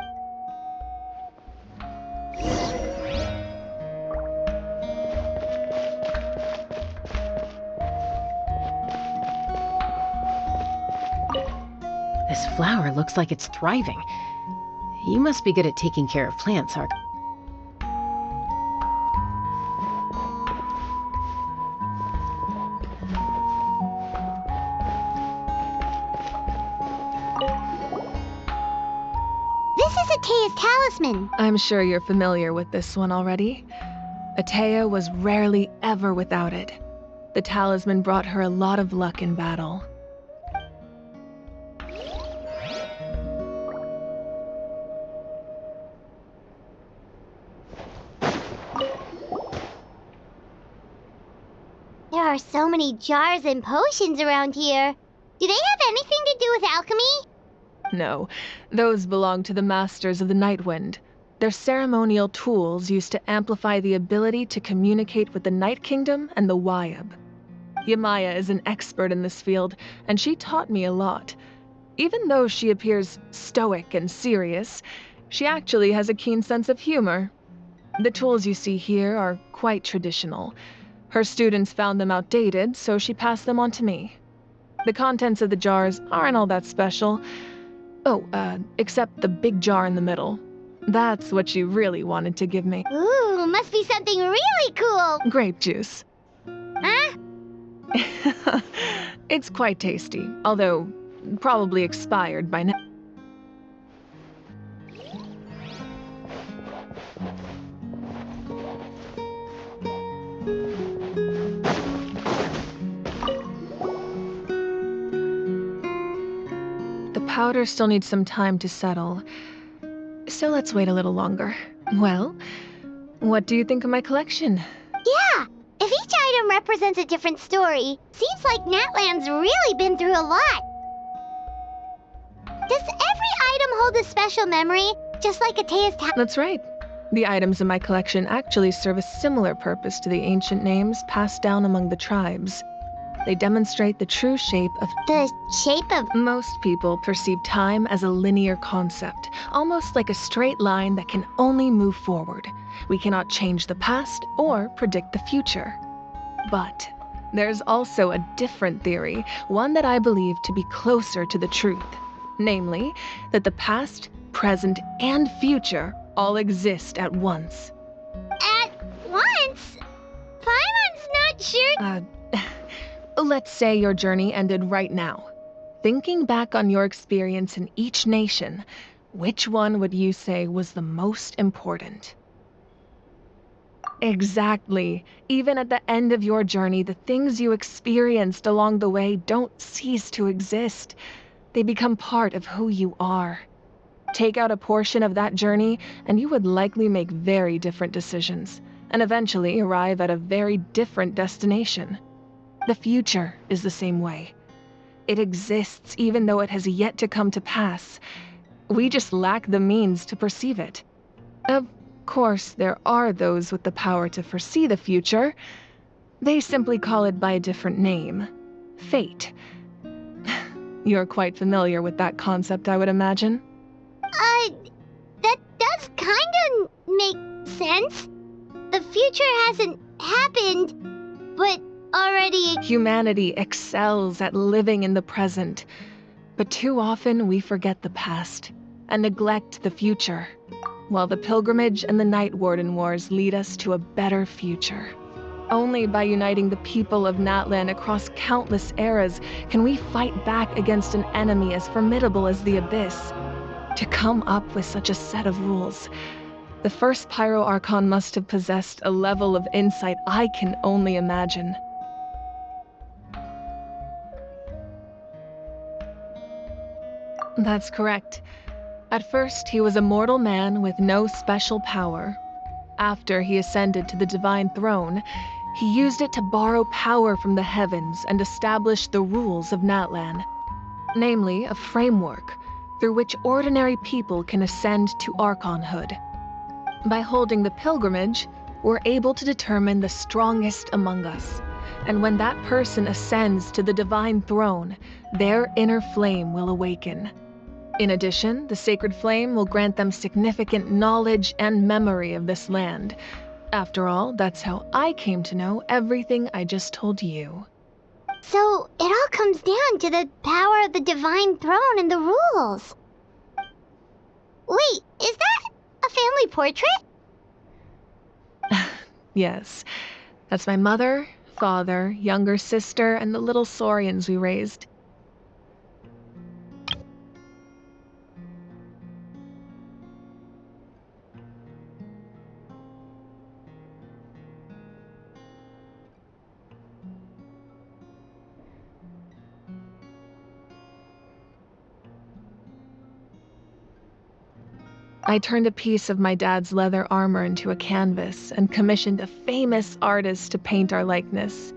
This flower looks like it's thriving. You must be good at taking care of plants, Ark. This is Atea's talisman. I'm sure you're familiar with this one already. Atea was rarely ever without it. The talisman brought her a lot of luck in battle. There are so many jars and potions around here. Do they have anything to do with alchemy? No, those belong to the Masters of the Nightwind. They're ceremonial tools used to amplify the ability to communicate with the Night Kingdom and the Wyab. Yamaya is an expert in this field, and she taught me a lot. Even though she appears stoic and serious, she actually has a keen sense of humor. The tools you see here are quite traditional. Her students found them outdated, so she passed them on to me. The contents of the jars aren't all that special. Oh, except the big jar in the middle. That's what she really wanted to give me. Ooh, must be something really cool. Grape juice. Huh? It's quite tasty, although probably expired by now. The powder still needs some time to settle, so let's wait a little longer. Well, what do you think of my collection? Yeah, if each item represents a different story, seems like Natlan's really been through a lot. Does every item hold a special memory, just like Atea's That's right. The items in my collection actually serve a similar purpose to the ancient names passed down among the tribes. They demonstrate the true shape of... The shape of... Most people perceive time as a linear concept, almost like a straight line that can only move forward. We cannot change the past or predict the future. But there's also a different theory, one that I believe to be closer to the truth. Namely, that the past, present, and future all exist at once. At once? Paimon's not sure... Let's say your journey ended right now. Thinking back on your experience in each nation, which one would you say was the most important? Exactly. Even at the end of your journey, the things you experienced along the way don't cease to exist. They become part of who you are. Take out a portion of that journey, and you would likely make very different decisions, and eventually arrive at a very different destination. The future is the same way. It exists even though it has yet to come to pass. We just lack the means to perceive it. Of course, there are those with the power to foresee the future. They simply call it by a different name. Fate. You're quite familiar with that concept, I would imagine. That does kinda make sense. The future hasn't happened, but already... Humanity excels at living in the present, but too often we forget the past and neglect the future, while the pilgrimage and the Night Warden Wars lead us to a better future. Only by uniting the people of Natlan across countless eras can we fight back against an enemy as formidable as the Abyss. To come up with such a set of rules, the first Pyro Archon must have possessed a level of insight I can only imagine. That's correct. At first, he was a mortal man with no special power. After he ascended to the divine throne, he used it to borrow power from the heavens and establish the rules of Natlan, namely a framework through which ordinary people can ascend to archonhood. By holding the pilgrimage, we're able to determine the strongest among us, and when that person ascends to the divine throne, their inner flame will awaken. In addition, the sacred flame will grant them significant knowledge and memory of this land. After all, that's how I came to know everything I just told you. So, it all comes down to the power of the divine throne and the rules. Wait, is that a family portrait? Yes, that's my mother, father, younger sister, and the little saurians we raised. I turned a piece of my dad's leather armor into a canvas and commissioned a famous artist to paint our likeness.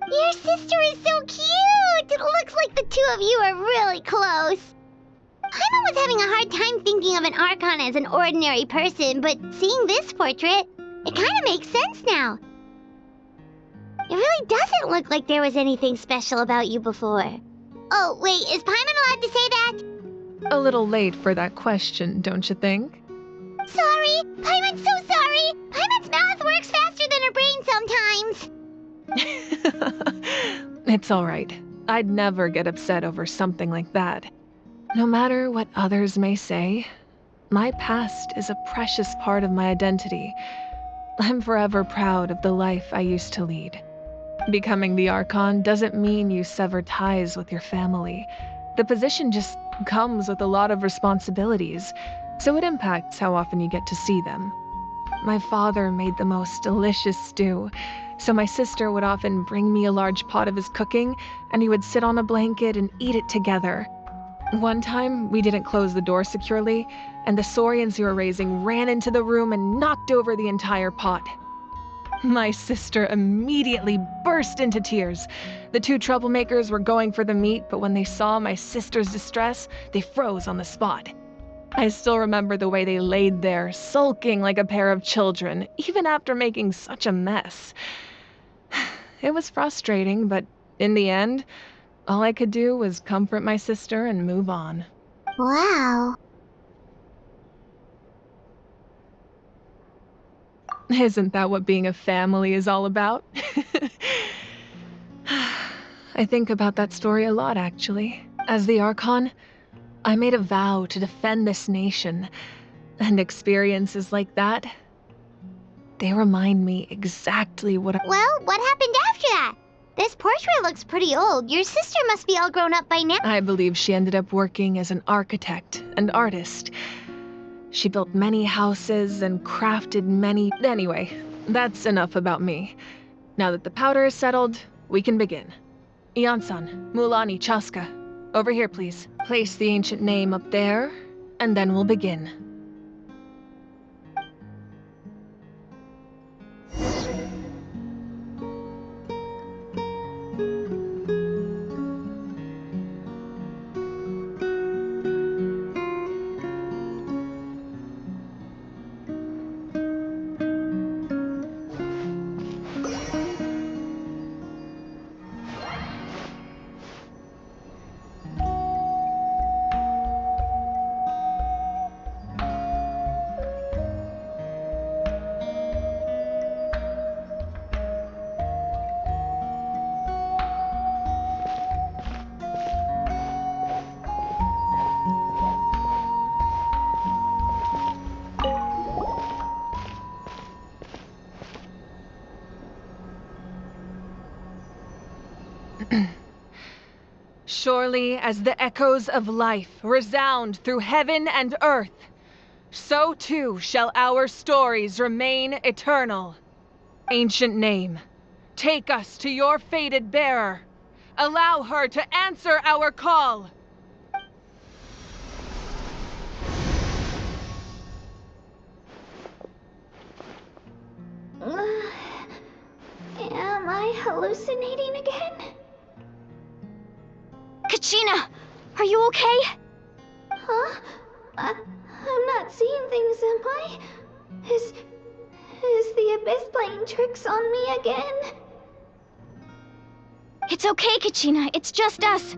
Your sister is so cute! It looks like the two of you are really close. Paimon was having a hard time thinking of an Archon as an ordinary person, but seeing this portrait, it kind of makes sense now. It really doesn't look like there was anything special about you before. Oh, wait, is Paimon allowed to say that? A little late for that question, don't you think? Sorry! Paimon's so sorry! Paimon's mouth works faster than her brain sometimes! It's all right. I'd never get upset over something like that. No matter what others may say, my past is a precious part of my identity. I'm forever proud of the life I used to lead. Becoming the Archon doesn't mean you sever ties with your family. The position just comes with a lot of responsibilities, so it impacts how often you get to see them. My father made the most delicious stew, so my sister would often bring me a large pot of his cooking, and he would sit on a blanket and eat it together. One time, we didn't close the door securely, and the saurians you were raising ran into the room and knocked over the entire pot. My sister immediately burst into tears. The two troublemakers were going for the meat, but when they saw my sister's distress, they froze on the spot. I still remember the way they laid there, sulking like a pair of children, even after making such a mess. It was frustrating, but in the end, all I could do was comfort my sister and move on. Wow. Isn't that what being a family is all about? I think about that story a lot, actually. As the Archon, I made a vow to defend this nation, and experiences like that, they remind me exactly what I— Well, what happened after that? This portrait looks pretty old. Your sister must be all grown up by now. I believe she ended up working as an architect and artist. She built many houses and crafted many— Anyway, that's enough about me. Now that the powder is settled, we can begin. Ian-san, Mulani, Chaska, over here please. Place the ancient name up there, and then we'll begin. Surely as the echoes of life resound through heaven and earth, so too shall our stories remain eternal. Ancient name, take us to your fated bearer. Allow her to answer our call. Am I hallucinating again? Kachina! Are you okay? Huh? I'm not seeing things, am I? Is the Abyss playing tricks on me again? It's okay, Kachina. It's just us.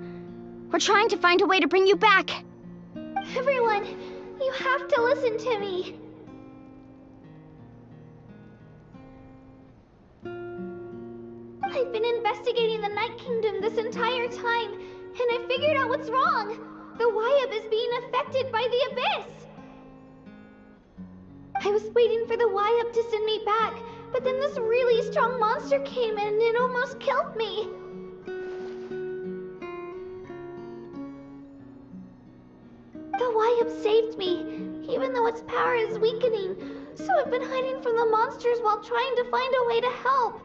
We're trying to find a way to bring you back. Everyone, you have to listen to me. I've been investigating the Night Kingdom this entire time, and I figured out what's wrong. The Wyab is being affected by the Abyss. I was waiting for the Wyab to send me back, but then this really strong monster came in and it almost killed me. The Wyab saved me, even though its power is weakening, so I've been hiding from the monsters while trying to find a way to help.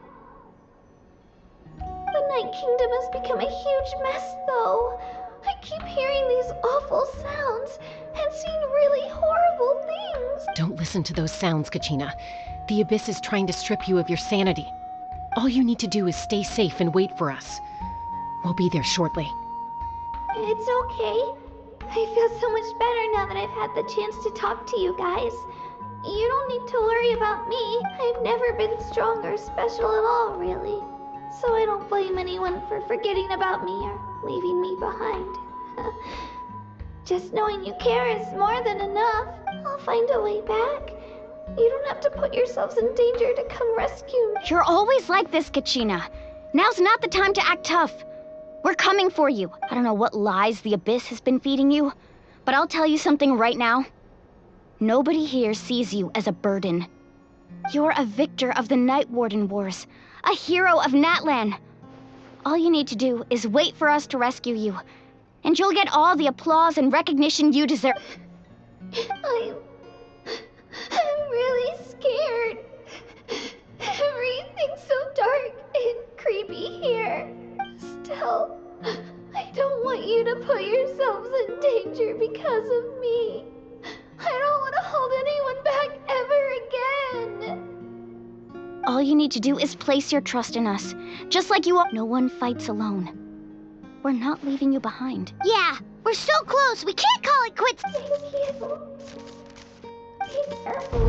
The Night Kingdom has become a huge mess, though. I keep hearing these awful sounds and seeing really horrible things. Don't listen to those sounds, Kachina. The Abyss is trying to strip you of your sanity. All you need to do is stay safe and wait for us. We'll be there shortly. It's okay. I feel so much better now that I've had the chance to talk to you guys. You don't need to worry about me. I've never been strong or special at all, really. So I don't blame anyone for forgetting about me or leaving me behind. Just knowing you care is more than enough. I'll find a way back. You don't have to put yourselves in danger to come rescue me. You're always like this, Kachina. Now's not the time to act tough. We're coming for you. I don't know what lies the Abyss has been feeding you, but I'll tell you something right now. Nobody here sees you as a burden. You're a victor of the Night Warden Wars, a hero of Natlan. All you need to do is wait for us to rescue you, and you'll get all the applause and recognition you deserve. I'm really scared. Everything's so dark and creepy here. Still, I don't want you to put yourselves in danger because of me. I don't want to hold anyone back ever again. All you need to do is place your trust in us, just like you are. No one fights alone. We're not leaving you behind. Yeah, we're so close. We can't call it quits. Be careful.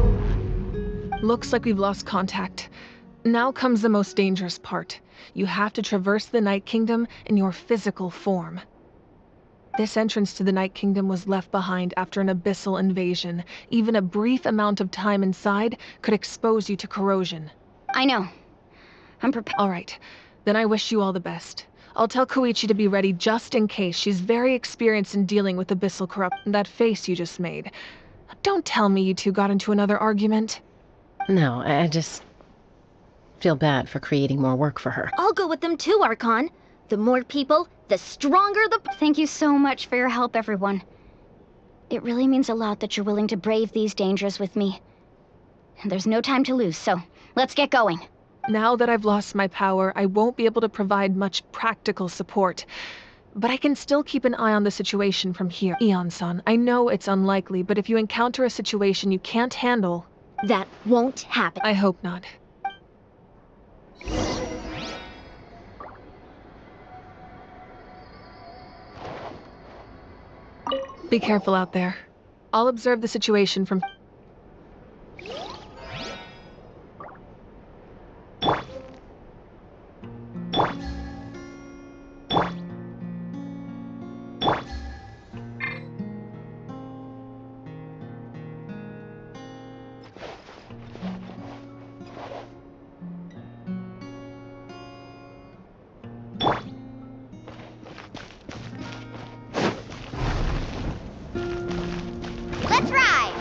Looks like we've lost contact. Now comes the most dangerous part. You have to traverse the Night Kingdom in your physical form. This entrance to the Night Kingdom was left behind after an abyssal invasion. Even a brief amount of time inside could expose you to corrosion. I know. I'm prepared. All right. Then I wish you all the best. I'll tell Koichi to be ready just in case. She's very experienced in dealing with abyssal corrupt. That face you just made. Don't tell me you two got into another argument. No, I just feel bad for creating more work for her. I'll go with them too, Archon. The more people, the stronger the... Thank you so much for your help, everyone. It really means a lot that you're willing to brave these dangers with me. And there's no time to lose, so let's get going. Now that I've lost my power, I won't be able to provide much practical support. But I can still keep an eye on the situation from here. Eon-san, I know it's unlikely, but if you encounter a situation you can't handle... That won't happen. I hope not. Be careful out there. I'll observe the situation from... Let's ride!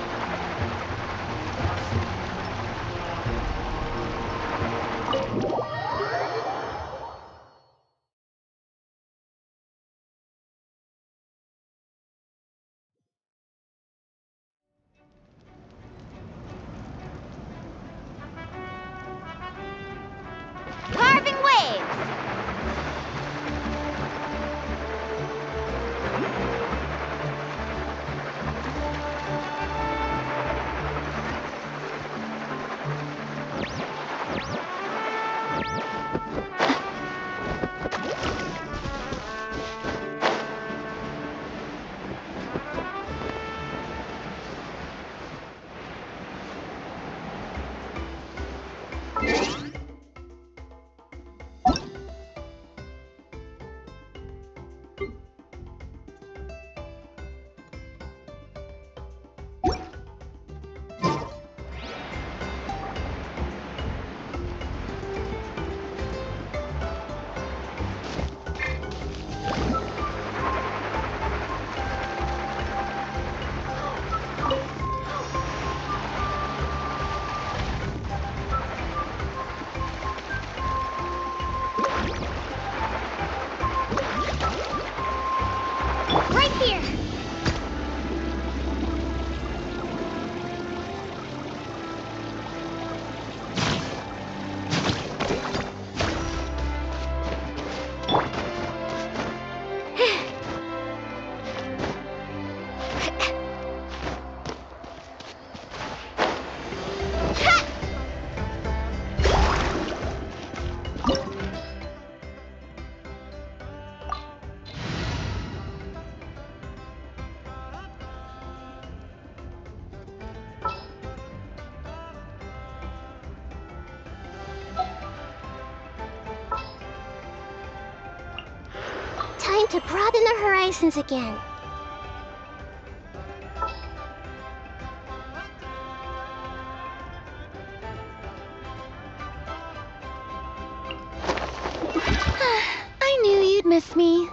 Right here! Time to broaden the horizons again. I knew you'd miss me.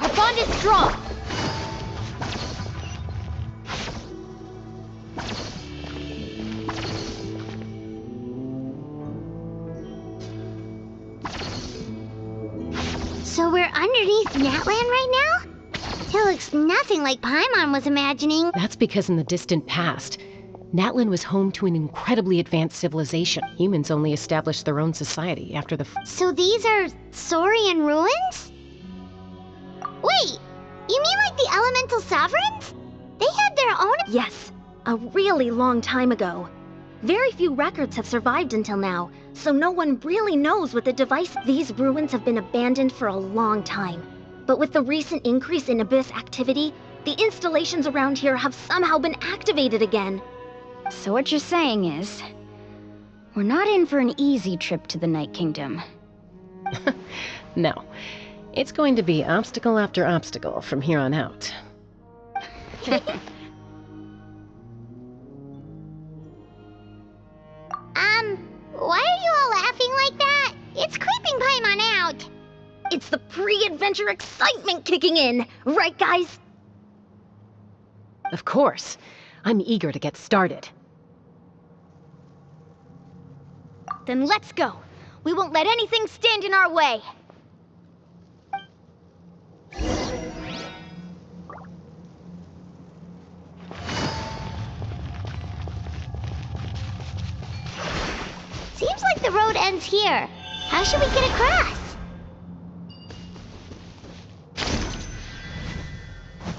Our bond is strong. So we're underneath Natland right now? It looks nothing like Paimon was imagining. That's because in the distant past, Natlan was home to an incredibly advanced civilization. Humans only established their own society after the... So these are Saurian ruins? Wait, you mean like the Elemental Sovereigns? They had their own... Yes, a really long time ago. Very few records have survived until now, so no one really knows what the device... These ruins have been abandoned for a long time. But with the recent increase in Abyss activity, the installations around here have somehow been activated again. So what you're saying is, we're not in for an easy trip to the Night Kingdom. No. It's going to be obstacle after obstacle from here on out. Why are you all laughing like that? It's creeping Paimon out. It's the pre-adventure excitement kicking in, right guys? Of course. I'm eager to get started. Then let's go. We won't let anything stand in our way. Seems like the road ends here. How should we get across?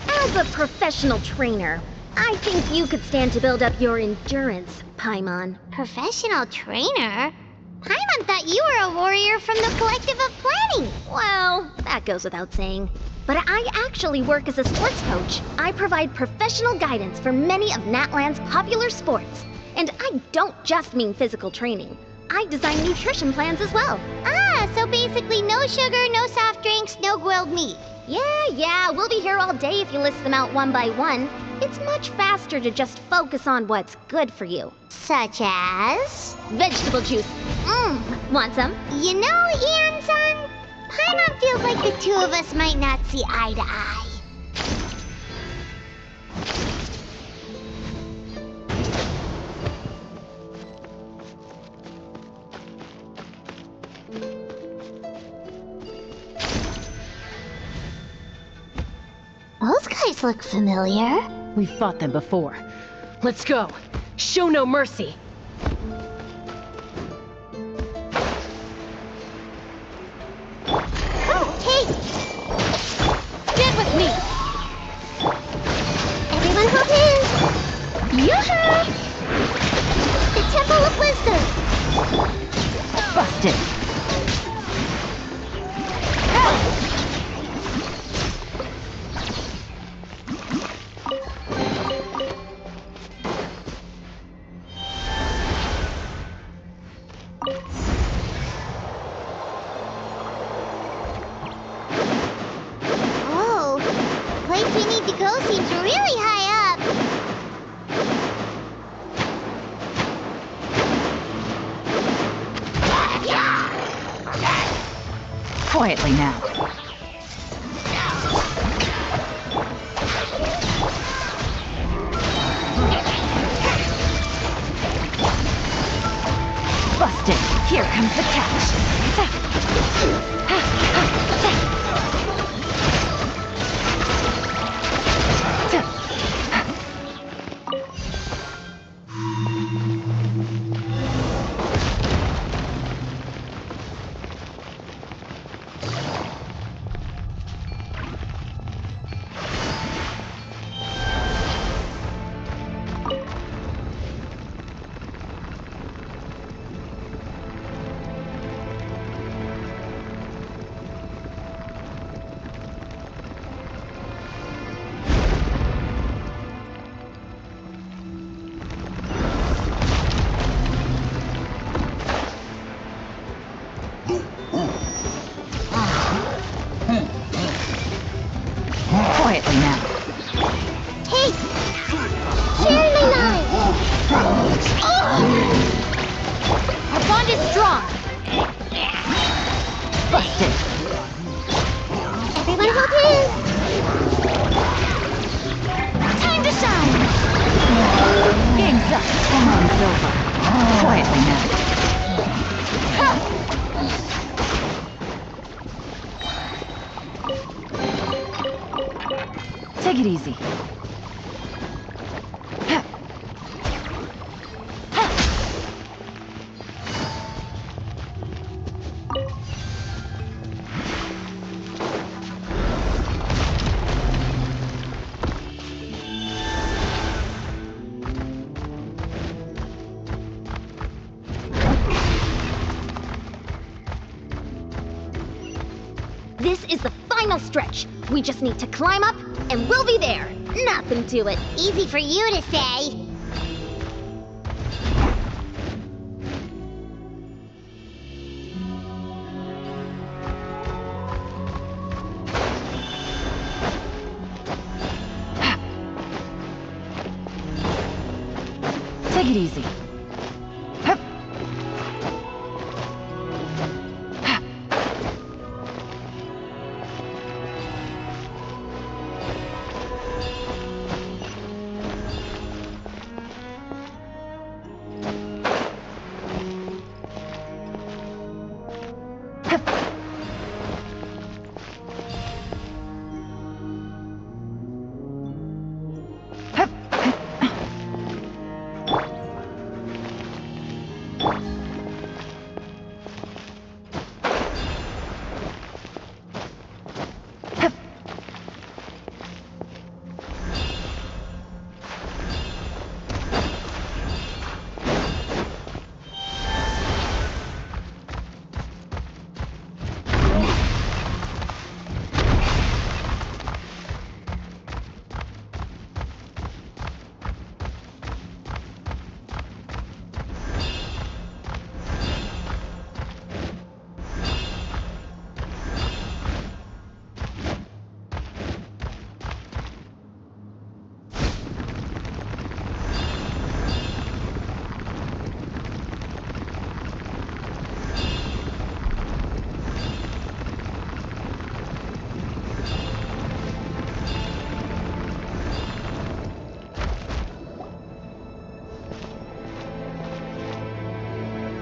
As a professional trainer, I think you could stand to build up your endurance, Paimon. Professional trainer? Paimon thought you were a warrior from the Collective of Planning. Well, that goes without saying. But I actually work as a sports coach. I provide professional guidance for many of Natland's popular sports. And I don't just mean physical training. I design nutrition plans as well. Ah, so basically no sugar, no soft drinks, no grilled meat. Yeah, we'll be here all day if you list them out one by one. It's much faster to just focus on what's good for you. Such as? Vegetable juice. Want some? You know, Ian-san, Paimon feels like the two of us might not see eye to eye. Those guys look familiar. We've fought them before. Let's go. Show no mercy. Hey! Stand with me! Everyone hold hands! Yoo-hoo! The Temple of Wisdom! Busted. Oh, the place we need to go seems really high up. Quietly now. Busted. Here comes the catch. Quietly now. Hey! Share my line! Our bond is strong! Busted. Everyone hold hands! Time to shine! Game's up. Game's over. Quietly now. Take it easy. This is the final stretch. We just need to climb up, and we'll be there. Nothing to it. Easy for you to say. Take it easy.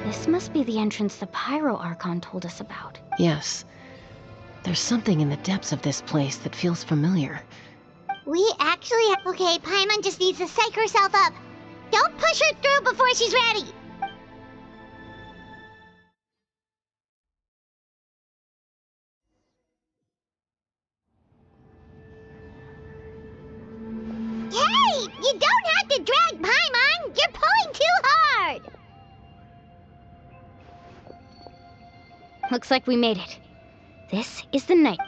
This must be the entrance the Pyro Archon told us about. Yes. There's something in the depths of this place that feels familiar. We actually have... Okay, Paimon just needs to psych herself up. Don't push her through before she's ready. Hey! You don't have to drag Paimon! You're pulling too hard! Looks like we made it. This is the night.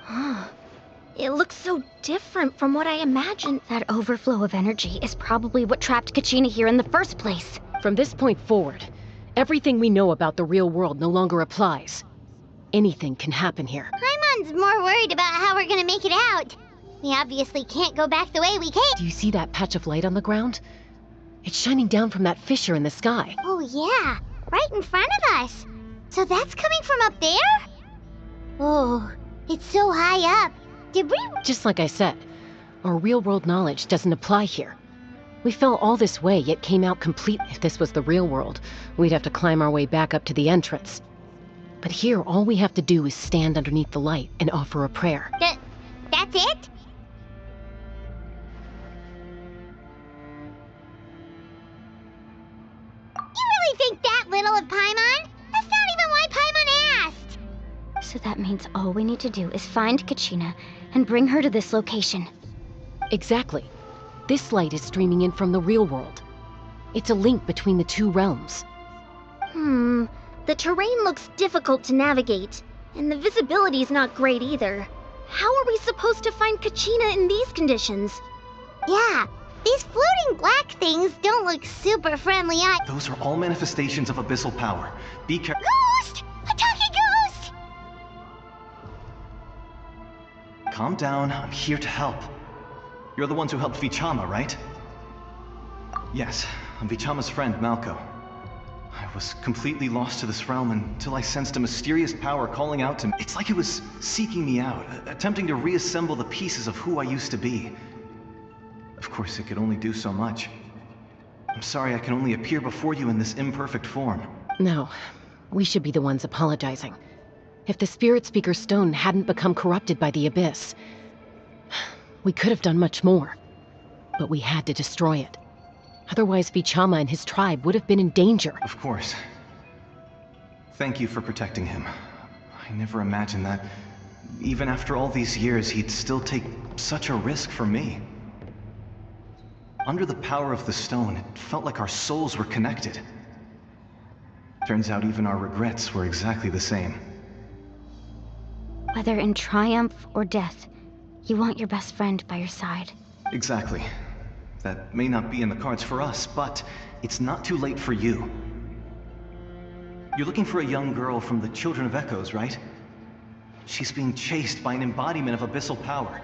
It looks so different from what I imagined. That overflow of energy is probably what trapped Kachina here in the first place. From this point forward, everything we know about the real world no longer applies. Anything can happen here. Paimon's more worried about how we're gonna make it out. We obviously can't go back the way we came. Do you see that patch of light on the ground? It's shining down from that fissure in the sky. Oh yeah, right in front of us. So that's coming from up there? Oh, it's so high up. Did we... Just like I said, our real-world knowledge doesn't apply here. We fell all this way, yet came out complete. If this was the real world, we'd have to climb our way back up to the entrance. But here, all we have to do is stand underneath the light and offer a prayer. That's it? You really think that little of Paimon? That's not even why Paimon asked! So that means all we need to do is find Kachina and bring her to this location. Exactly. This light is streaming in from the real world. It's a link between the two realms. The terrain looks difficult to navigate, and the visibility's not great either. How are we supposed to find Kachina in these conditions? Yeah, these floating black things don't look super friendly. Those are all manifestations of abyssal power. Be careful. Ghost! A talking ghost! Calm down, I'm here to help. You're the ones who helped Vichama, right? Yes, I'm Vichama's friend, Malco. I was completely lost to this realm until I sensed a mysterious power calling out to me. It's like it was seeking me out, attempting to reassemble the pieces of who I used to be. Of course, it could only do so much. I'm sorry I can only appear before you in this imperfect form. No, we should be the ones apologizing. If the Spirit Speaker Stone hadn't become corrupted by the Abyss, we could have done much more. But we had to destroy it. Otherwise, Vichama and his tribe would have been in danger. Of course. Thank you for protecting him. I never imagined that, even after all these years, he'd still take such a risk for me. Under the power of the stone, it felt like our souls were connected. Turns out even our regrets were exactly the same. Whether in triumph or death, you want your best friend by your side. Exactly. That may not be in the cards for us, but it's not too late for you. You're looking for a young girl from the Children of Echoes, right? She's being chased by an embodiment of abyssal power.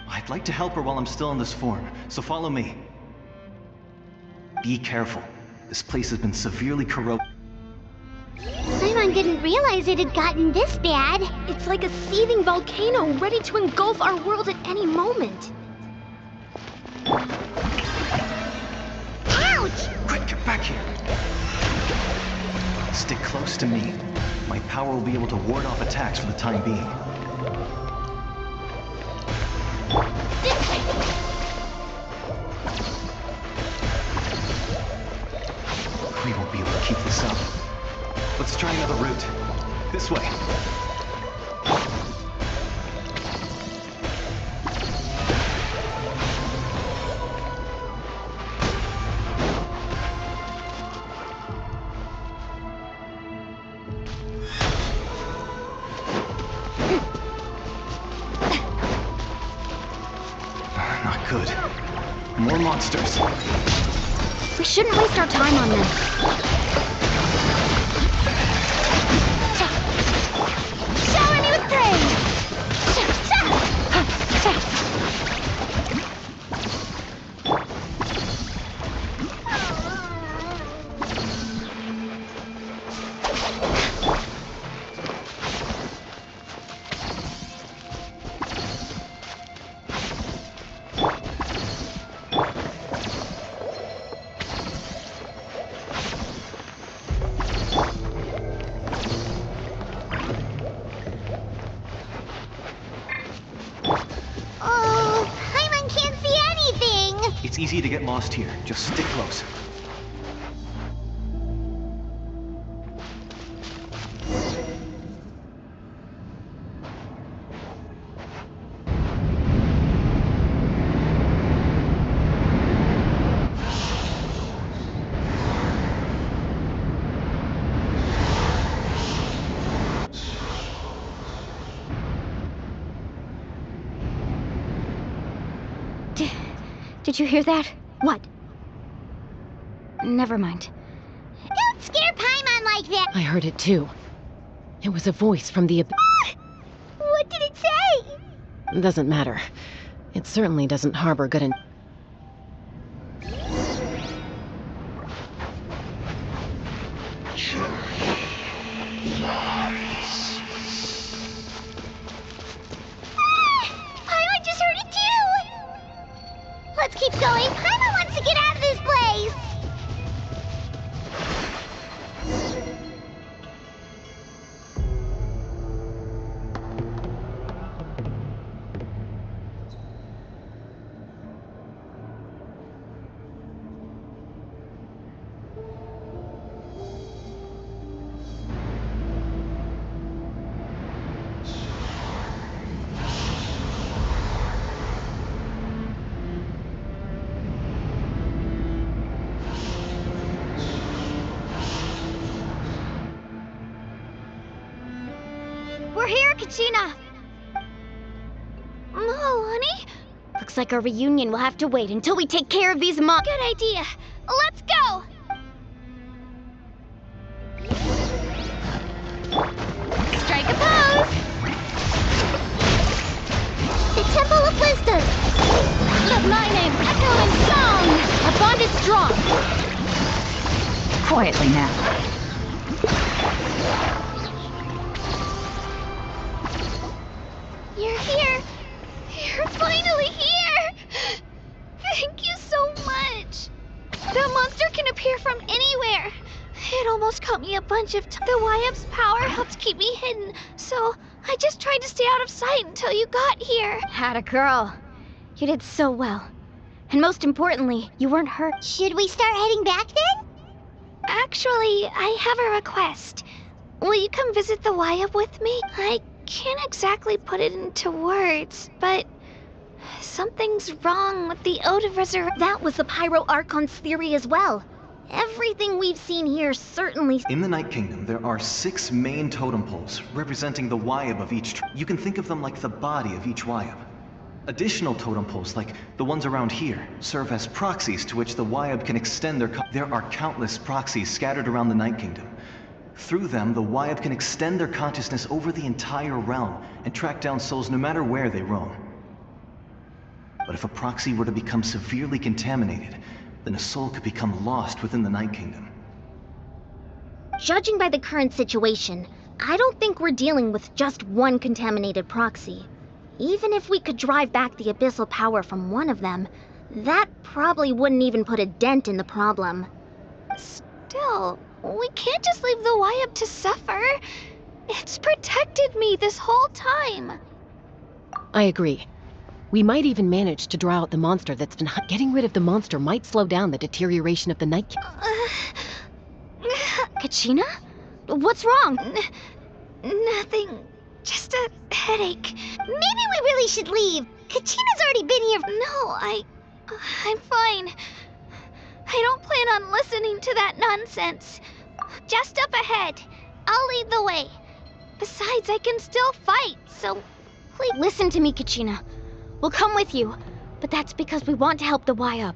I'd like to help her while I'm still in this form, so follow me. Be careful. This place has been severely corroded. Paimon didn't realize it had gotten this bad. It's like a seething volcano ready to engulf our world at any moment. Ouch! Quick, get back here! Stick close to me. My power will be able to ward off attacks for the time being. We won't be able to keep this up. Let's try another route. This way. Not good. More monsters. We shouldn't waste our time on them. Shower me with praise! It's easy to get lost here. Just stick close. Did you hear that? What? Never mind. Don't scare Paimon like that! I heard it too. It was a voice from the What did it say? Doesn't matter. It certainly doesn't harbor good Paimon just heard it too! Let's keep going. Paimon wants to get out of this place! We're here, Kachina! Honey? Looks like our reunion will have to wait until we take care of these Good idea. Let's go! Strike a pose! The Temple of Wisdom! Let my name echo in song! Our bond is strong! Quietly now. You're here! You're finally here! Thank you so much! That monster can appear from anywhere! It almost caught me a bunch of times. The Wyap's power helped keep me hidden, so I just tried to stay out of sight until you got here. Atta girl. You did so well. And most importantly, you weren't hurt. Should we start heading back then? Actually, I have a request. Will you come visit the Wyap with me? I can't exactly put it into words, but something's wrong with the Ode of Resurrection. That was the Pyro Archon's theory as well. Everything we've seen here certainly... In the Night Kingdom, there are 6 main totem poles representing the Wyap of each tribe. You can think of them like the body of each Wyap. Additional totem poles, like the ones around here, serve as proxies to which the Wyap can extend their... There are countless proxies scattered around the Night Kingdom. Through them, the Wyap can extend their consciousness over the entire realm and track down souls no matter where they roam. But if a proxy were to become severely contaminated, then a soul could become lost within the Night Kingdom. Judging by the current situation, I don't think we're dealing with just one contaminated proxy. Even if we could drive back the abyssal power from one of them, that probably wouldn't even put a dent in the problem. Still, we can't just leave the Wyap to suffer. It's protected me this whole time. I agree. We might even manage to draw out the monster that's been... Getting rid of the monster might slow down the deterioration of the Night Kingdom. Kachina? What's wrong? Nothing. Just a headache. Maybe we really should leave. Kachina's already been here. No, I'm fine. I don't plan on listening to that nonsense. Just up ahead. I'll lead the way. Besides, I can still fight, so please... Listen to me, Kachina. We'll come with you, but that's because we want to help the Wyap.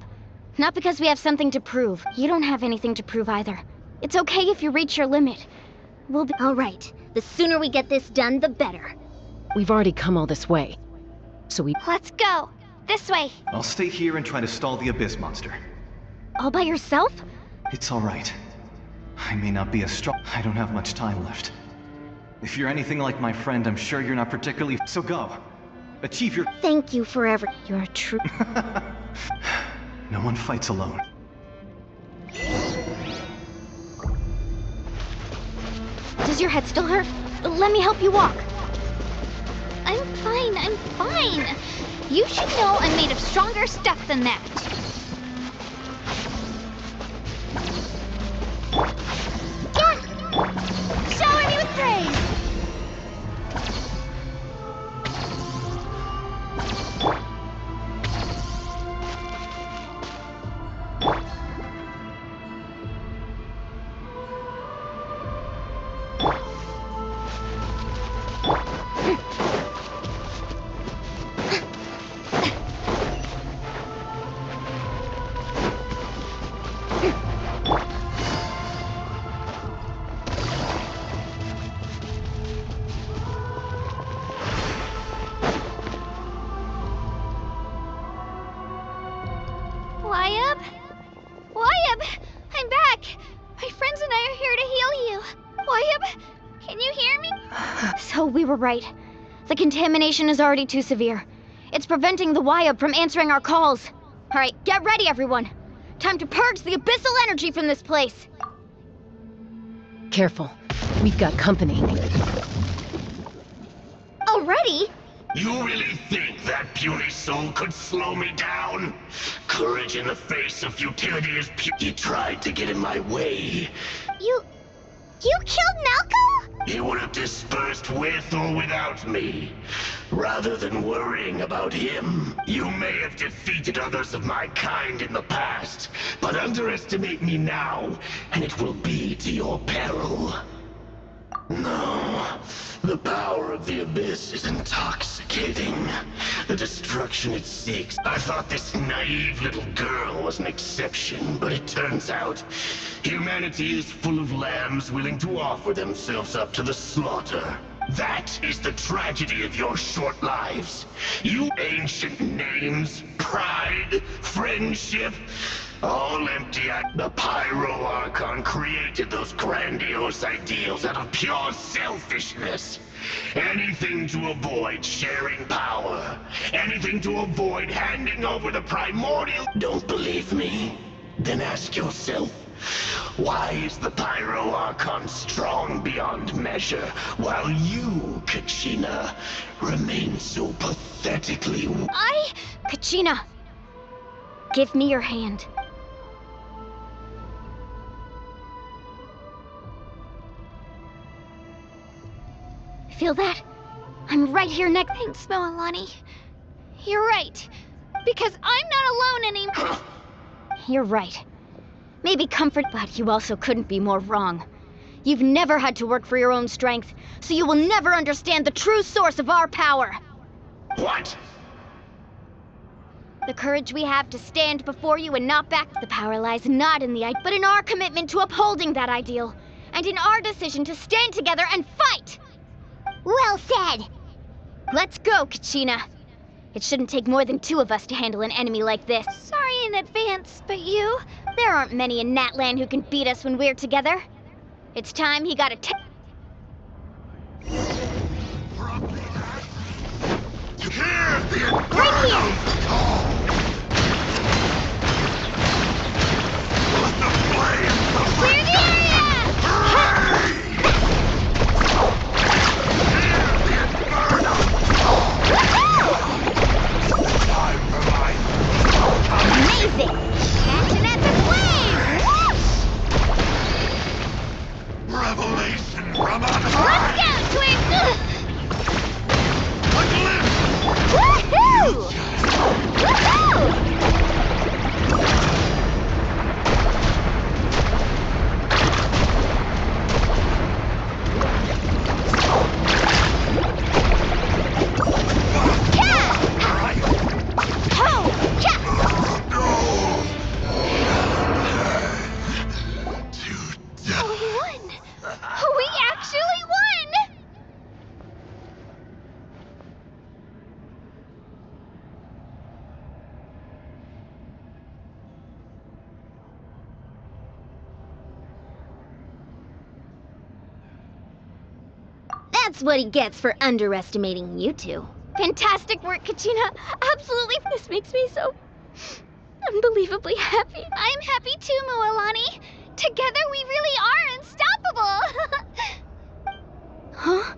Not because we have something to prove. You don't have anything to prove either. It's okay if you reach your limit. We'll be... All right. The sooner we get this done, the better. We've already come all this way. So we... Let's go. This way. I'll stay here and try to stall the Abyss monster. All by yourself? It's all right. I may not be as strong. I don't have much time left. If you're anything like my friend, I'm sure you're not particularly... So go. Achieve your... Thank you forever. You're a true... No one fights alone. Does your head still hurt? Let me help you walk. I'm fine. You should know I'm made of stronger stuff than that. Shower me with praise! So we were right. The contamination is already too severe. It's preventing the Wyab from answering our calls. Alright, get ready, everyone. Time to purge the abyssal energy from this place. Careful. We've got company. Already? You really think that puny soul could slow me down? Courage in the face of futility is He tried to get in my way. You killed Malco? He would have dispersed with or without me. Rather than worrying about him, you may have defeated others of my kind in the past, but underestimate me now, and it will be to your peril. No, the power of the Abyss is intoxicating. The destruction it seeks. I thought this naive little girl was an exception, but it turns out humanity is full of lambs willing to offer themselves up to the slaughter. That is the tragedy of your short lives. You ancient names, pride, friendship, all empty. The Pyro Archon created those grandiose ideals out of pure selfishness. Anything to avoid sharing power. Anything to avoid handing over the primordial. Don't believe me? Then ask yourself, why is the Pyro Archon strong beyond measure, while you, Kachina, remain so pathetically... Kachina, give me your hand. Feel that? I'm right here next. Thanks, Moalani. You're right. Because I'm not alone anymore. You're right. Maybe comfort, but you also couldn't be more wrong. You've never had to work for your own strength, so you will never understand the true source of our power. What? The courage we have to stand before you and not back. The power lies not in the ideal, but in our commitment to upholding that ideal, and in our decision to stand together and fight! Well said! Let's go, Kachina. It shouldn't take more than two of us to handle an enemy like this. Sorry in advance, but you? There aren't many in Natland who can beat us when we're together. It's time he got a Right here! Clear the area! Amazing! Catching at the flames! Revelation from on high! Let's go, Twins! Woohoo! Woohoo! We actually won! That's what he gets for underestimating you two. fantastic work, Kachina. Absolutely, this makes me so unbelievably happy. I'm happy too, Moalani. Together we really are unstoppable. Huh?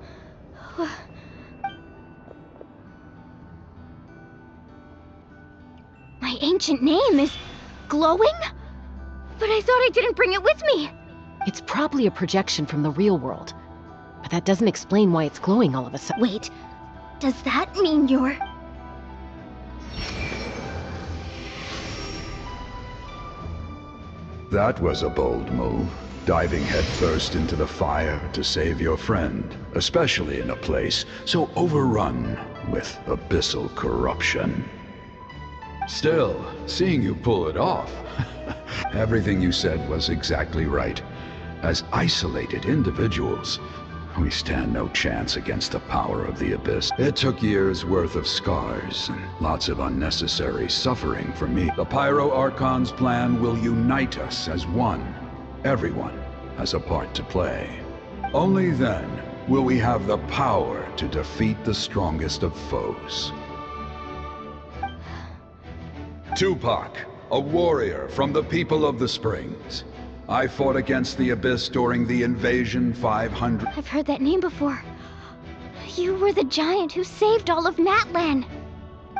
My ancient name is glowing? But I thought I didn't bring it with me. It's probably a projection from the real world. But that doesn't explain why it's glowing all of a sudden. Wait, does that mean you're... That was a bold move, diving headfirst into the fire to save your friend, especially in a place so overrun with abyssal corruption. Still, seeing you pull it off, everything you said was exactly right. As isolated individuals, we stand no chance against the power of the Abyss. It took years' worth of scars and lots of unnecessary suffering for me. The Pyro Archon's plan will unite us as one. Everyone has a part to play. Only then will we have the power to defeat the strongest of foes. Tupac, a warrior from the people of the Springs. I fought against the Abyss during the Invasion 500. I've heard that name before. You were the giant who saved all of Natlan.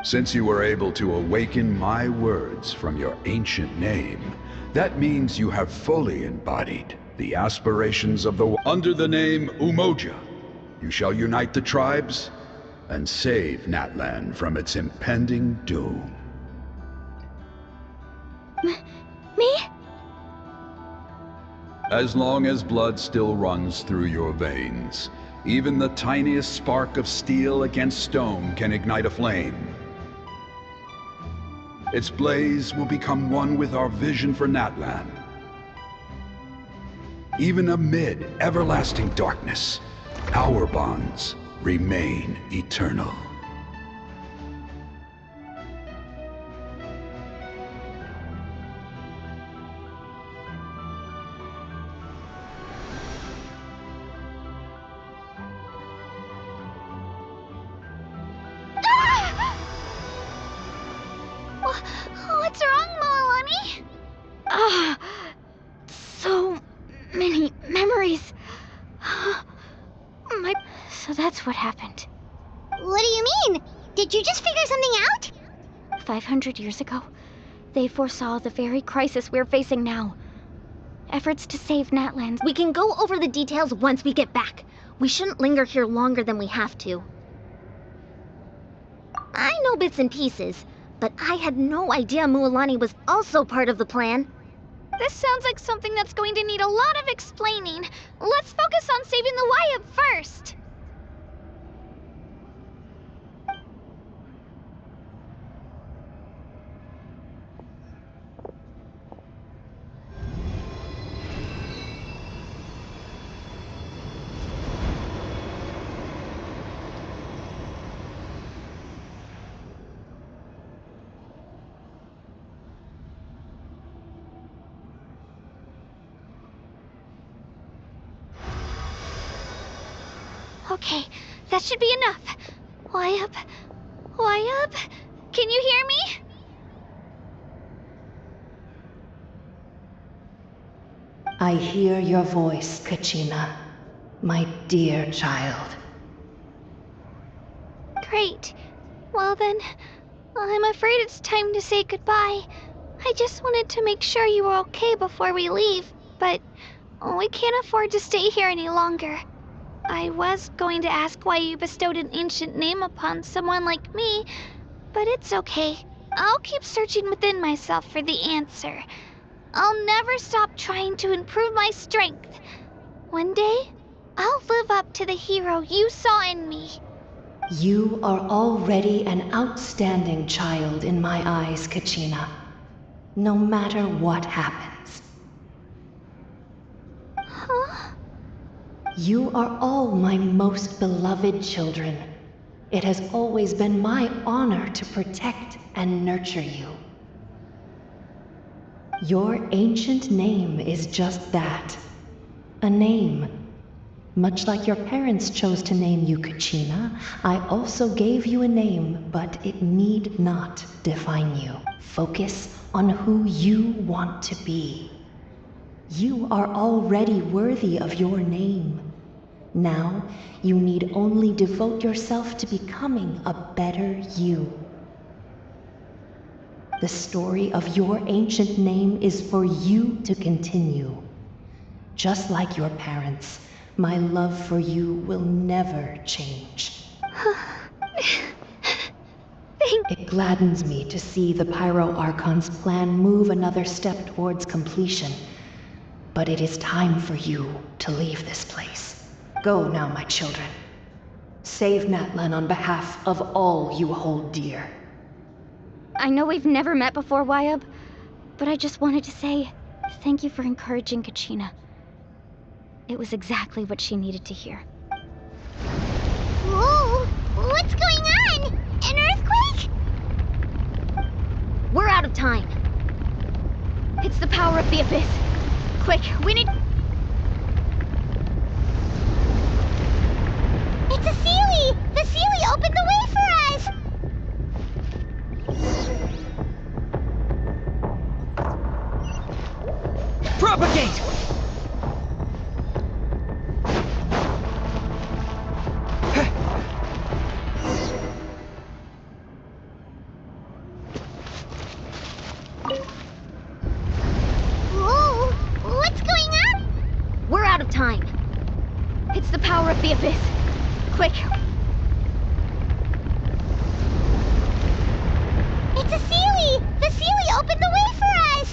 Since you were able to awaken my words from your ancient name, that means you have fully embodied the aspirations of the... Under the name Umoja, you shall unite the tribes and save Natlan from its impending doom. Me? As long as blood still runs through your veins, even the tiniest spark of steel against stone can ignite a flame. Its blaze will become one with our vision for Natlan. Even amid everlasting darkness, our bonds remain eternal. What's wrong, Moalani? So many memories. So that's what happened. What do you mean? Did you just figure something out? 500 years ago, they foresaw the very crisis we're facing now. Efforts to save Natlands. We can go over the details once we get back. We shouldn't linger here longer than we have to. I know bits and pieces, but I had no idea Mualani was also part of the plan. This sounds like something that's going to need a lot of explaining. Let's focus on saving the Wyatt first. Okay, that should be enough. Wyatt? Can you hear me? I hear your voice, Kachina, my dear child. Great. Well then, I'm afraid it's time to say goodbye. I just wanted to make sure you were okay before we leave, but we can't afford to stay here any longer. I was going to ask why you bestowed an ancient name upon someone like me, but it's okay. I'll keep searching within myself for the answer. I'll never stop trying to improve my strength. One day, I'll live up to the hero you saw in me. You are already an outstanding child in my eyes, Kachina. No matter what happens. Huh? You are all my most beloved children. It has always been my honor to protect and nurture you. Your ancient name is just that. A name. Much like your parents chose to name you Kachina, I also gave you a name, but it need not define you. Focus on who you want to be. You are already worthy of your name. Now, you need only devote yourself to becoming a better you. The story of your ancient name is for you to continue. Just like your parents, my love for you will never change. It gladdens me to see the Pyro Archon's plan move another step towards completion. But it is time for you to leave this place. Go now, my children. Save Natlan on behalf of all you hold dear. I know we've never met before, Wyatt, but I just wanted to say thank you for encouraging Kachina. It was exactly what she needed to hear. Whoa! What's going on? An earthquake? We're out of time. It's the power of the Abyss. Quick, we need... quick! It's a Sealy! The Sealy opened the way for us!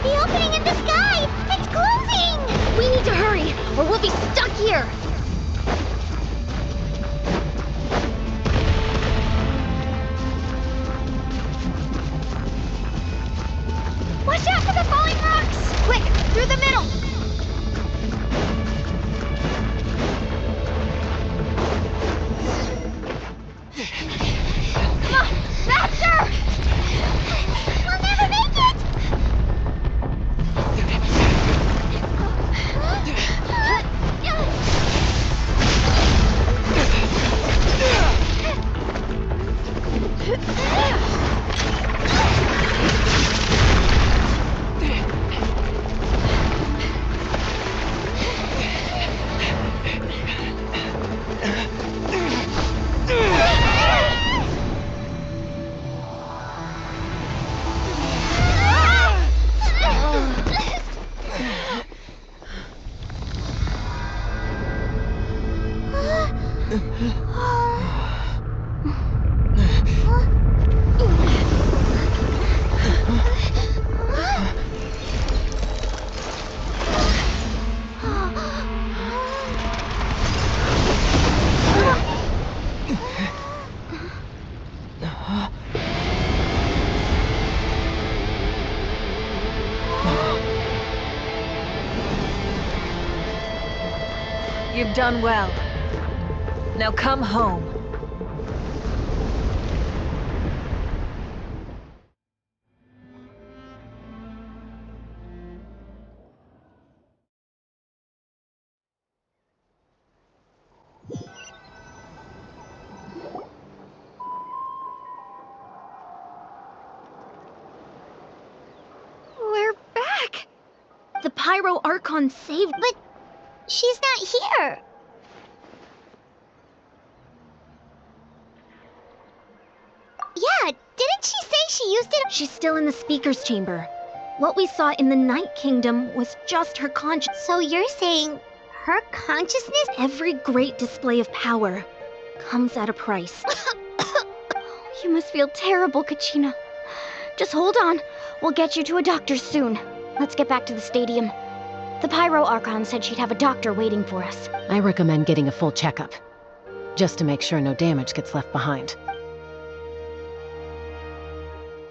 The opening in the sky! It's closing! We need to hurry, or we'll be stuck here! Watch out for the falling rocks! Quick, through the middle! Come on, faster! We'll never make it! You've done well. Now come home. We're back! The Pyro Archon saved. But she's not here. Yeah, didn't she say she used it? She's still in the Speaker's Chamber. What we saw in the Night Kingdom was just her conscience. So you're saying her consciousness? Every great display of power comes at a price. You must feel terrible, Kachina. Just hold on. We'll get you to a doctor soon. Let's get back to the stadium. The Pyro Archon said she'd have a doctor waiting for us. I recommend getting a full checkup, just to make sure no damage gets left behind.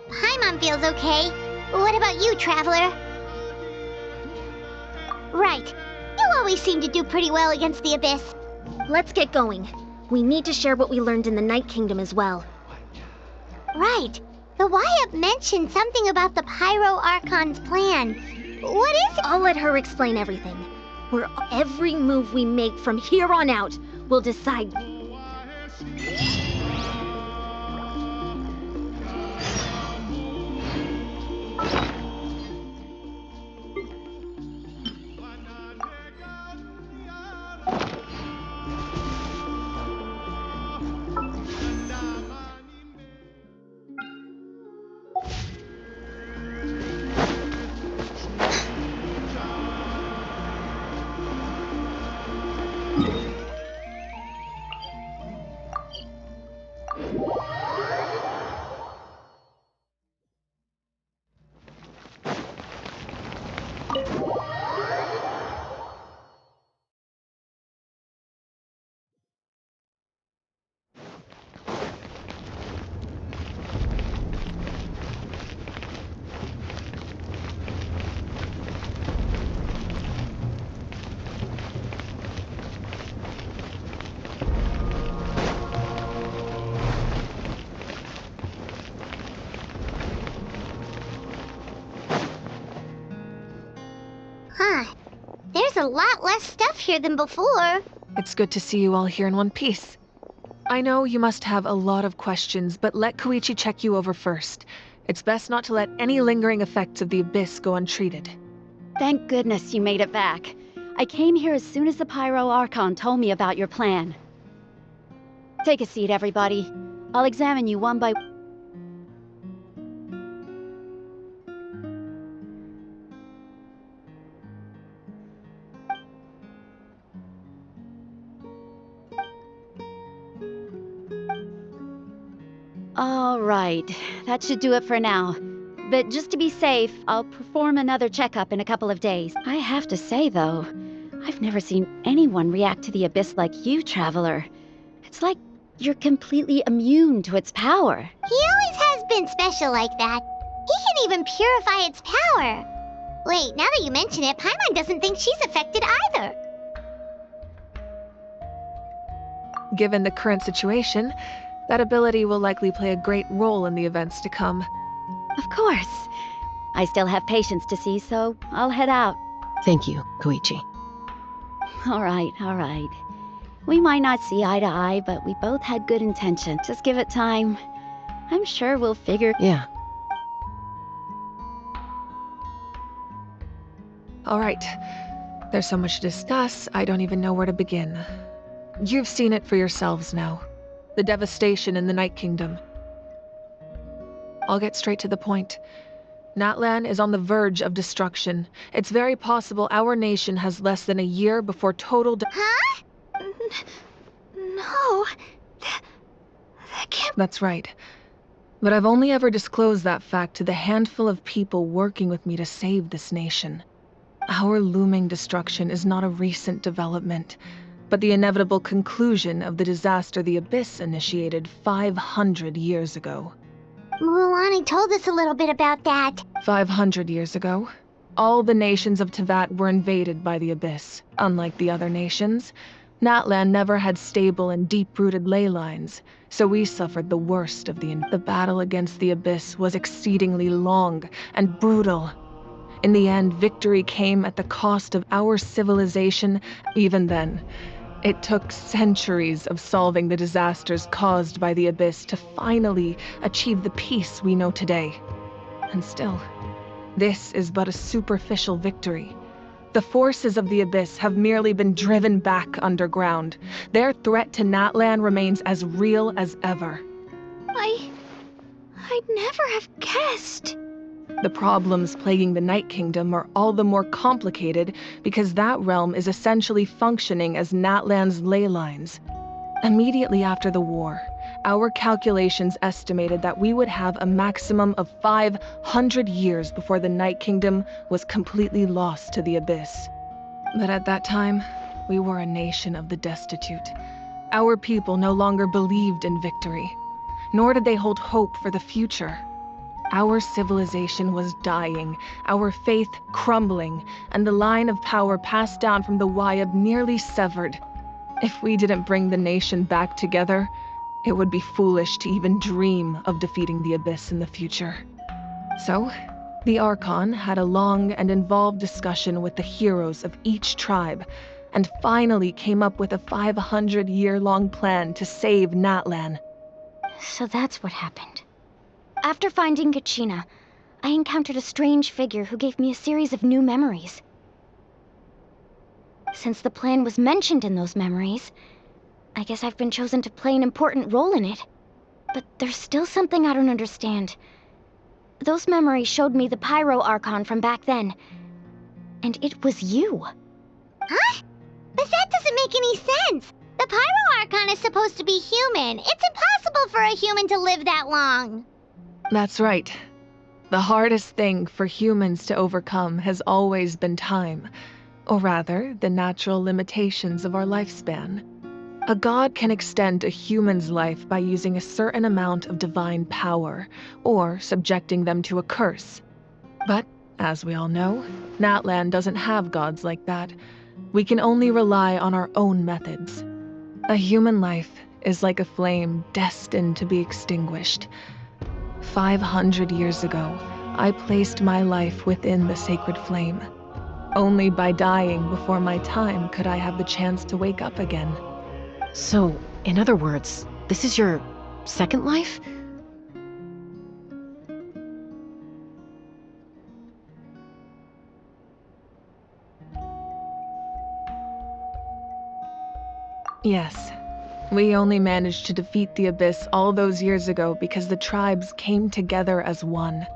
Paimon feels okay. What about you, Traveler? Right. You always seem to do pretty well against the Abyss. Let's get going. We need to share what we learned in the Night Kingdom as well. Right. The Wyatt mentioned something about the Pyro Archon's plan. What is it? I'll let her explain everything. Where every move we make from here on out will decide. Huh. There's a lot less stuff here than before. It's good to see you all here in one piece. I know you must have a lot of questions, but let Koichi check you over first. It's best not to let any lingering effects of the Abyss go untreated. Thank goodness you made it back. I came here as soon as the Pyro Archon told me about your plan. Take a seat, everybody. I'll examine you one by... All right, that should do it for now. But just to be safe, I'll perform another checkup in a couple of days. I have to say, though, I've never seen anyone react to the Abyss like you, Traveler. It's like you're completely immune to its power. He always has been special like that. He can even purify its power. Wait, now that you mention it, Paimon doesn't think she's affected either. Given the current situation, that ability will likely play a great role in the events to come. Of course. I still have patients to see, so I'll head out. Thank you, Koichi. All right. We might not see eye to eye, but we both had good intention. Just give it time. I'm sure we'll figure... Yeah. All right. There's so much to discuss, I don't even know where to begin. You've seen it for yourselves now. The devastation in the Night Kingdom. I'll get straight to the point. Natlan is on the verge of destruction. It's very possible our nation has less than a year before total Huh? No. That can't... That's right. But I've only ever disclosed that fact to the handful of people working with me to save this nation. Our looming destruction is not a recent development, but the inevitable conclusion of the disaster the Abyss initiated 500 years ago. Mulani told us a little bit about that. 500 years ago, all the nations of Teyvat were invaded by the Abyss. Unlike the other nations, Natlan never had stable and deep-rooted ley lines, so we suffered the worst of the battle against the Abyss was exceedingly long and brutal. In the end, victory came at the cost of our civilization. Even then, it took centuries of solving the disasters caused by the Abyss to finally achieve the peace we know today. And still, this is but a superficial victory. The forces of the Abyss have merely been driven back underground. Their threat to Natlan remains as real as ever. I'd never have guessed. The problems plaguing the Night Kingdom are all the more complicated because that realm is essentially functioning as Natlan's ley lines. Immediately after the war, our calculations estimated that we would have a maximum of 500 years before the Night Kingdom was completely lost to the Abyss. But at that time, we were a nation of the destitute. Our people no longer believed in victory, nor did they hold hope for the future. Our civilization was dying, our faith crumbling, and the line of power passed down from the Wayab nearly severed. If we didn't bring the nation back together, it would be foolish to even dream of defeating the Abyss in the future. So, the Archon had a long and involved discussion with the heroes of each tribe, and finally came up with a 500-year-long plan to save Natlan. So that's what happened. After finding Kachina, I encountered a strange figure who gave me a series of new memories. Since the plan was mentioned in those memories, I guess I've been chosen to play an important role in it. But there's still something I don't understand. Those memories showed me the Pyro Archon from back then. And it was you. Huh? But that doesn't make any sense. The Pyro Archon is supposed to be human. It's impossible for a human to live that long. That's right. The hardest thing for humans to overcome has always been time, or rather, the natural limitations of our lifespan. A god can extend a human's life by using a certain amount of divine power, or subjecting them to a curse. But, as we all know, Natlan doesn't have gods like that. We can only rely on our own methods. A human life is like a flame destined to be extinguished. 500 years ago, I placed my life within the sacred flame. Only by dying before my time could I have the chance to wake up again. So, in other words, This is your second life? Yes. We only managed to defeat the Abyss all those years ago because the tribes came together as one.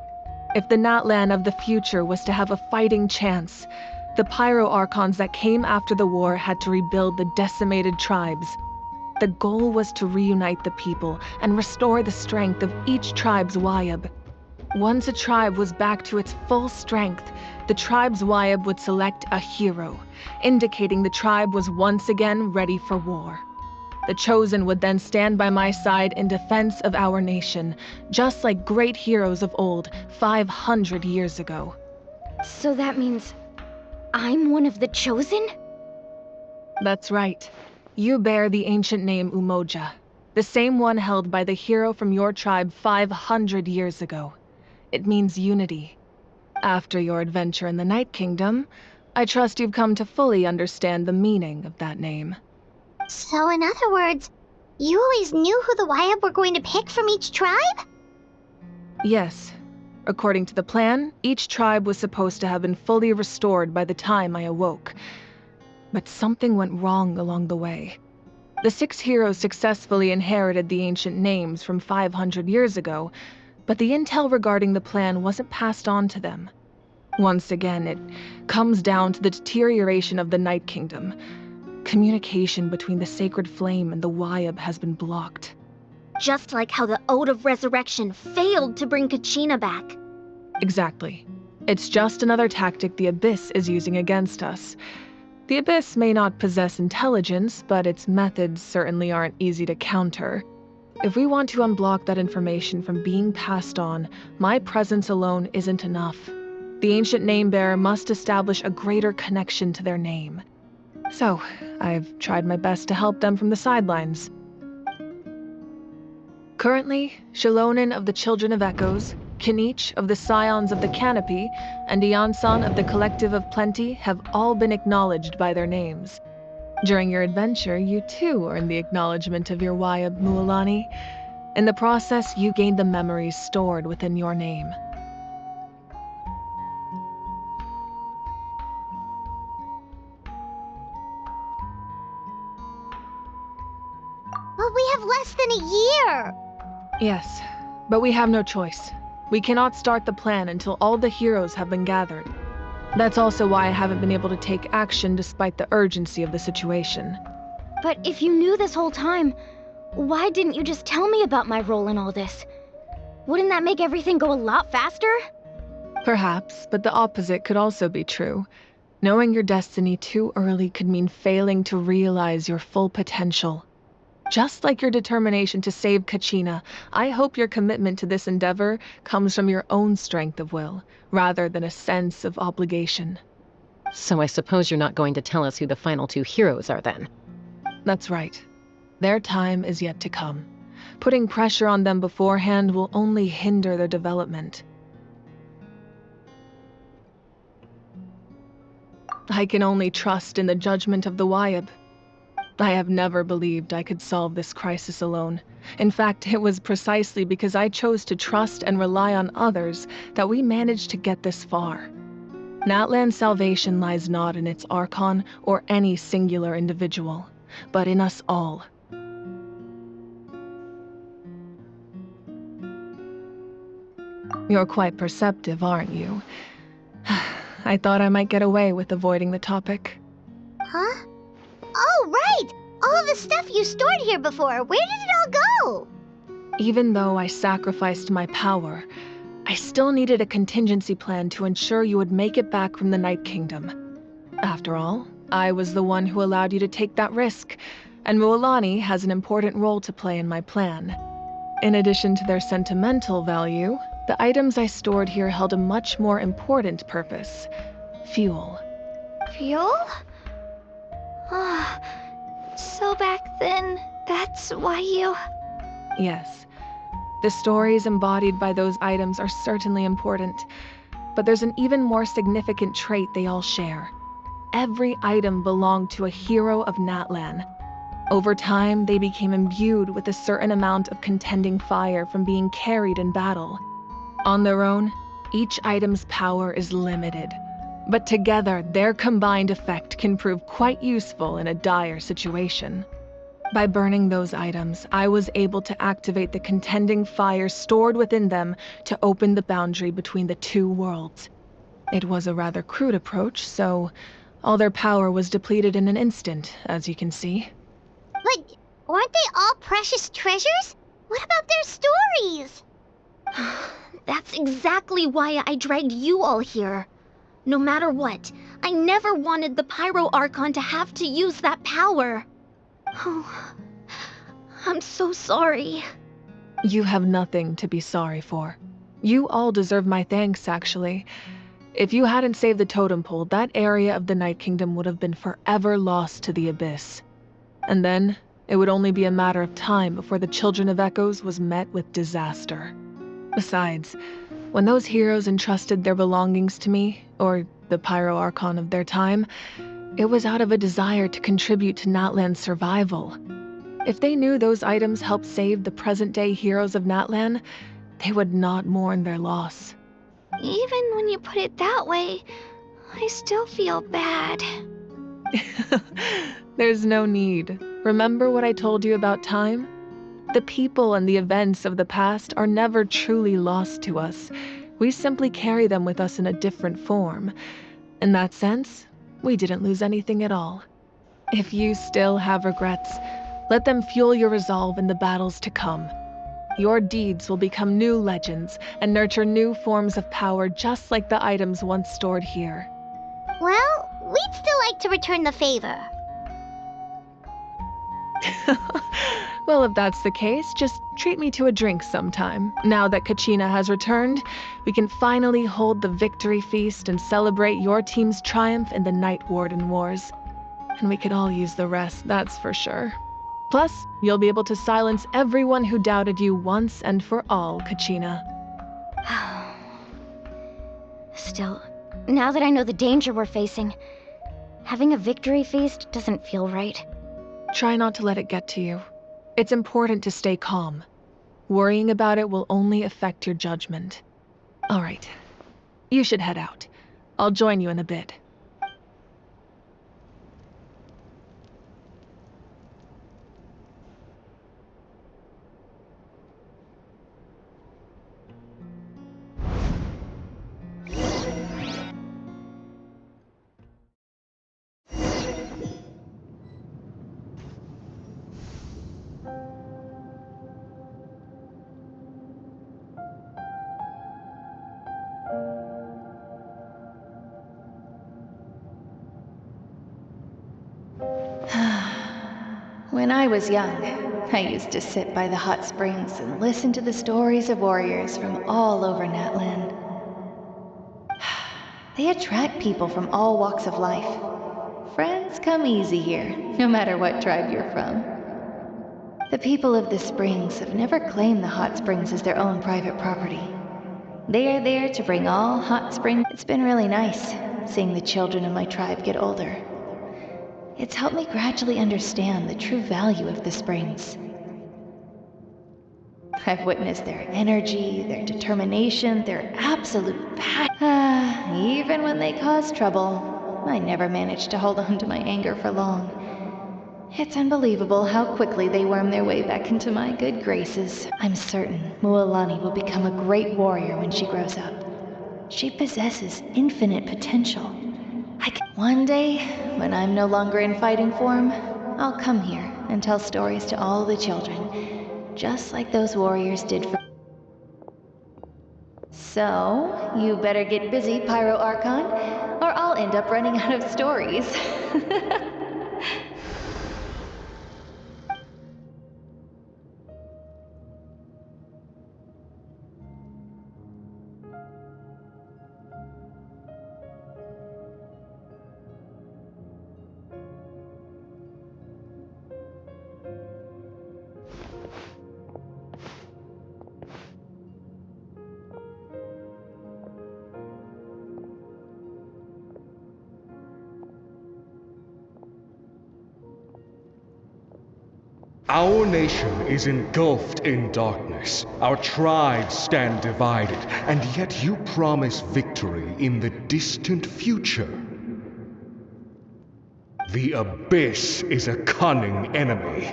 If the Natlan of the future was to have a fighting chance, the Pyro Archons that came after the war had to rebuild the decimated tribes. The goal was to reunite the people and restore the strength of each tribe's Wayab. Once a tribe was back to its full strength, the tribe's Wayab would select a hero, indicating the tribe was once again ready for war. The Chosen would then stand by my side in defense of our nation, just like great heroes of old 500 years ago. So that means I'm one of the Chosen? That's right. You bear the ancient name Umoja, the same one held by the hero from your tribe 500 years ago. It means unity. After your adventure in the Night Kingdom, I trust you've come to fully understand the meaning of that name. So in other words, you always knew who the Wayab were going to pick from each tribe? Yes. According to the plan, each tribe was supposed to have been fully restored by the time I awoke. But something went wrong along the way. The 6 heroes successfully inherited the ancient names from 500 years ago, but the intel regarding the plan wasn't passed on to them. Once again, it comes down to the deterioration of the Night Kingdom. Communication between the Sacred Flame and the Wayab has been blocked. Just like how the Ode of Resurrection failed to bring Kachina back. Exactly. It's just another tactic the Abyss is using against us. The Abyss may not possess intelligence, but its methods certainly aren't easy to counter. If we want to unblock that information from being passed on, my presence alone isn't enough. The ancient name-bearer must establish a greater connection to their name. So, I've tried my best to help them from the sidelines. Currently, Shalonin of the Children of Echoes, Kinich of the Scions of the Canopy, and Iansan of the Collective of Plenty have all been acknowledged by their names. During your adventure, you too earned the acknowledgement of your Wayab, Mualani. In the process, you gained the memories stored within your name. But we have less than a year! Yes, but we have no choice. We cannot start the plan until all the heroes have been gathered. That's also why I haven't been able to take action despite the urgency of the situation. But if you knew this whole time, why didn't you just tell me about my role in all this? Wouldn't that make everything go a lot faster? Perhaps, but the opposite could also be true. Knowing your destiny too early could mean failing to realize your full potential. Just like your determination to save Kachina, I hope your commitment to this endeavor comes from your own strength of will, rather than a sense of obligation. So I suppose you're not going to tell us who the final 2 heroes are then? That's right. Their time is yet to come. Putting pressure on them beforehand will only hinder their development. I can only trust in the judgment of the Wayab. I have never believed I could solve this crisis alone. In fact, it was precisely because I chose to trust and rely on others that we managed to get this far. Natlan's salvation lies not in its Archon or any singular individual, but in us all. You're quite perceptive, aren't you? I thought I might get away with avoiding the topic. Huh? Oh, right! All of the stuff you stored here before, where did it all go? Even though I sacrificed my power, I still needed a contingency plan to ensure you would make it back from the Night Kingdom. After all, I was the one who allowed you to take that risk, and Mualani has an important role to play in my plan. In addition to their sentimental value, the items I stored here held a much more important purpose: fuel. Fuel? Ah, so back then, that's why you... Yes. The stories embodied by those items are certainly important, but there's an even more significant trait they all share. Every item belonged to a hero of Natlan. Over time, they became imbued with a certain amount of contending fire from being carried in battle. On their own, each item's power is limited, but together their combined effect can prove quite useful in a dire situation. By burning those items, I was able to activate the contending fire stored within them to open the boundary between the two worlds. It was a rather crude approach, so all their power was depleted in an instant, as you can see. But aren't they all precious treasures? What about their stories? That's exactly why I dragged you all here. No matter what, I never wanted the Pyro Archon to have to use that power. Oh, I'm so sorry. You have nothing to be sorry for. You all deserve my thanks, actually. If you hadn't saved the totem pole, that area of the Night Kingdom would have been forever lost to the Abyss. And then, it would only be a matter of time before the Children of Echoes was met with disaster. Besides, when those heroes entrusted their belongings to me, or the Pyro Archon of their time, it was out of a desire to contribute to Natlan's survival. If they knew those items helped save the present-day heroes of Natlan, they would not mourn their loss. Even when you put it that way, I still feel bad. There's no need. Remember what I told you about time? The people and the events of the past are never truly lost to us. We simply carry them with us in a different form. In that sense, we didn't lose anything at all. If you still have regrets, let them fuel your resolve in the battles to come. Your deeds will become new legends and nurture new forms of power just like the items once stored here. Well, we'd still like to return the favor. Well, if that's the case, just treat me to a drink sometime. Now that Kachina has returned, we can finally hold the victory feast and celebrate your team's triumph in the Night Warden Wars. And we could all use the rest, that's for sure. Plus, you'll be able to silence everyone who doubted you once and for all, Kachina. Still, now that I know the danger we're facing, having a victory feast doesn't feel right. Try not to let it get to you. It's important to stay calm. Worrying about it will only affect your judgment. All right, you should head out. I'll join you in a bit. When I was young, I used to sit by the hot springs and listen to the stories of warriors from all over Natlan. They attract people from all walks of life. Friends come easy here, no matter what tribe you're from. The people of the springs have never claimed the hot springs as their own private property. They are there to bring all hot springs. It's been really nice, seeing the children of my tribe get older. It's helped me gradually understand the true value of the springs. I've witnessed their energy, their determination, their absolute passion. Even when they cause trouble, I never managed to hold on to my anger for long. It's unbelievable how quickly they worm their way back into my good graces. I'm certain Mualani will become a great warrior when she grows up. She possesses infinite potential. One day, when I'm no longer in fighting form, I'll come here and tell stories to all the children, just like those warriors did for... So, you better get busy, Pyro Archon, or I'll end up running out of stories. Our nation is engulfed in darkness. Our tribes stand divided, and yet you promise victory in the distant future. The Abyss is a cunning enemy,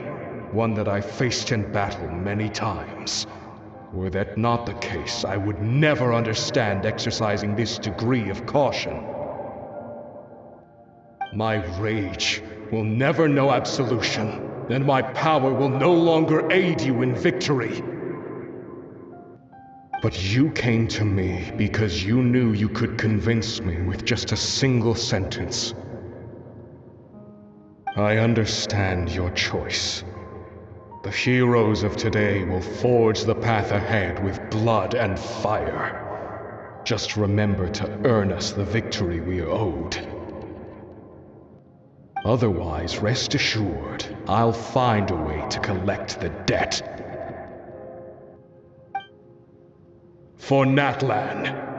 one that I've faced in battle many times. Were that not the case, I would never understand exercising this degree of caution. My rage will never know absolution, and my power will no longer aid you in victory. But you came to me because you knew you could convince me with just a single sentence. I understand your choice. The heroes of today will forge the path ahead with blood and fire. Just remember to earn us the victory we are owed. Otherwise, rest assured, I'll find a way to collect the debt. For Natlan.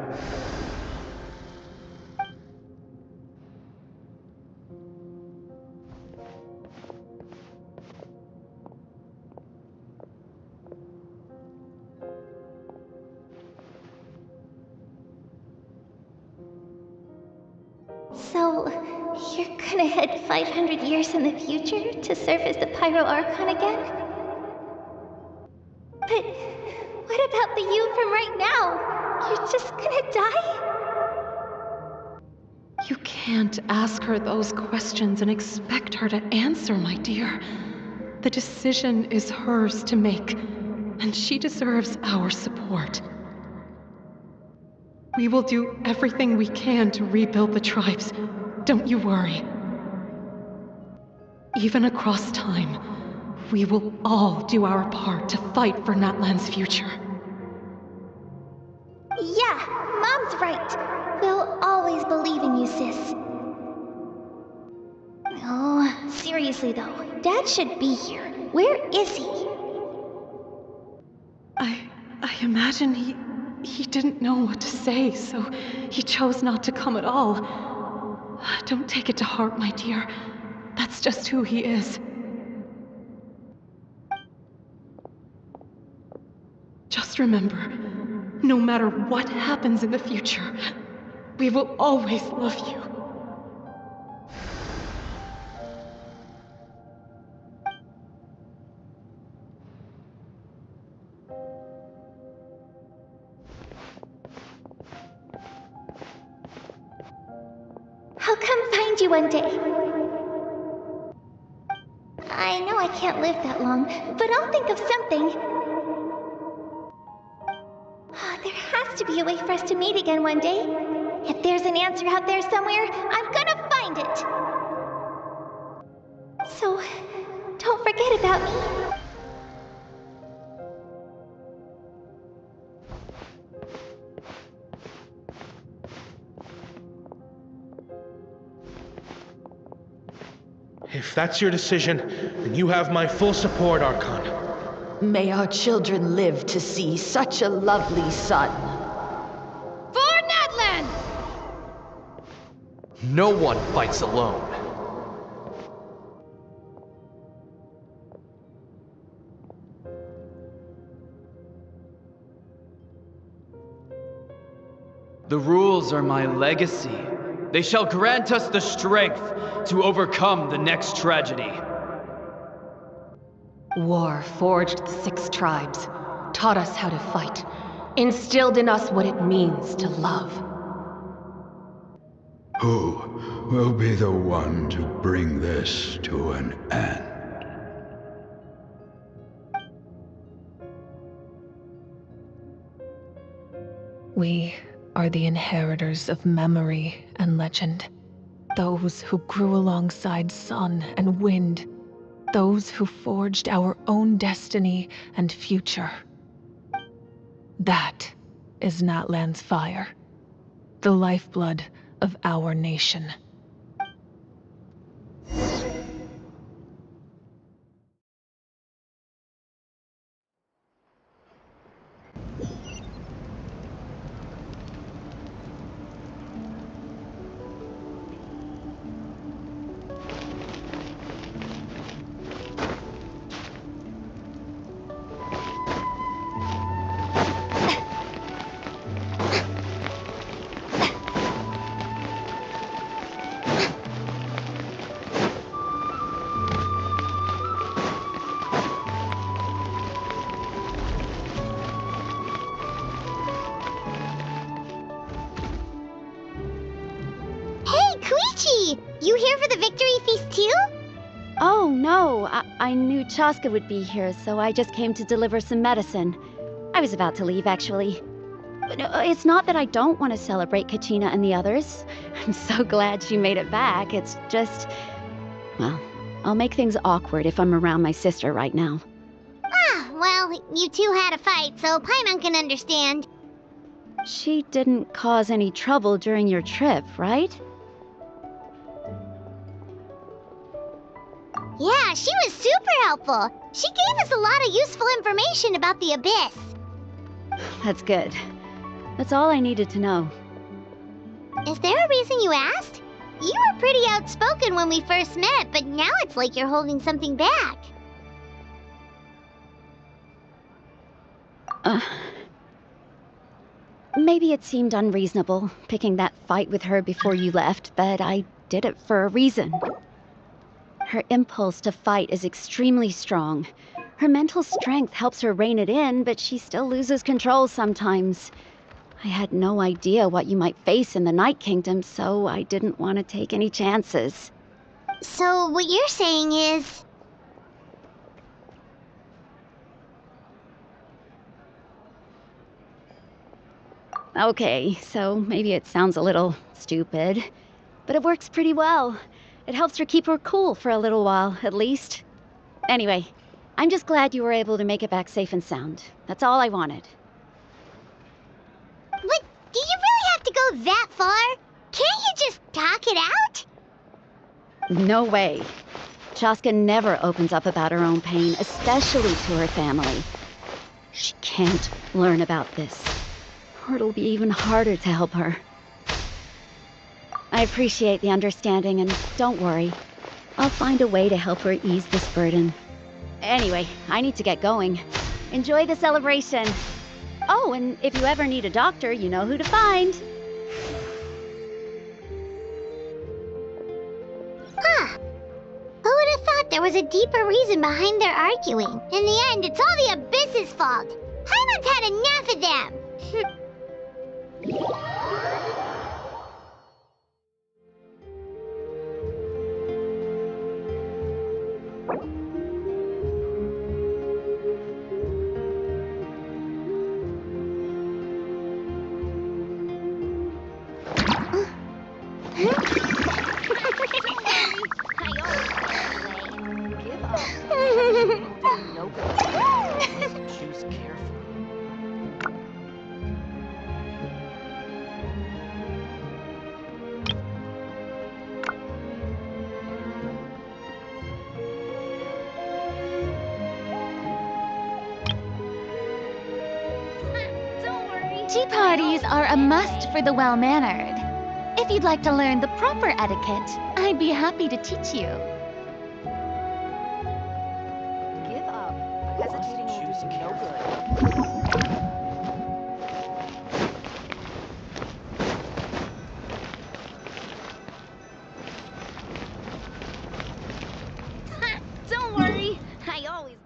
So, you're gonna head 500 years in the future to serve as the Pyro Archon again? But what about the you from right now? You're just gonna die? You can't ask her those questions and expect her to answer, my dear. The decision is hers to make, and she deserves our support. We will do everything we can to rebuild the tribes. Don't you worry. Even across time, we will all do our part to fight for Natlan's future. Yeah, Mom's right. We'll always believe in you, sis. Oh, seriously though, Dad should be here. Where is he? I imagine he didn't know what to say, so he chose not to come at all. Don't take it to heart, my dear. That's just who he is. Just remember, no matter what happens in the future, we will always love you. I'll come find you one day. I know I can't live that long, but I'll think of something. There has to be a way for us to meet again one day. If there's an answer out there somewhere, I'm gonna find it. So, don't forget about me. If that's your decision, then you have my full support, Archon. May our children live to see such a lovely son. For Natlan! No one fights alone. The rules are my legacy. They shall grant us the strength to overcome the next tragedy. War forged the 6 tribes, taught us how to fight, instilled in us what it means to love. Who will be the one to bring this to an end? We are the inheritors of memory and legend. Those who grew alongside sun and wind. Those who forged our own destiny and future. That is Natlan's fire. The lifeblood of our nation. Koichi! You here for the victory feast too? Oh, no. I knew Chaska would be here, so I just came to deliver some medicine. I was about to leave, actually. But it's not that I don't want to celebrate Kachina and the others. I'm so glad she made it back. It's just... well, I'll make things awkward if I'm around my sister right now. Ah, well, you two had a fight, so Paimon can understand. She didn't cause any trouble during your trip, right? Yeah, she was super helpful. She gave us a lot of useful information about the Abyss. That's good. That's all I needed to know. Is there a reason you asked? You were pretty outspoken when we first met, but now it's like you're holding something back. Maybe it seemed unreasonable, picking that fight with her before you left, but I did it for a reason. Her impulse to fight is extremely strong. Her mental strength helps her rein it in, but she still loses control sometimes. I had no idea what you might face in the Night Kingdom, so I didn't want to take any chances. So what you're saying is... Okay, so maybe it sounds a little stupid, but it works pretty well. It helps her keep her cool for a little while, at least. Anyway, I'm just glad you were able to make it back safe and sound. That's all I wanted. But do you really have to go that far? Can't you just talk it out? No way. Chaska never opens up about her own pain, especially to her family. She can't learn about this, or it'll be even harder to help her. I appreciate the understanding, and don't worry. I'll find a way to help her ease this burden. Anyway, I need to get going. Enjoy the celebration. Oh, and if you ever need a doctor, you know who to find. Huh. Who would have thought there was a deeper reason behind their arguing? In the end, it's all the Abyss's fault. Paimon's had enough of them. Choose carefully. Tea parties are a must for the well-mannered. If you'd like to learn the proper etiquette, I'd be happy to teach you. Give up. Hesitating will do you no good. Don't worry, I always...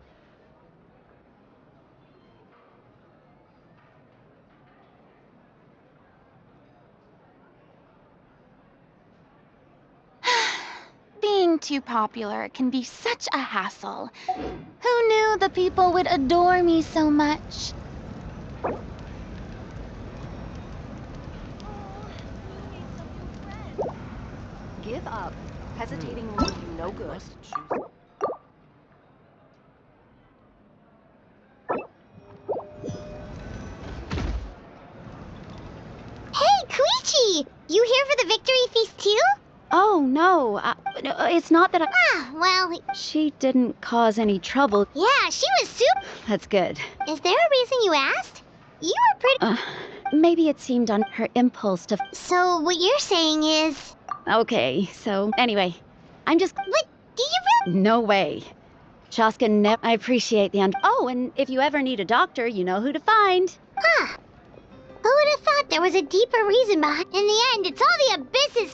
Being too popular can be such a hassle. Who knew the people would adore me so much? Give up. Hesitating will do you no good. Hey, Koichi! You here for the victory feast too? Oh, no. It's not that I... Ah, well... She didn't cause any trouble. Yeah, she was super... That's good. Is there a reason you asked? You were pretty... Maybe it seemed on her impulse to... So what you're saying is... Okay, so anyway, I'm just... But do you really... No way. Chaska never... I appreciate the Oh, and if you ever need a doctor, you know who to find. Huh. Who would have thought there was a deeper reason behind... In the end, it's all the Abyss's...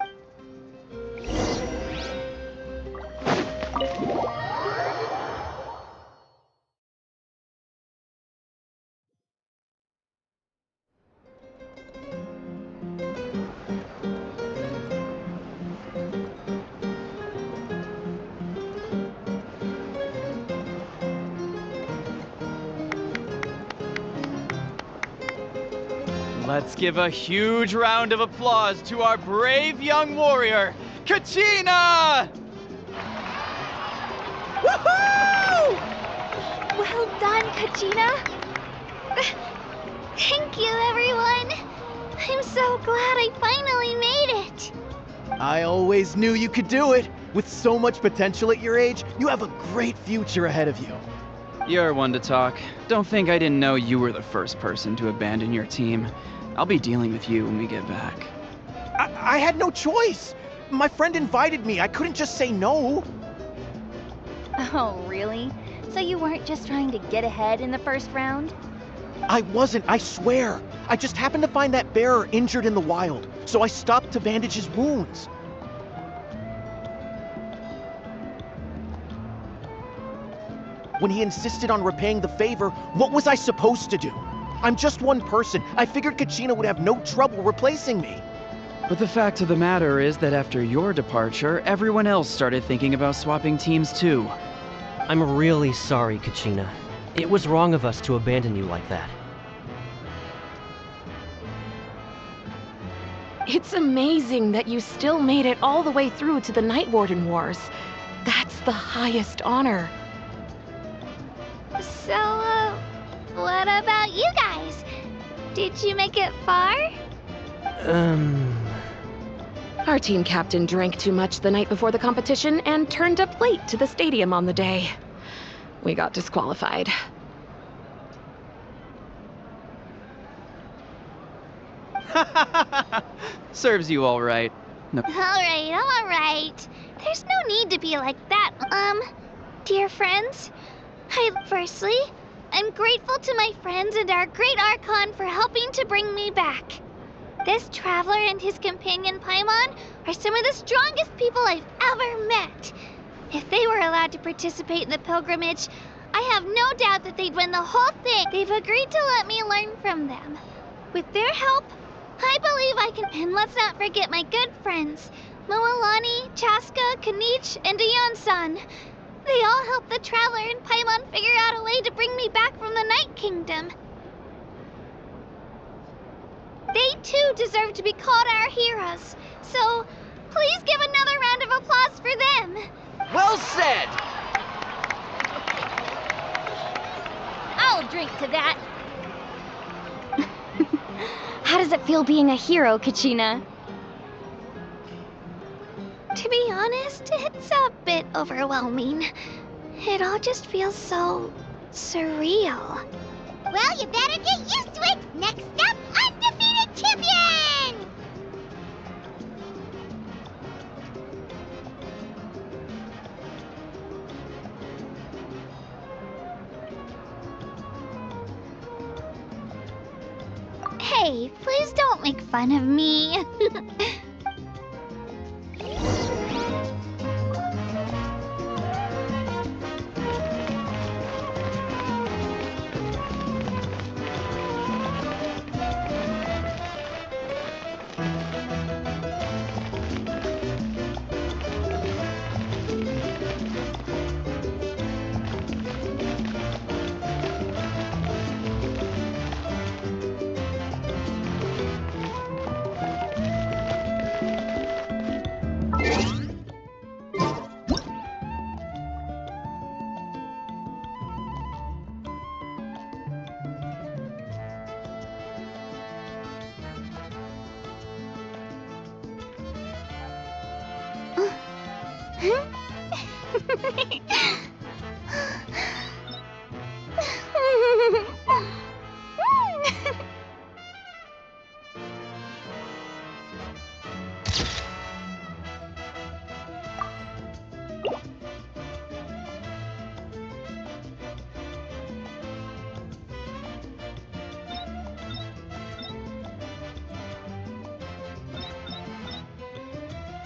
Let's give a huge round of applause to our brave young warrior, Kachina! Woohoo! Well done, Kachina. Thank you, everyone. I'm so glad I finally made it. I always knew you could do it. With so much potential at your age, you have a great future ahead of you. You're one to talk. Don't think I didn't know you were the first person to abandon your team. I'll be dealing with you when we get back. I had no choice. My friend invited me. I couldn't just say no. Oh, really? So you weren't just trying to get ahead in the first round? I wasn't, I swear. I just happened to find that bearer injured in the wild, so I stopped to bandage his wounds. When he insisted on repaying the favor, what was I supposed to do? I'm just one person. I figured Kachina would have no trouble replacing me. But the fact of the matter is that after your departure, everyone else started thinking about swapping teams too. I'm really sorry, Kachina. It was wrong of us to abandon you like that. It's amazing that you still made it all the way through to the Night Warden Wars. That's the highest honor. So, what about you guys? Did you make it far? Our team captain drank too much the night before the competition and turned up late to the stadium on the day. We got disqualified. Serves you all right. No. All right. There's no need to be like that. Dear friends, firstly, I'm grateful to my friends and our great Archon for helping to bring me back. This traveler and his companion Paimon are some of the strongest people I've ever met. If they were allowed to participate in the pilgrimage, I have no doubt that they'd win the whole thing. They've agreed to let me learn from them. With their help, I believe I can. And let's not forget my good friends, Moalani, Chaska, Kanich, and Dion-san. They all helped the traveler and Paimon figure out a way to bring me back from the Night Kingdom. They too deserve to be called our heroes. So, please give another round of applause for them. Well said! I'll drink to that. How does it feel being a hero, Kachina? To be honest, it's a bit overwhelming. It all just feels so surreal. Well, you better get used to it. Next up, undefeated champion! Hey, please don't make fun of me.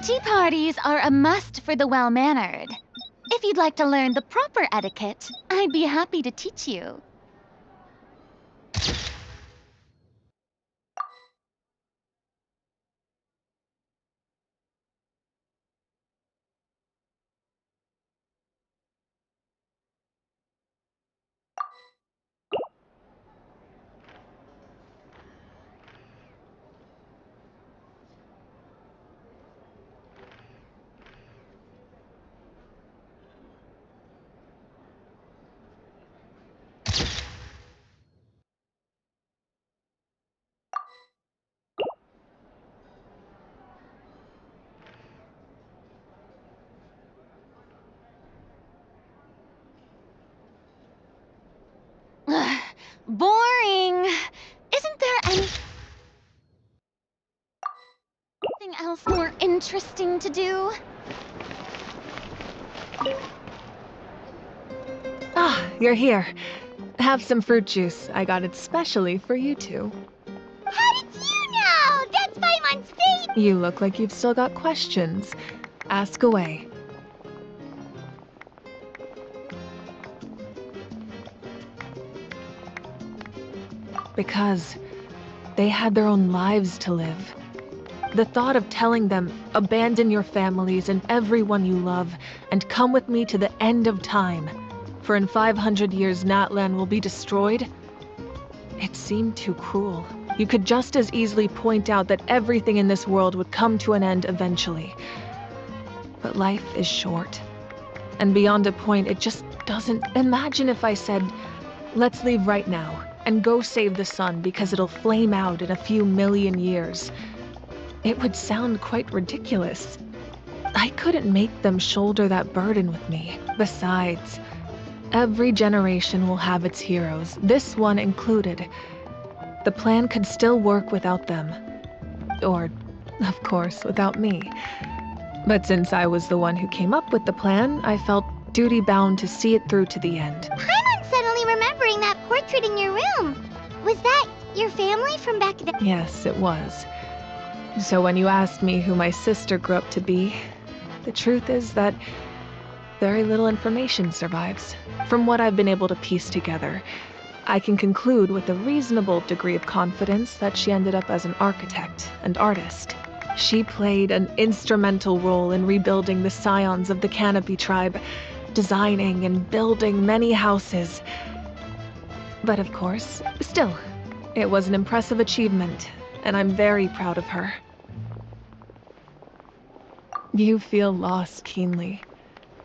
Tea parties are a must for the well-mannered. If you'd like to learn the proper etiquette, I'd be happy to teach you. Boring. Isn't there anything else more interesting to do? Ah, you're here. Have some fruit juice. I got it specially for you two. How did you know? That's Paimon's fate! You look like you've still got questions. Ask away. Because they had their own lives to live. The thought of telling them, abandon your families and everyone you love, and come with me to the end of time, for in 500 years Natlan will be destroyed, it seemed too cruel. You could just as easily point out that everything in this world would come to an end eventually. But life is short. And beyond a point, it just doesn't... Imagine if I said, let's leave right now, and go save the sun because it'll flame out in a few million years. It would sound quite ridiculous. I couldn't make them shoulder that burden with me. Besides, every generation will have its heroes, this one included. The plan could still work without them. Or, of course, without me. But since I was the one who came up with the plan, I felt duty-bound to see it through to the end. Paimon's suddenly remembering that portrait in your room. Was that your family from back then? Yes, it was. So when you asked me who my sister grew up to be, the truth is that very little information survives. From what I've been able to piece together, I can conclude with a reasonable degree of confidence that she ended up as an architect and artist. She played an instrumental role in rebuilding the scions of the Canopy tribe, designing and building many houses. But of course, still, it was an impressive achievement, and I'm very proud of her. You feel loss keenly.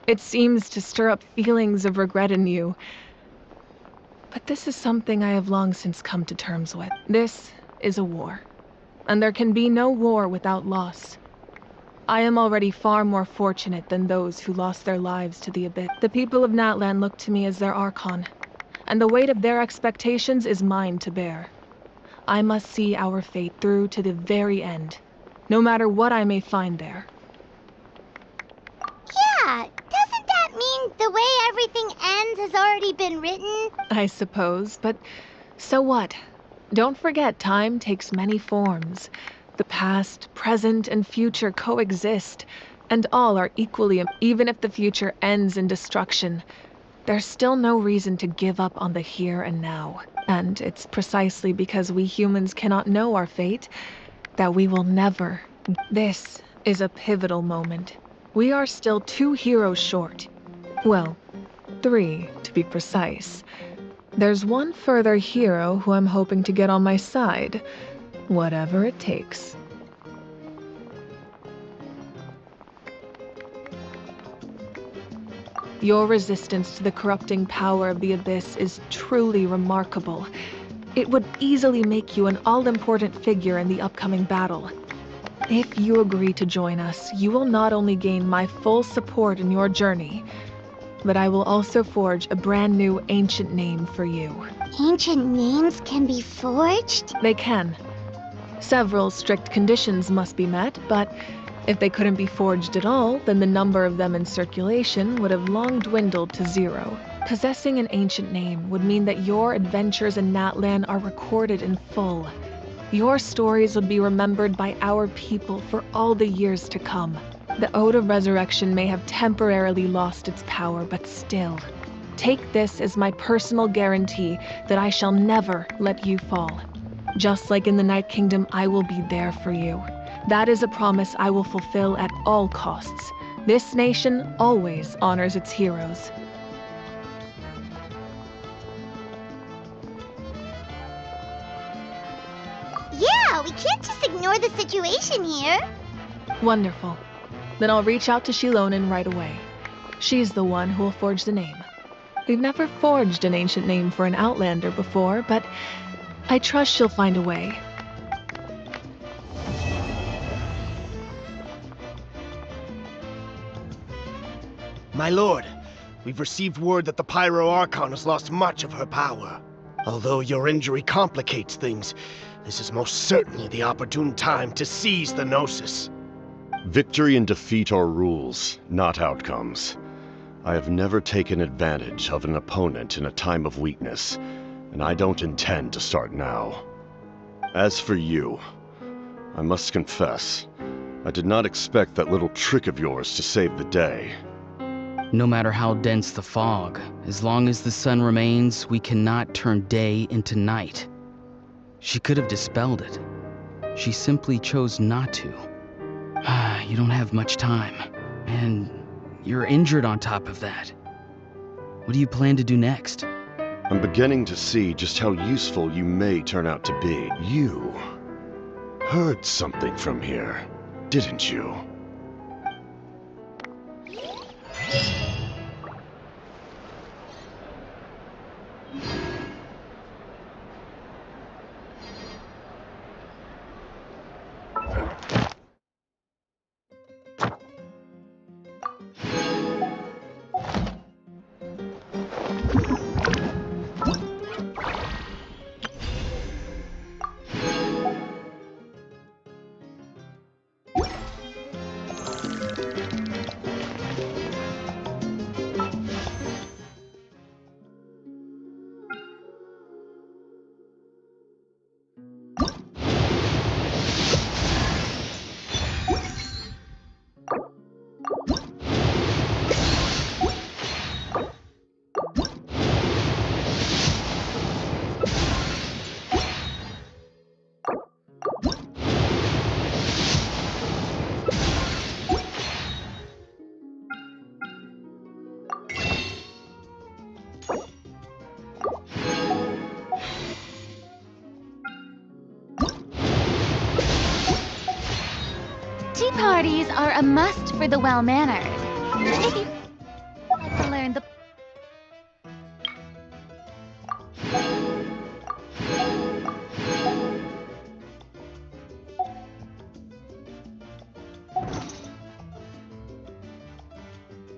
It seems to stir up feelings of regret in you. But this is something I have long since come to terms with. This is a war, and there can be no war without loss. I am already far more fortunate than those who lost their lives to the Abyss. The people of Natlan look to me as their Archon, and the weight of their expectations is mine to bear. I must see our fate through to the very end, no matter what I may find there. Yeah, doesn't that mean the way everything ends has already been written? I suppose, but so what? Don't forget, time takes many forms. The past, present, and future coexist, and all are equally... Even if the future ends in destruction, there's still no reason to give up on the here and now. And it's precisely because we humans cannot know our fate that we will never... This is a pivotal moment. We are still 2 heroes short. Well, 3, to be precise. There's one further hero who I'm hoping to get on my side, whatever it takes. Your resistance to the corrupting power of the Abyss is truly remarkable. It would easily make you an all-important figure in the upcoming battle. If you agree to join us, you will not only gain my full support in your journey, but I will also forge a brand new ancient name for you. Ancient names can be forged? They can. Several strict conditions must be met, but if they couldn't be forged at all, then the number of them in circulation would have long dwindled to 0. Possessing an ancient name would mean that your adventures in Natlan are recorded in full. Your stories would be remembered by our people for all the years to come. The Ode of Resurrection may have temporarily lost its power, but still, take this as my personal guarantee that I shall never let you fall. Just like in the Night Kingdom, I will be there for you. That is a promise I will fulfill at all costs. This nation always honors its heroes. Yeah, we can't just ignore the situation here. Wonderful. Then I'll reach out to Shilonen right away. She's the one who will forge the name. We've never forged an ancient name for an Outlander before, but I trust she'll find a way. My lord, we've received word that the Pyro Archon has lost much of her power. Although your injury complicates things, this is most certainly the opportune time to seize the Gnosis. Victory and defeat are rules, not outcomes. I have never taken advantage of an opponent in a time of weakness, and I don't intend to start now. As for you, I must confess, I did not expect that little trick of yours to save the day. No matter how dense the fog, as long as the sun remains, we cannot turn day into night. She could have dispelled it. She simply chose not to. You don't have much time, and you're injured on top of that. What do you plan to do next? I'm beginning to see just how useful you may turn out to be. You heard something from here, didn't you? Tea parties are a must for the well-mannered. If you'd like to learn the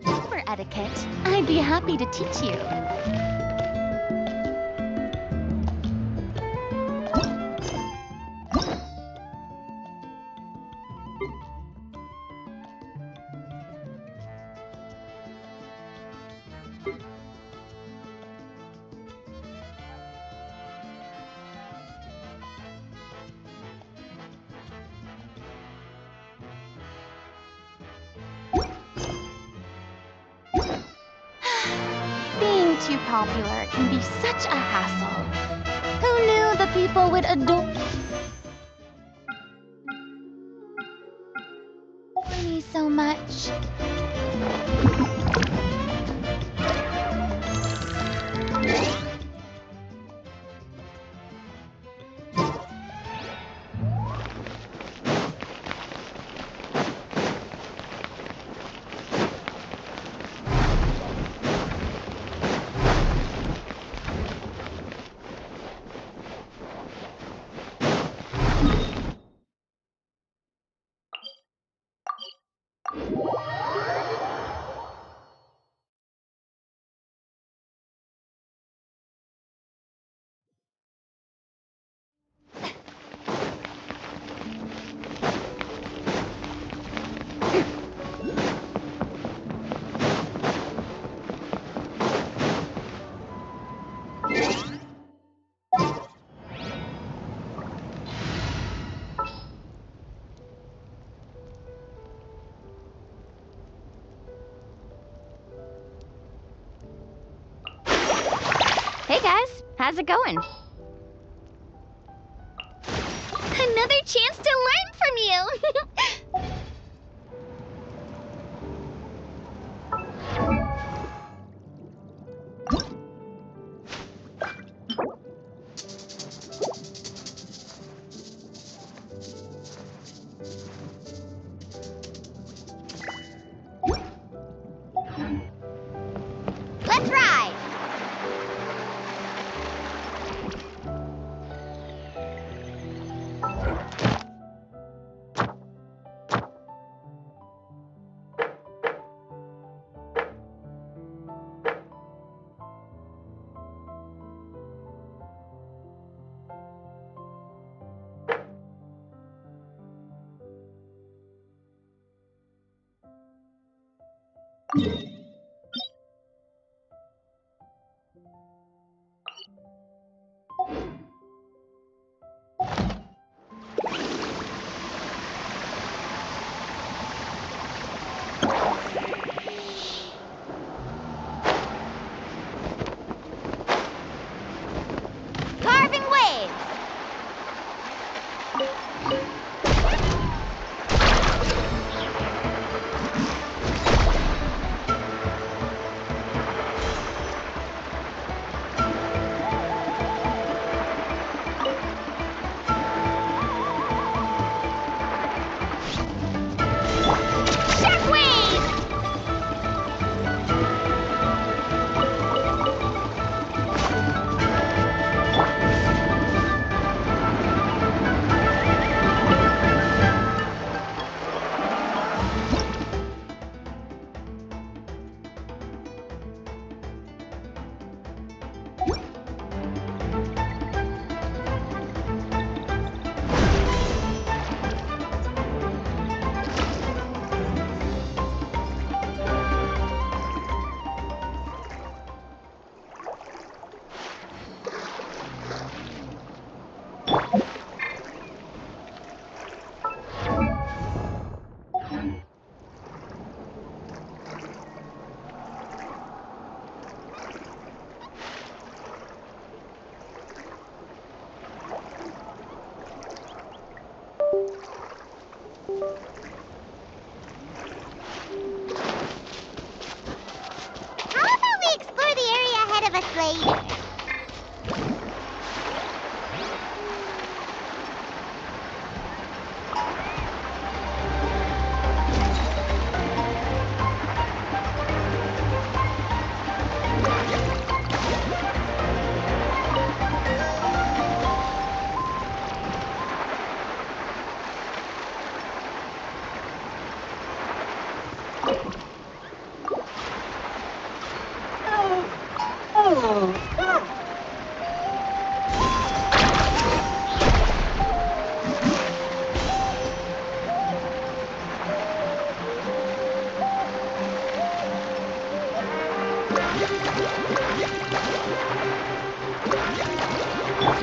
proper etiquette, I'd be happy to teach you. Being too popular can be such a hassle. Who knew the people would adore me so much? Hey guys, how's it going? Another chance to learn from you! Let's ride! Carving waves! Shockwave! How about we explore the area ahead of us later?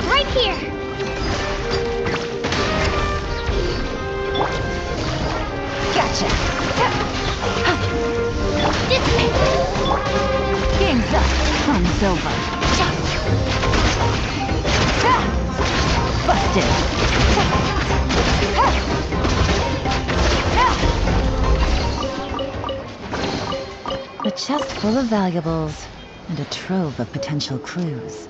Right here! Gotcha! This way! Game's up. Fun's over. Busted! A chest full of valuables and a trove of potential clues.